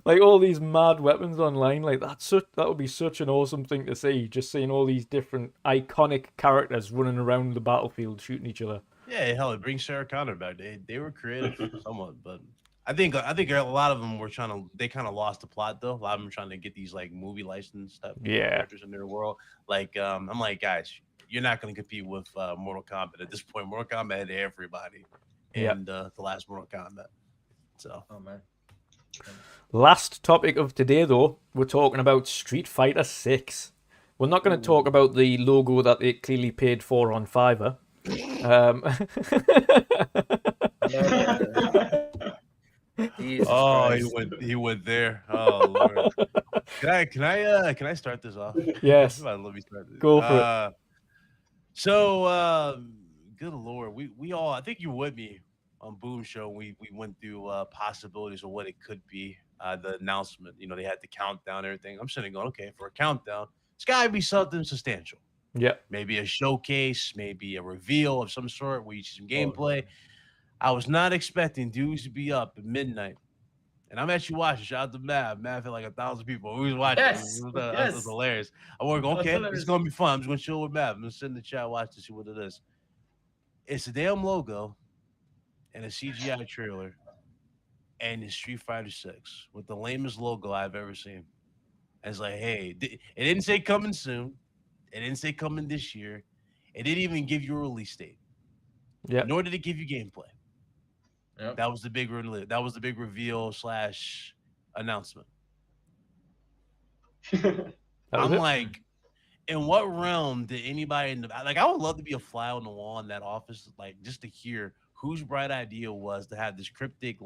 like all these mad weapons online. Like that would be such an awesome thing to see. Just seeing all these different iconic characters running around the battlefield shooting each other. Yeah, hell, it brings Sarah Connor back. They were creative somewhat, but I think a lot of them were they kind of lost the plot though. A lot of them trying to get these like movie license type characters in their world. Like I'm like, guys, you're not going to compete with Mortal Kombat at this point. Mortal Kombat had everybody in the last Mortal Kombat. So, Oh man. Last topic of today, though, we're talking about Street Fighter 6. We're not going to talk about the logo that they clearly paid for on Fiverr. Oh, he went there. Oh Lord. Can I start this off? Yes. Let me start this. Go for it. So good Lord, we all, I think you were with me on Boom Show. We went through possibilities of what it could be. The announcement, they had the countdown, everything. I'm sitting going, okay, for a countdown, it's gotta be something substantial. Yeah. Maybe a showcase, maybe a reveal of some sort where you see some gameplay. I was not expecting dudes to be up at midnight. And I'm actually watching. Shout out to Mav. Mav had like 1,000 people. We was watching. Yes. It was hilarious. I was going, okay, it's going to be fun. I'm just going to chill with Mav. I'm going to sit in the chat, watch to see what it is. It's a damn logo and a CGI trailer and it's Street Fighter 6 with the lamest logo I've ever seen. And it's like, hey, it didn't say coming soon. It didn't say coming this year. It didn't even give you a release date. Yeah. Nor did it give you gameplay. Yep. That was the big reveal / announcement. I'm like, in what realm did anybody I would love to be a fly on the wall in that office, like just to hear whose bright idea was to have this cryptic,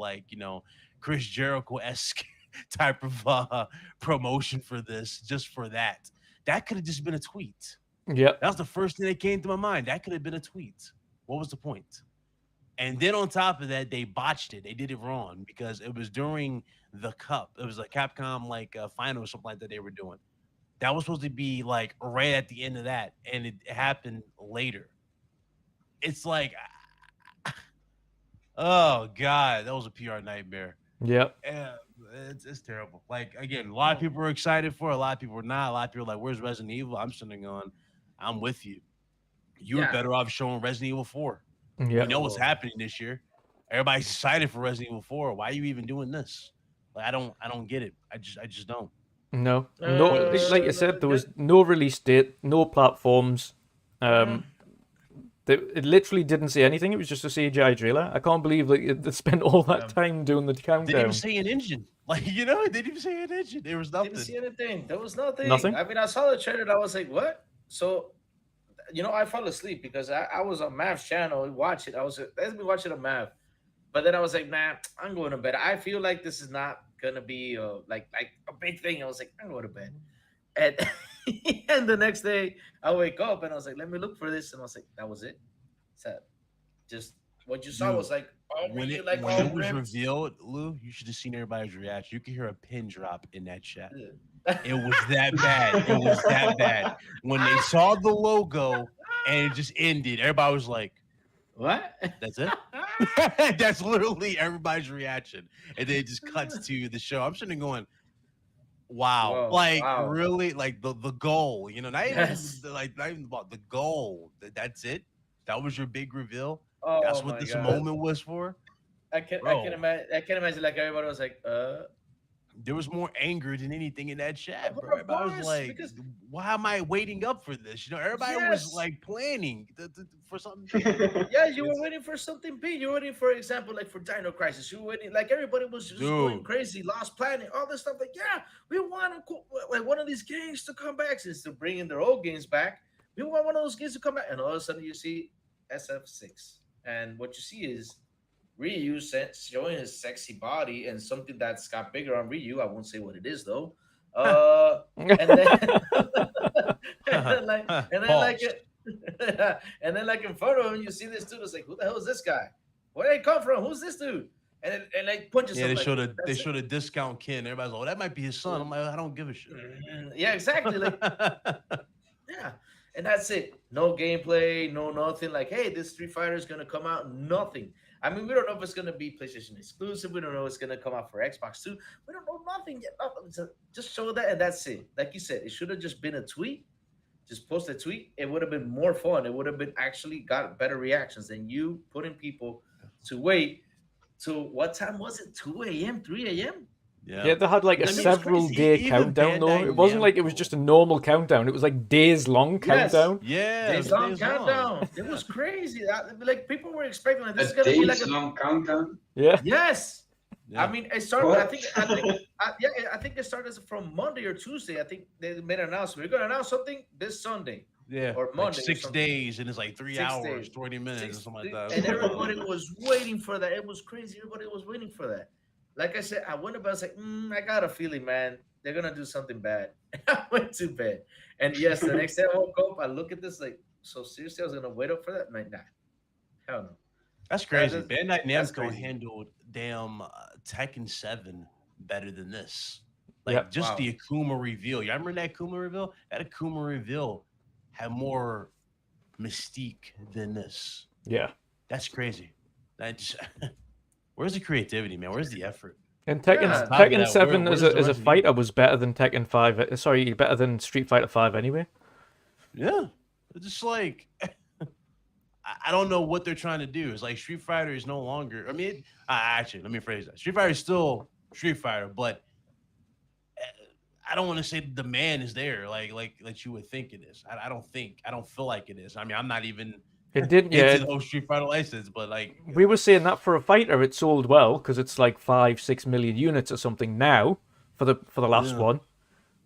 Chris Jericho-esque type of promotion for this, just for that. That could have just been a tweet. Yeah. That was the first thing that came to my mind. That could have been a tweet. What was the point? And then on top of that, they botched it. They did it wrong because it was during the Cup. It was a Capcom final or something like that they were doing. That was supposed to be like right at the end of that, and it happened later. It's like, oh God, that was a PR nightmare. Yep. Yeah, it's terrible. Like, again, a lot of people were excited for it. A lot of people were not. A lot of people were like, where's Resident Evil? I'm sitting on, I'm with you. You were better off showing Resident Evil 4. Yeah. You know what's happening this year. Everybody's excited for Resident Evil 4. Why are you even doing this? Like, I don't get it. I just don't. No. Like you said, there was no release date, no platforms. It literally didn't say anything. It was just a CGI trailer. I can't believe they spent all that time doing the countdown. They didn't even say an engine. They didn't even say an engine. There was nothing. Didn't see anything. There was nothing. Nothing? I mean, I saw the trailer and I was like, what? So, I fell asleep because I was on Mav's channel. Watch it. Let's be watching a Mav. But then I was like, man, I'm going to bed. I feel like this is not going to be like a big thing. I was like, I'm going to bed. And, and the next day I wake up and I was like, let me look for this. And I was like, that was it. So just what you saw was like, when it was revealed, Lou, you should have seen everybody's reaction. You could hear a pin drop in that chat. It was that bad. It was that bad. When they saw the logo and it just ended, everybody was like, what? That's it? That's literally everybody's reaction. And then it just cuts to the show. I'm sitting going, wow. Whoa, really? Like the goal, not even about the goal. That's it? That was your big reveal? That's what this moment was for? I can imagine like everybody was like, there was more anger than anything in that chat, bro. Of Everybody was course, like, because "Why am I waiting up for this?" You know, everybody was yes, like planning for something big. yeah, you were It's, waiting for something big. You were waiting, for example, like for Dino Crisis. You were waiting, like everybody was just going dude, crazy. Lost Planet, all this stuff. Like, yeah, we want like one of these games to come back, since they're bringing their old games back. We want one of those games to come back, and all of a sudden you see SF6, and what you see is Ryu showing his sexy body and something that's got bigger on Ryu. I won't say what it is though. And then and then like and then like pause. and then like in front of him, you see this dude. It's like, who the hell is this guy? Where did he come from? Who's this dude? And like punches Yeah, him. they Like, showed a that's it. discount kid. And everybody's like, "Oh, that might be his son." I'm like, I don't give a shit. Yeah, exactly. Like, yeah, and that's it. No gameplay, no nothing. Like, hey, this Street Fighter is gonna come out. Nothing. I mean, we don't know if it's gonna be PlayStation exclusive. We don't know if it's gonna come out for Xbox too. We don't know nothing yet. Nothing. So just show that, and that's it. Like you said, it should have just been a tweet. Just post a tweet. It would have been more fun. It would have been actually got better reactions than you putting people to wait to what time was it? 2 a.m., 3 a.m. Yeah, they had like a I mean, it's several crazy. day Even countdown though. Bandai It wasn't like it was Namco. just a normal countdown. It was like days long Yes. countdown. Yeah, Days long countdown. It was crazy. Like people were expecting like, this is A gonna be like days long countdown. Yeah. yes. Yeah. I mean, it started. What? I think it started from Monday or Tuesday. I think they made an announcement. We're gonna announce something this Sunday. Yeah, or like Monday or 6 something. days, and it's like 3 6 hours, days. 20 minutes, or something like that. And everybody was waiting for that. It was crazy. Everybody was waiting for that. Like I said, I went about. I was like, I got a feeling, man, they're gonna do something bad. I went to bed, and yes, the next day I woke up. I look at this like, so seriously, I was gonna wait up for that? I'm like, nah, hell no. That's crazy. That is- Bandai that's Namco crazy. handled damn Tekken 7 better than this. Like Yep. just Wow. the Akuma reveal. You remember that Akuma reveal? That Akuma reveal had more mystique than this. Yeah. That's crazy. That just where's the creativity, man? Where's the effort? And Tekken Yeah. Tekken 7 Where's as the a rest of the fighter was better than Tekken 5. Sorry, better than Street Fighter 5 anyway. Yeah. It's just like I don't know what they're trying to do. It's like Street Fighter is no longer. I mean, actually, let me phrase that. Street Fighter is still Street Fighter, but I don't want to say the demand is there, like you would think it is. I don't feel like it is. I mean, I'm not even It didn't. into Yeah. the whole Street Fighter license, but like We were saying that for a fighter, it sold well because it's like 5-6 million units or something now for the last Yeah. one.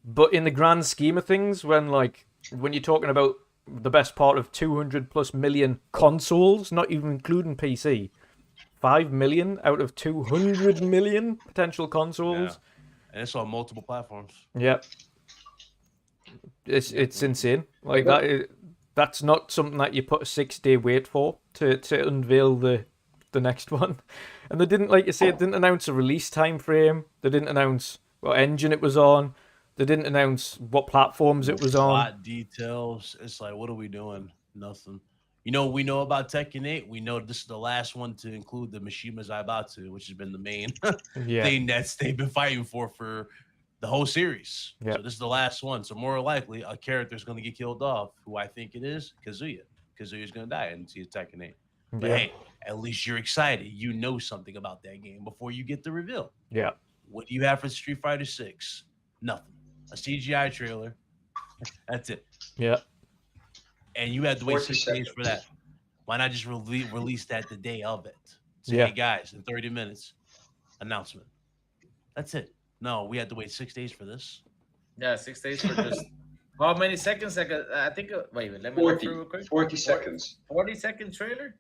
But in the grand scheme of things, when you're talking about the best part of 200 plus million consoles, not even including PC, 5 million out of 200 million potential consoles. and it's on multiple platforms. Yeah. It's insane. Like that's not something that you put a 6-day wait for to unveil the next one. And they didn't, like you say, didn't announce a release time frame. They didn't announce what engine it was on. They didn't announce what platforms it was on. Plot details. It's like, what are we doing? Nothing. You know, we know about Tekken 8. We know this is the last one to include the Mishima Zaibatsu, which has been the main Yeah. thing they've been fighting for the whole series. Yeah. So this is the last one. So more likely, a character is going to get killed off. Who I think it is, Kazuya. Kazuya's going to die and see Tekken 8. But Yeah. hey, at least you're excited. You know something about that game before you get the reveal. Yeah. What do you have for Street Fighter 6? Nothing. A CGI trailer. That's it. Yeah. And you had to wait 40 6 days for seconds. that. Why not just release that the day of it? Say, Yeah. hey guys, in 30 minutes, announcement. That's it. No, we had to wait 6 days for this. Yeah, 6 days for just how many seconds? Like I think. Wait, let me go 40, through real quick. 40 seconds. 40-second trailer.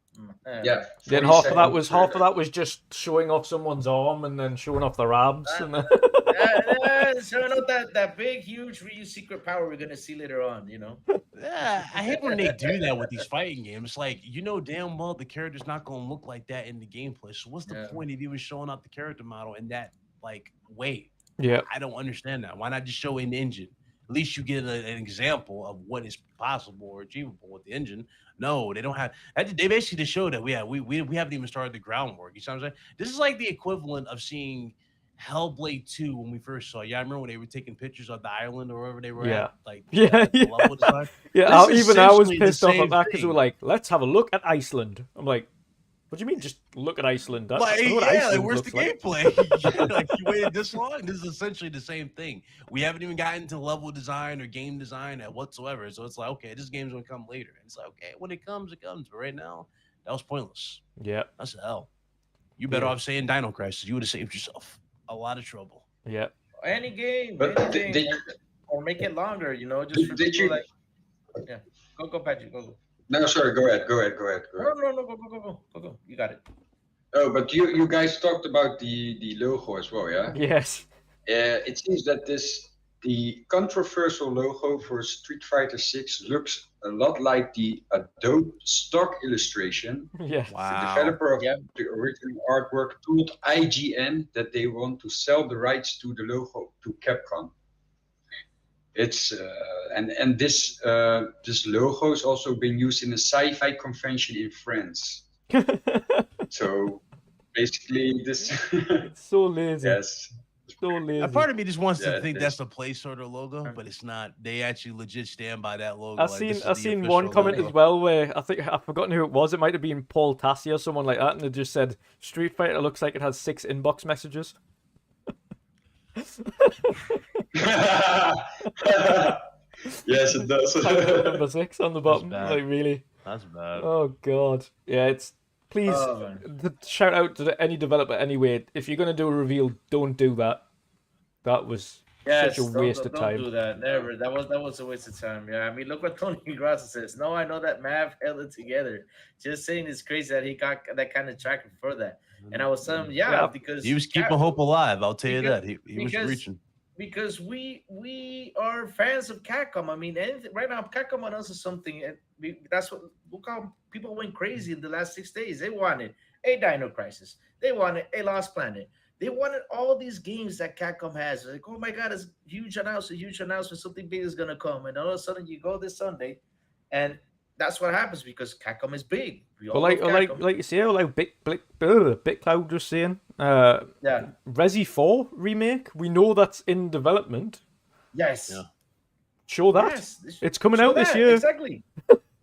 Yeah. Then 40 half of that seconds was trailer. just showing off someone's arm and then showing off their abs. And then... Showing out that big, huge Ryu secret power we're gonna see later on. You know. Yeah, I hate when they do that with these fighting games. Like, you know damn well the character's not going to look like that in the gameplay. So what's the Yeah. point of even showing out the character model in that, like, way? Yeah. I don't understand that. Why not just show an engine? At least you get an example of what is possible or achievable with the engine. No, they don't have. They basically just showed that we haven't even started the groundwork. You know what I'm saying? This is like the equivalent of seeing Hellblade 2 when we first saw. Yeah, I remember when they were taking pictures of the island or wherever they were Yeah. at. Like, Yeah, the yeah. level design. Yeah, This is even I was essentially the pissed off same at that because they thing. were like, let's have a look at Iceland. I'm like, What do you mean? Just look at Iceland. I Like, know what yeah, like, Iceland where's looks the like. gameplay? Like, you waited this long? This is essentially the same thing. We haven't even gotten to level design or game design at whatsoever. So it's like, okay, this game's gonna come later. And it's like, okay, when it comes, it comes. But right now, that was pointless. Yeah. That's the hell. You better Yeah. off saying Dino Crisis. You would have saved yourself a lot of trouble. Yeah. Any game, But anything, or make it longer. You know, just for did people you? like. Yeah. Go, Patrick. Go. No, sorry. Go ahead. No. Go. You got it. Oh, but you guys talked about the logo as well, yeah? Yes. It seems that the controversial logo for Street Fighter 6 looks a lot like the Adobe stock illustration. Yes. Wow. The developer of Yep. the original artwork told IGN that they want to sell the rights to the logo to Capcom. It's and this logo has also been used in a sci-fi convention in France. So basically, this It's so lazy. yes. So lazy. A part of me just wants Yeah, to think it that's a placeholder logo, but it's not. They actually legit stand by that logo. I've Like, seen this is I've the seen official one comment logo. as well where I think I've forgotten who it was. It might have been Paul Tassi or someone like that, and they just said Street Fighter looks like it has 6 inbox messages. Yes, it does. Title number 6 on the bottom. bad. Like really. That's bad. Oh god. Yeah, it's please Oh, man. shout out to any developer anyway. If you're gonna do a reveal, don't do that. That was Yes, such a waste of time. Don't do that. Never. That was a waste of time. Yeah. I mean, look what Tony Grasso says. No, I know that Mav held it together. Just saying it's crazy that he got that kind of traction for that. And I was telling him, Yeah. because He was keeping hope alive. I'll tell you because- that. He was because- reaching. because we are fans of Capcom. I mean, anything, right now Capcom announces something, and that's what look how people went crazy in the last 6 days. They wanted a Dino Crisis, they wanted a Lost Planet, they wanted all these games that Capcom has. Like, oh my God, it's a huge announcement, something big is gonna come, and all of a sudden you go this Sunday, and that's what happens because Capcom is big. We all But love Capcom. like you say, like BitCloud just saying, yeah, Resi 4 remake. We know that's in development. yes, Yeah. Show that. yes. It's coming Show out this that, year. Exactly.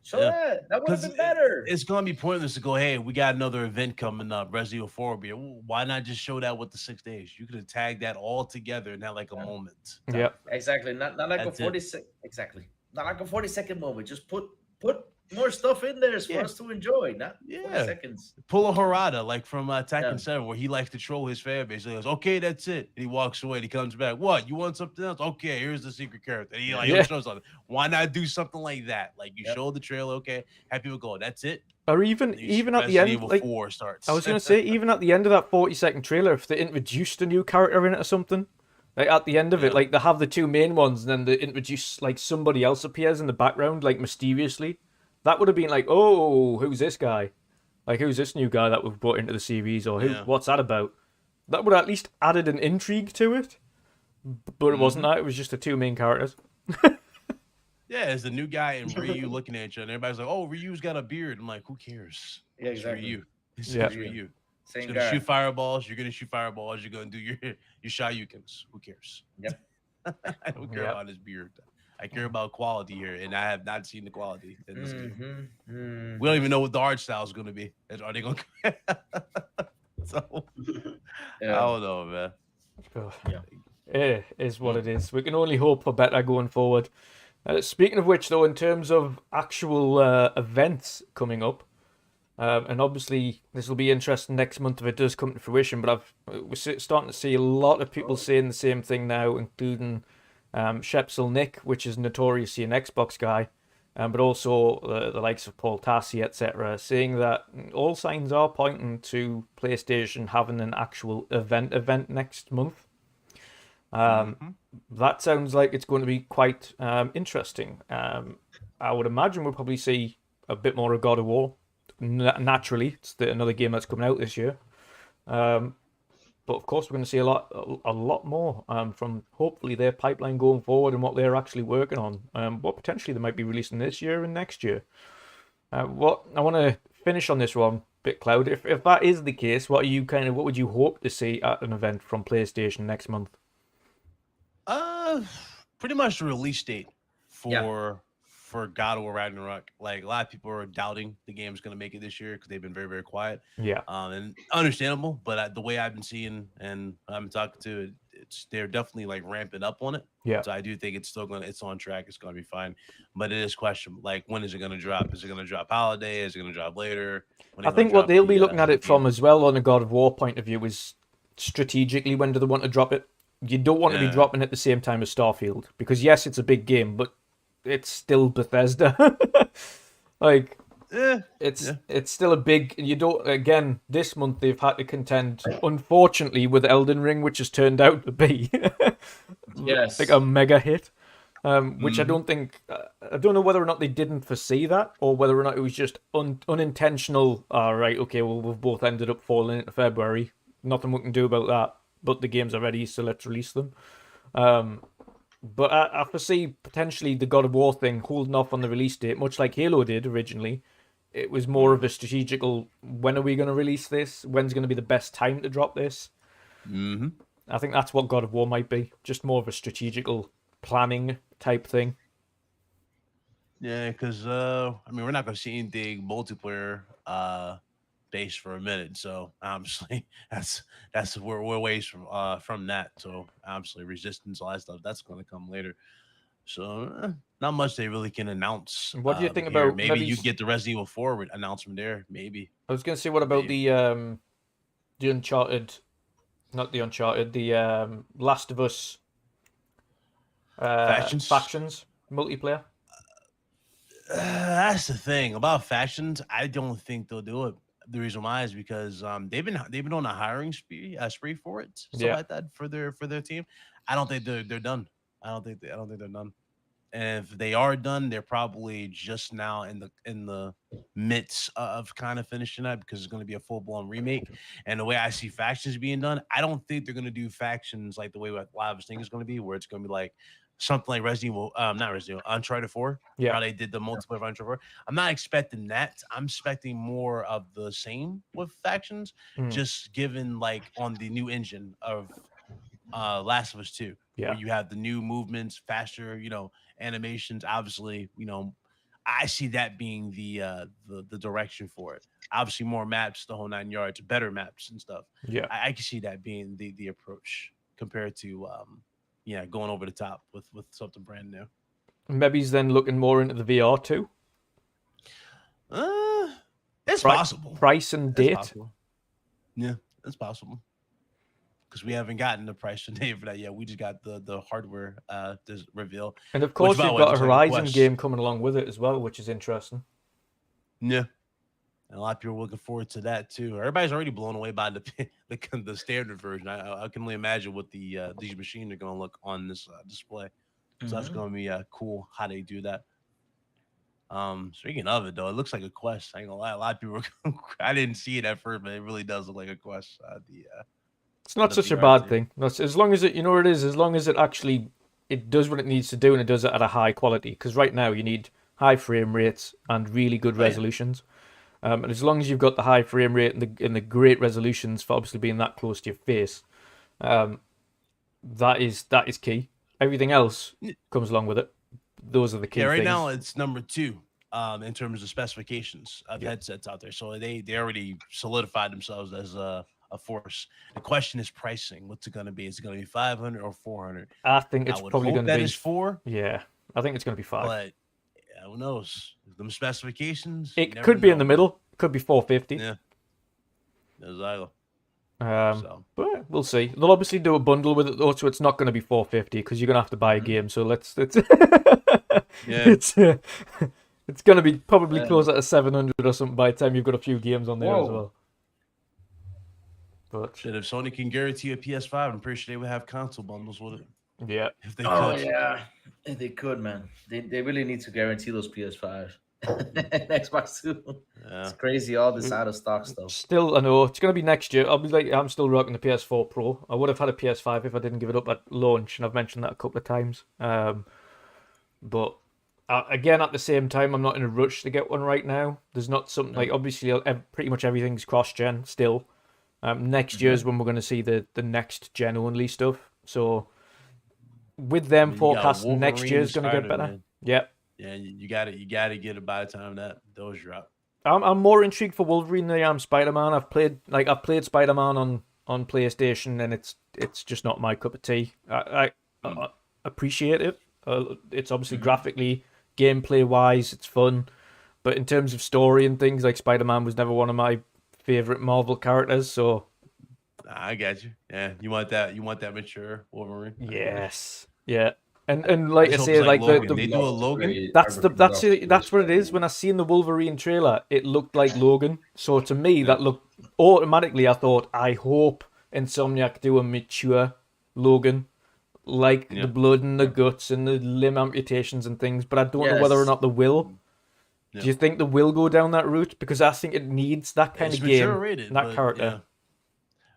Show Yeah. that would have 'Cause been better. It's gonna be pointless to go, hey, we got another event coming up, Resident Evil 4. Why not just show that with the 6 days? You could have tagged that all together and had like a moment. Yeah. Exactly. Not like That's a it. 40 exactly. Not like a 40-second moment. Just put more stuff in there for Yeah. us to enjoy. Not 40 Yeah. seconds. Pull a Harada, like from Tekken Yeah. 7, where he likes to troll his fan base. He goes, okay, that's it. And he walks away and he comes back. What? You want something else? Okay, here's the secret character. And he like Yeah. shows something. Why not do something like that? Like you Yep. show the trailer, okay, have people go, that's it. Or even And you at the Resident end, Evil like 4 starts. I was gonna say, even at the end of that 40-second trailer, if they introduced a new character in it or something, like at the end of it, Yeah. like they have the two main ones, and then they introduce like somebody else appears in the background, like mysteriously. That would have been like, oh, who's this guy? Like, who's this new guy that we've brought into the series, or Yeah. what's that about? That would have at least added an intrigue to it. But it wasn't that. It was just the two main characters. Yeah, it's the new guy and Ryu looking at you, and everybody's like, "Oh, Ryu's got a beard." I'm like, "Who cares?" Yeah, It's exactly. Ryu. It's Yeah. Ryu. He's Same gonna guy. shoot fireballs. You're gonna shoot fireballs. You're gonna do your Shoryukens. Who cares? Yep. I don't care Yep. about his beard. I care about quality here, and I have not seen the quality in this game. Mhm. We don't even know what the art style is gonna be. Are they gonna? So I Yeah. don't know, man. Yeah. It is what it is. We can only hope for better going forward. Speaking of which, though, in terms of actual events coming up, and obviously this will be interesting next month if it does come to fruition. But we're starting to see a lot of people saying the same thing now, including Shepsel Nick, which is notoriously an Xbox guy, but also the likes of Paul Tassi, etc., saying that all signs are pointing to PlayStation having an actual event next month. That sounds like it's going to be quite interesting. I would imagine we'll probably see a bit more of God of War. Naturally, it's another game that's coming out this year. But of course, we're going to see a lot more from hopefully their pipeline going forward and what they're actually working on. What potentially they might be releasing this year and next year. What I want to finish on this one, BitCloud. If that is the case, what would you hope to see at an event from PlayStation next month? Pretty much the release date for for God of War Ragnarok. Like a lot of people are doubting the game's going to make it this year because they've been very, very quiet. Yeah. And understandable, but the way I've been seeing and I'm talking to, they're definitely like ramping up on it. Yeah. So I do think it's on track. It's going to be fine, but it is questionable. Like, when is it going to drop? Is it going to drop holiday? Is it going to drop later? I think what they'll be looking at it from as well on a God of War point of view is strategically, when do they want to drop it? You don't want to be dropping at the same time as Starfield, because yes, it's a big game, but it's still Bethesda. Like, it's still a big. You don't. Again, this month they've had to contend, unfortunately, with Elden Ring, which has turned out to be like a mega hit. Which I don't think. I don't know whether or not they didn't foresee that, or whether or not it was just unintentional. Right, okay, well, we've both ended up falling into February. Nothing we can do about that. But the games are ready, so let's release them. But I foresee potentially the God of War thing holding off on the release date, much like Halo did originally. It was more of a strategical, when are we going to release this? When's going to be the best time to drop this? Mm-hmm. I think that's what God of War might be. Just more of a strategical planning type thing. Yeah, because, I mean, we're not going to see anything multiplayer based for a minute, so obviously that's we're ways from that. So obviously Resistance, all that stuff, that's going to come later. So not much they really can announce. What do you think here. about maybe you get the Resident Evil 4 announcement there? Maybe. I was going to say, what about the Uncharted, not the Uncharted, the Last of Us factions multiplayer? That's the thing about factions. I don't think they'll do it. The reason why is because they've been on a hiring spree for it, stuff like that for their team. I don't think they're done. I don't think they're done. And if they are done, they're probably just now in the midst of kind of finishing up, because it's going to be a full blown remake. And the way I see factions being done, I don't think they're going to do factions like the way what Live thing is going to be, where it's going to be like something like Resident Evil, not Resident Evil, Uncharted 4. Yeah. How they did the multiplayer of Uncharted 4. I'm not expecting that. I'm expecting more of the same with factions, just given like on the new engine of Last of Us 2. Yeah. Where you have the new movements, faster, animations. Obviously, I see that being the direction for it. Obviously, more maps, the whole 9 yards, better maps and stuff. Yeah. I can see that being the approach compared to going over the top with something brand new. Maybe he's then looking more into the VR too. It's possible. Price and date. Yeah, it's possible. Because we haven't gotten the price and date for that yet. We just got the hardware reveal. And of course, you've got a Horizon game coming along with it as well, which is interesting. Yeah. And a lot of people are looking forward to that too. Everybody's already blown away by the standard version. I can only imagine what these machines are going to look on this display. So that's going to be cool how they do that. Speaking of it, though, it looks like a Quest. I ain't gonna lie. A lot of people I didn't see it at first, but it really does look like a Quest. It's not such a bad thing. As long as it, as long as it actually it does what it needs to do, and it does it at a high quality. Because right now you need high frame rates and really good resolutions. And as long as you've got the high frame rate and the great resolutions for obviously being that close to your face, that is key. Everything else comes along with it. Those are the key things. Right now it's number 2 in terms of specifications of headsets out there. So they already solidified themselves as a force. The question is pricing. What's it going to be? Is it going to be 500 or 400? I think it's probably going to be. That is 4. Yeah, I think it's going to be 5. But who knows? Them specifications. It could be in the middle. Could be 450. Yeah. Exactly. But we'll see. They'll obviously do a bundle with it though, so it's not going to be 450 because you're going to have to buy a game. So let's it's going to be probably closer to 700 or something by the time you've got a few games on there as well. But shit, if Sony can guarantee a PS5, I'm pretty sure they would have console bundles with it. Yeah, if they could. Yeah, if they could, man. They really need to guarantee those PS5s. Xbox too. Yeah. It's crazy, all this out of stock stuff. Still, I know it's gonna be next year. I'm still rocking the PS4 Pro. I would have had a PS5 if I didn't give it up at launch, and I've mentioned that a couple of times. But again, at the same time, I'm not in a rush to get one right now. There's not something like obviously pretty much everything's cross-gen still. Next year is when we're going to see the next gen only stuff. So with them forecasting next year is going to get better. Man. Yeah. Yeah, you got it. You got to get it by the time that those drop. I'm more intrigued for Wolverine than I am Spider-Man. I've played Spider-Man on PlayStation, and it's just not my cup of tea. I appreciate it. It's obviously graphically, gameplay wise, it's fun, but in terms of story and things, like Spider-Man was never one of my favorite Marvel characters. So I got you. Yeah, you want that mature Wolverine. yes, yeah. And like I This say, looks like Logan. They the do a Logan. that's what it is. When I seen the Wolverine trailer, it looked like Logan. So to me, that looked automatically. I thought, I hope Insomniac do a mature Logan, like the blood and the guts and the limb amputations and things. But I don't know whether or not they will. Yeah. Do you think they will go down that route? Because I think it needs that kind of game, rated, that character. Yeah.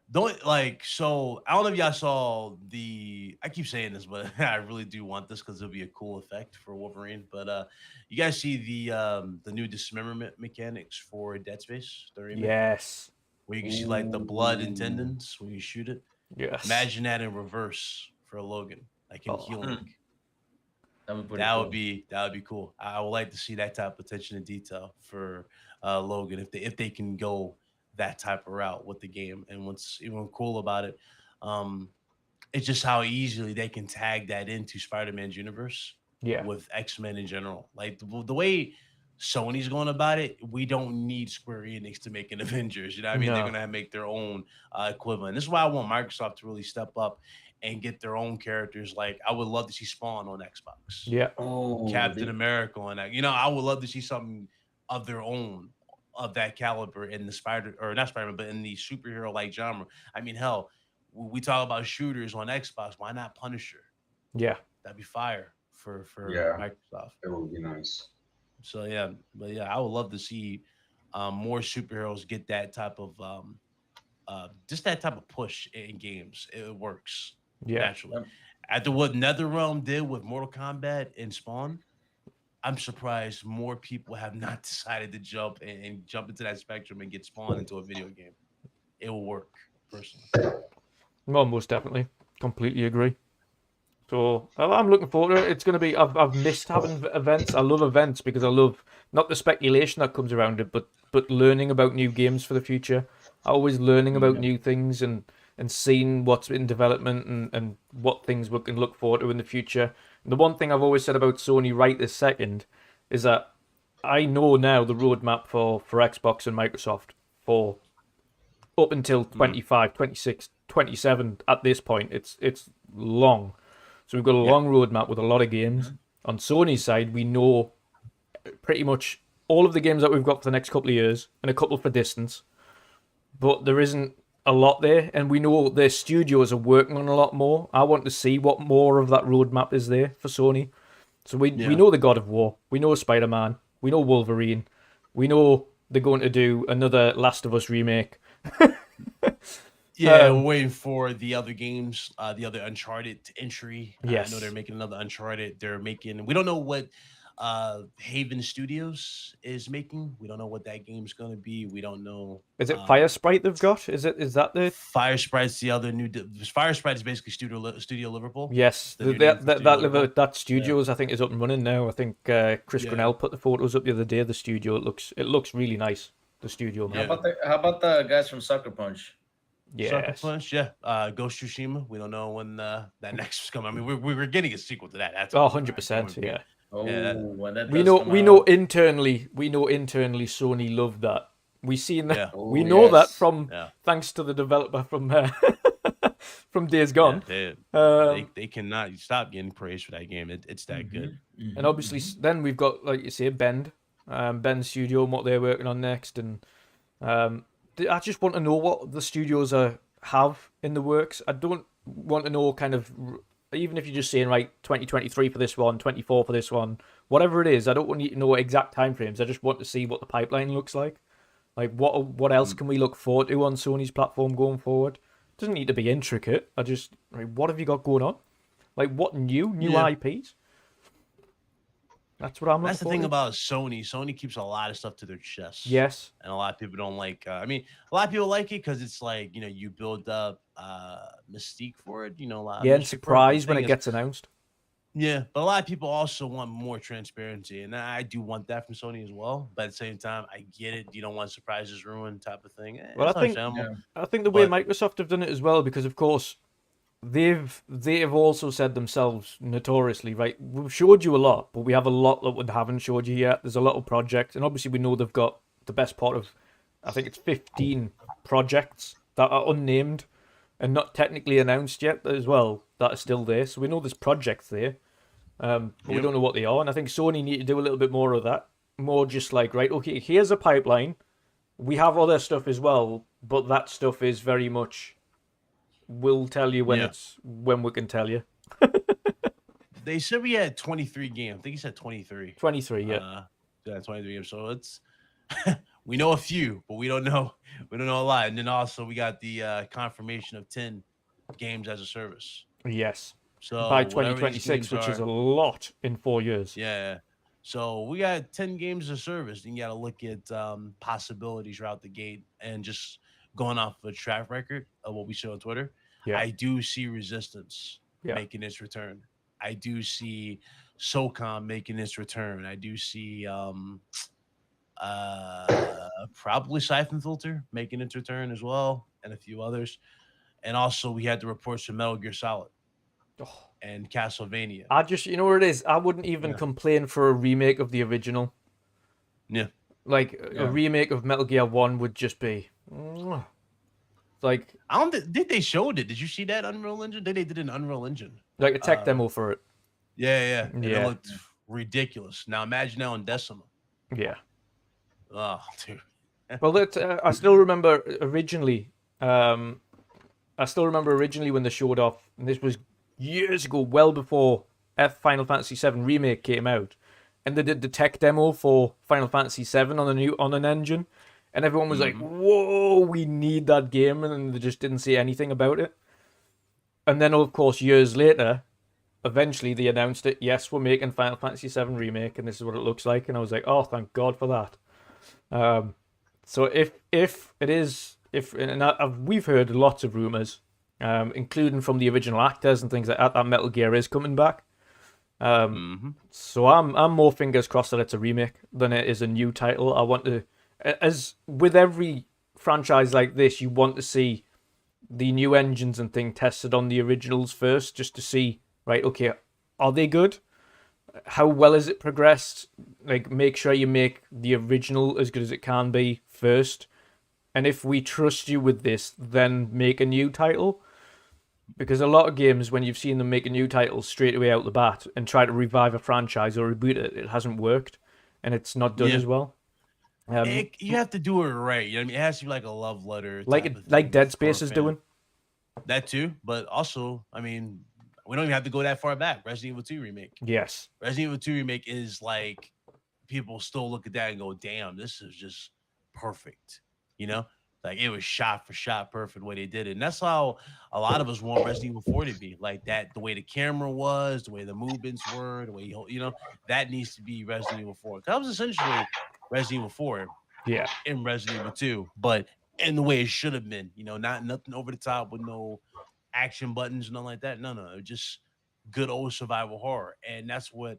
Don't like so. I don't know if y'all saw the. I keep saying this, but I really do want this because it'll be a cool effect for Wolverine. But you guys see the new dismemberment mechanics for Dead Space? The remake? Yes. Where you can see like the blood and tendons when you shoot it. Yes. Imagine that in reverse for Logan, like in healing. That would be cool. I would like to see that type of attention to detail for Logan if they can go that type of route with the game. And what's even cool about it, it's just how easily they can tag that into Spider-Man's universe with X-Men in general. Like the way Sony's going about it, we don't need Square Enix to make an Avengers. You know what I mean? No. They're going to make their own equivalent. This is why I want Microsoft to really step up and get their own characters. Like, I would love to see Spawn on Xbox. Yeah. Captain America on that. You know, I would love to see something of their own of that caliber in the not Spider-Man, but in the superhero like genre. I mean, hell, we talk about shooters on Xbox. Why not Punisher? Yeah. That'd be fire for Microsoft. It would be nice. So yeah, but yeah, I would love to see more superheroes get that type of just that type of push in games. It works naturally. After what NetherRealm did with Mortal Kombat and Spawn, I'm surprised more people have not decided to jump into that spectrum and get Spawn into a video game. It will work, personally. Well, most definitely. Completely agree. So I'm looking forward to it. It's going to be. I've missed having events. I love events because I love not the speculation that comes around it, but learning about new games for the future. I always learning about new things and seeing what's in development and what things we can look forward to in the future. And the one thing I've always said about Sony right this second is that I know now the roadmap for Xbox and Microsoft for up until 25, 26, 27 at this point. It's long. So we've got a long roadmap with a lot of games. On Sony's side, we know pretty much all of the games that we've got for the next couple of years and a couple for distance. But there isn't a lot there, and we know their studios are working on a lot more. I want to see what more of that roadmap is there for Sony. So we know the God of War, we know Spider-Man, we know Wolverine, we know they're going to do another Last of Us remake. We're waiting for the other games, the other Uncharted entry. Yes. I know they're making another Uncharted. We don't know what Haven Studios is making. We don't know what that game's going to be. We don't know. Is it Fire Sprite they've got? Is that the Fire Sprite's the other new? Fire Sprite is basically Studio Liverpool. Yes, that studios I think is up and running now. I think Chris Grinnell put the photos up the other day. The studio it looks really nice. The studio. How about the guys from Sucker Punch? Yeah, Sucker Punch, Ghost Tsushima. We don't know when that next is coming. I mean, we were getting a sequel to that. That's 100%. Yeah. We know internally Sony loved that. We seen that. We know that from thanks to the developer from from Days Gone. They cannot stop getting praise for that game. It's that good. And obviously, then we've got, like you say, Bend Studio and what they're working on next. And I just want to know what the studios have in the works. I don't want to know kind of. Even if you're just saying, right, 2023 for this one, 24 for this one, whatever it is, I don't want you to know exact timeframes. I just want to see what the pipeline looks like. Like, what else can we look forward to on Sony's platform going forward? It doesn't need to be intricate. What have you got going on? Like, what new IPs? That's what I'm looking for. That's the thing about Sony. Sony keeps a lot of stuff to their chest. Yes. And a lot of people don't like. I mean, a lot of people like it because it's like, you build up mystique for it. A lot. And surprise when it gets announced. Yeah, but a lot of people also want more transparency, and I do want that from Sony as well. But at the same time, I get it. You don't want surprises ruined type of thing. Well, It's understandable. I think the way But Microsoft have done it as well, because of course they have also said themselves notoriously, right? We've showed you a lot, but we have a lot that we haven't showed you yet. There's a lot of projects, and obviously we know they've got the best part of, I think it's 15 projects that are unnamed and not technically announced yet as well, that are still there. So we know there's projects there, but we don't know what they are. And I think Sony need to do a little bit more of that. More just like, right, okay, here's a pipeline. We have other stuff as well, but that stuff is very much, we'll tell you when we can tell you. they said we had 23 games. I think he said 23. 23, yeah. Yeah, 23 games. So it's we know a few, but we don't know a lot. And then also we got the confirmation of 10 games as a service. Yes. So by 2026, which is a lot in 4 years. Yeah. So we got 10 games of service, and you got to look at possibilities right out the gate. And just going off of a track record of what we saw on Twitter, I do see Resistance making its return. I do see SOCOM making its return. I do see probably Siphon Filter making its return as well, and a few others. And also we had the reports from Metal Gear Solid and Castlevania. I just, you know what it is? I wouldn't even complain for a remake of the original. Yeah. Like, a remake of Metal Gear 1 would just be... Like... I don't think they showed it. Did you see that Unreal Engine? They did an Unreal Engine. Like a tech demo for it. Yeah. And it looked ridiculous. Now imagine that on Decima. Yeah. Oh, dude. Well, I still remember originally... when they showed off, and this was years ago, well before Final Fantasy VII Remake came out, and they did the tech demo for Final Fantasy VII on an engine, and everyone was like, "Whoa, we need that game," and they just didn't say anything about it. And then, of course, years later, eventually they announced it. Yes, we're making Final Fantasy VII Remake, and this is what it looks like. And I was like, "Oh, thank God for that." So if it is. We've heard lots of rumors, including from the original actors and things like that Metal Gear is coming back. So I'm more fingers crossed that it's a remake than it is a new title. I want to, as with every franchise like this, you want to see the new engines and things tested on the originals first, just to see, right, okay, are they good? How well has it progressed? Like, make sure you make the original as good as it can be first. And if we trust you with this, then make a new title. Because a lot of games, when you've seen them make a new title straight away out the bat and try to revive a franchise or reboot it, it hasn't worked. And it's not done as well. You have to do it right. You know what I mean? It has to be like a love letter. Like Dead Space is doing. That too. But also, I mean, we don't even have to go that far back. Resident Evil 2 Remake. Yes. Resident Evil 2 Remake is like, people still look at that and go, damn, this is just perfect. You know, like it was shot for shot perfect the way they did it. And that's how a lot of us want Resident Evil 4 to be. Like that, the way the camera was, the way the movements were, the way, you know, that needs to be Resident Evil 4. That was essentially Resident Evil 4 in Resident Evil 2, but in the way it should have been, you know, nothing over the top with no action buttons, nothing like that. No, just good old survival horror. And that's what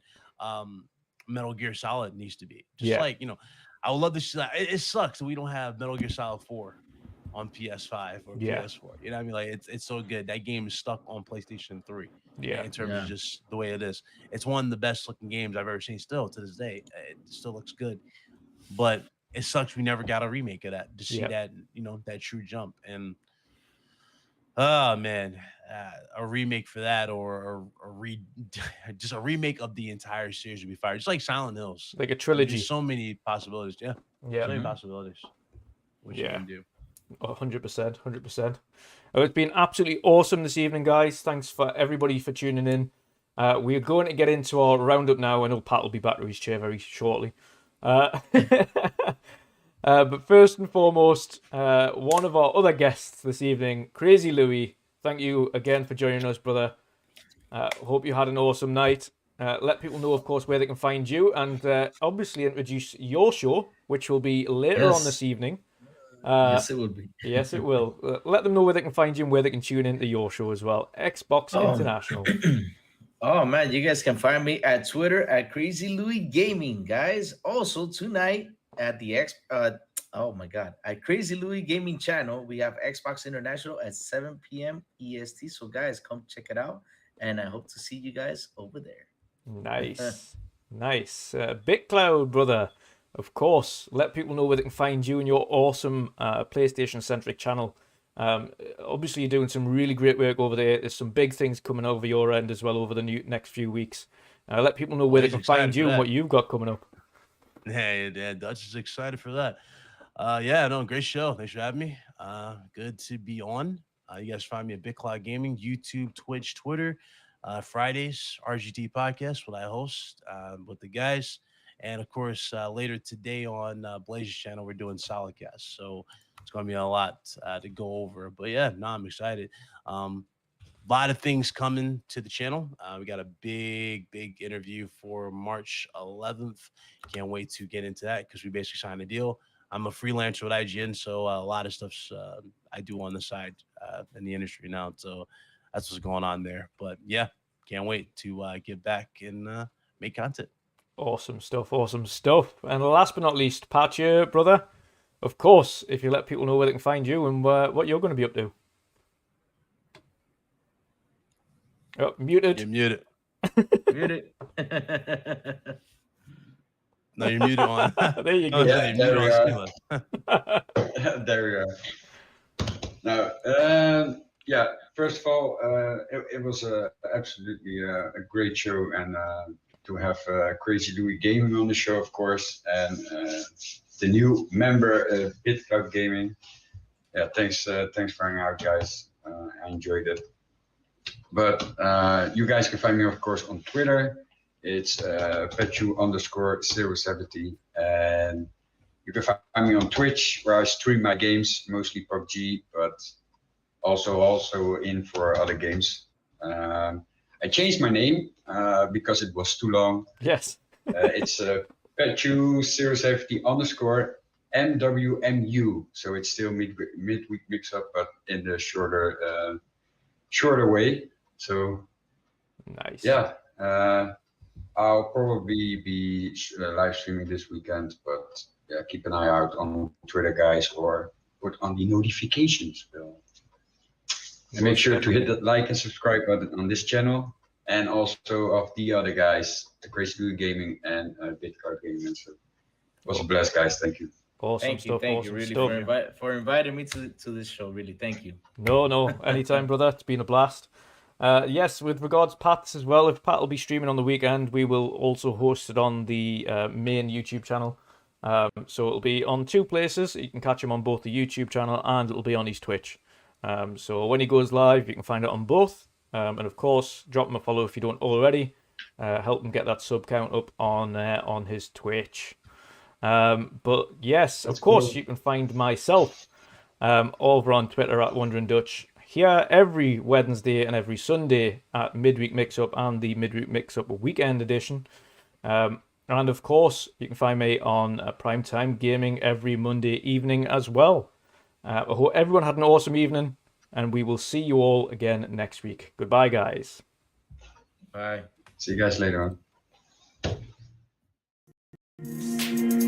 Metal Gear Solid needs to be. Just like, you know, I would love to see that. It sucks that we don't have Metal Gear Solid 4 on PS5 or PS4. You know what I mean? Like it's so good. That game is stuck on PlayStation 3. In terms of just the way it is. It's one of the best looking games I've ever seen still to this day. It still looks good. But it sucks we never got a remake of that to see that, you know, that true jump. And oh man, a remake for that or just a remake of the entire series would be fire. Just like Silent Hills, like a trilogy. There's so many possibilities. So many possibilities. Which you can do. 100%, 100%. It's been absolutely awesome this evening, guys. Thanks for everybody for tuning in. We're going to get into our roundup now. I know Pat will be back to his chair very shortly. But first and foremost, one of our other guests this evening, Crazy Louie. Thank you again for joining us, brother. Hope you had an awesome night. Let people know, of course, where they can find you, and obviously introduce your show, which will be later on this evening. Yes, it will be. Yes, it will. Let them know where they can find you and where they can tune into your show as well. Xbox International. Oh man, you guys can find me at Twitter at Crazy Louis Gaming, guys. Also tonight at the oh my god, at Crazy Louis Gaming channel, we have Xbox International at 7 p.m. EST. So guys, come check it out, and I hope to see you guys over there. Nice. Nice. BitCloud, brother. Of course, let people know where they can find you and your awesome PlayStation-centric channel. Obviously, you're doing some really great work over there. There's some big things coming over your end as well over the next few weeks. Let people know where they can find you and what you've got coming up. Yeah, Dutch is excited for that. Yeah, no, great show. Thanks for having me. Good to be on. You guys find me at BitCloud Gaming, YouTube, Twitch, Twitter. Fridays, RGT podcast, what I host with the guys. And of course, later today on Blaze's channel, we're doing Solidcast. So it's going to be a lot to go over. But yeah, no, I'm excited. A lot of things coming to the channel. We got a big interview for March 11th. Can't wait to get into that because we basically signed a deal. I'm a freelancer with IGN, so a lot of stuff's I do on the side in the industry now. So that's what's going on there. But yeah, can't wait to get back and make content. Awesome stuff. And last but not least, Pat, your brother. Of course, if you let people know where they can find you and what you're going to be up to. Oh, muted. You're muted. Muted. No, you're muted on. There you go. Yeah, there we are. Now, yeah, first of all, it was absolutely a great show, and to have Crazy Louis Gaming on the show, of course, and the new member, BitCloud Gaming. Yeah, thanks for hanging out, guys. I enjoyed it. But you guys can find me, of course, on Twitter. It's Petu_070, and you can find me on Twitch, where I stream my games, mostly PUBG, but also in for other games. I changed my name because it was too long. Yes. It's Petu070 MWMU, so it's still midweek mix up, but in the shorter way. So nice. Yeah. I'll probably be live streaming this weekend, but yeah, keep an eye out on Twitter, guys, or put on the notifications bell. And make sure to hit that like and subscribe button on this channel, and also of the other guys, the Crazy Louis Gaming and BitCloud Gaming. So it was a blast, guys. Thank you. Thank you really for inviting me to this show. Really, thank you. No, anytime, brother. It's been a blast. Yes, with regards to Pat's as well, if Pat will be streaming on the weekend, we will also host it on the main YouTube channel. So it'll be on two places. You can catch him on both the YouTube channel and it'll be on his Twitch. So when he goes live, you can find it on both. And of course, drop him a follow if you don't already. Help him get that sub count up on his Twitch. But yes, of course, you can find myself over on Twitter at Wandering Dutch. Here every Wednesday and every Sunday at Midweek Mix-Up and the Midweek Mix-Up Weekend Edition. And of course, you can find me on Primetime Gaming every Monday evening as well. I hope everyone had an awesome evening, and we will see you all again next week. Goodbye, guys. Bye. See you guys later on.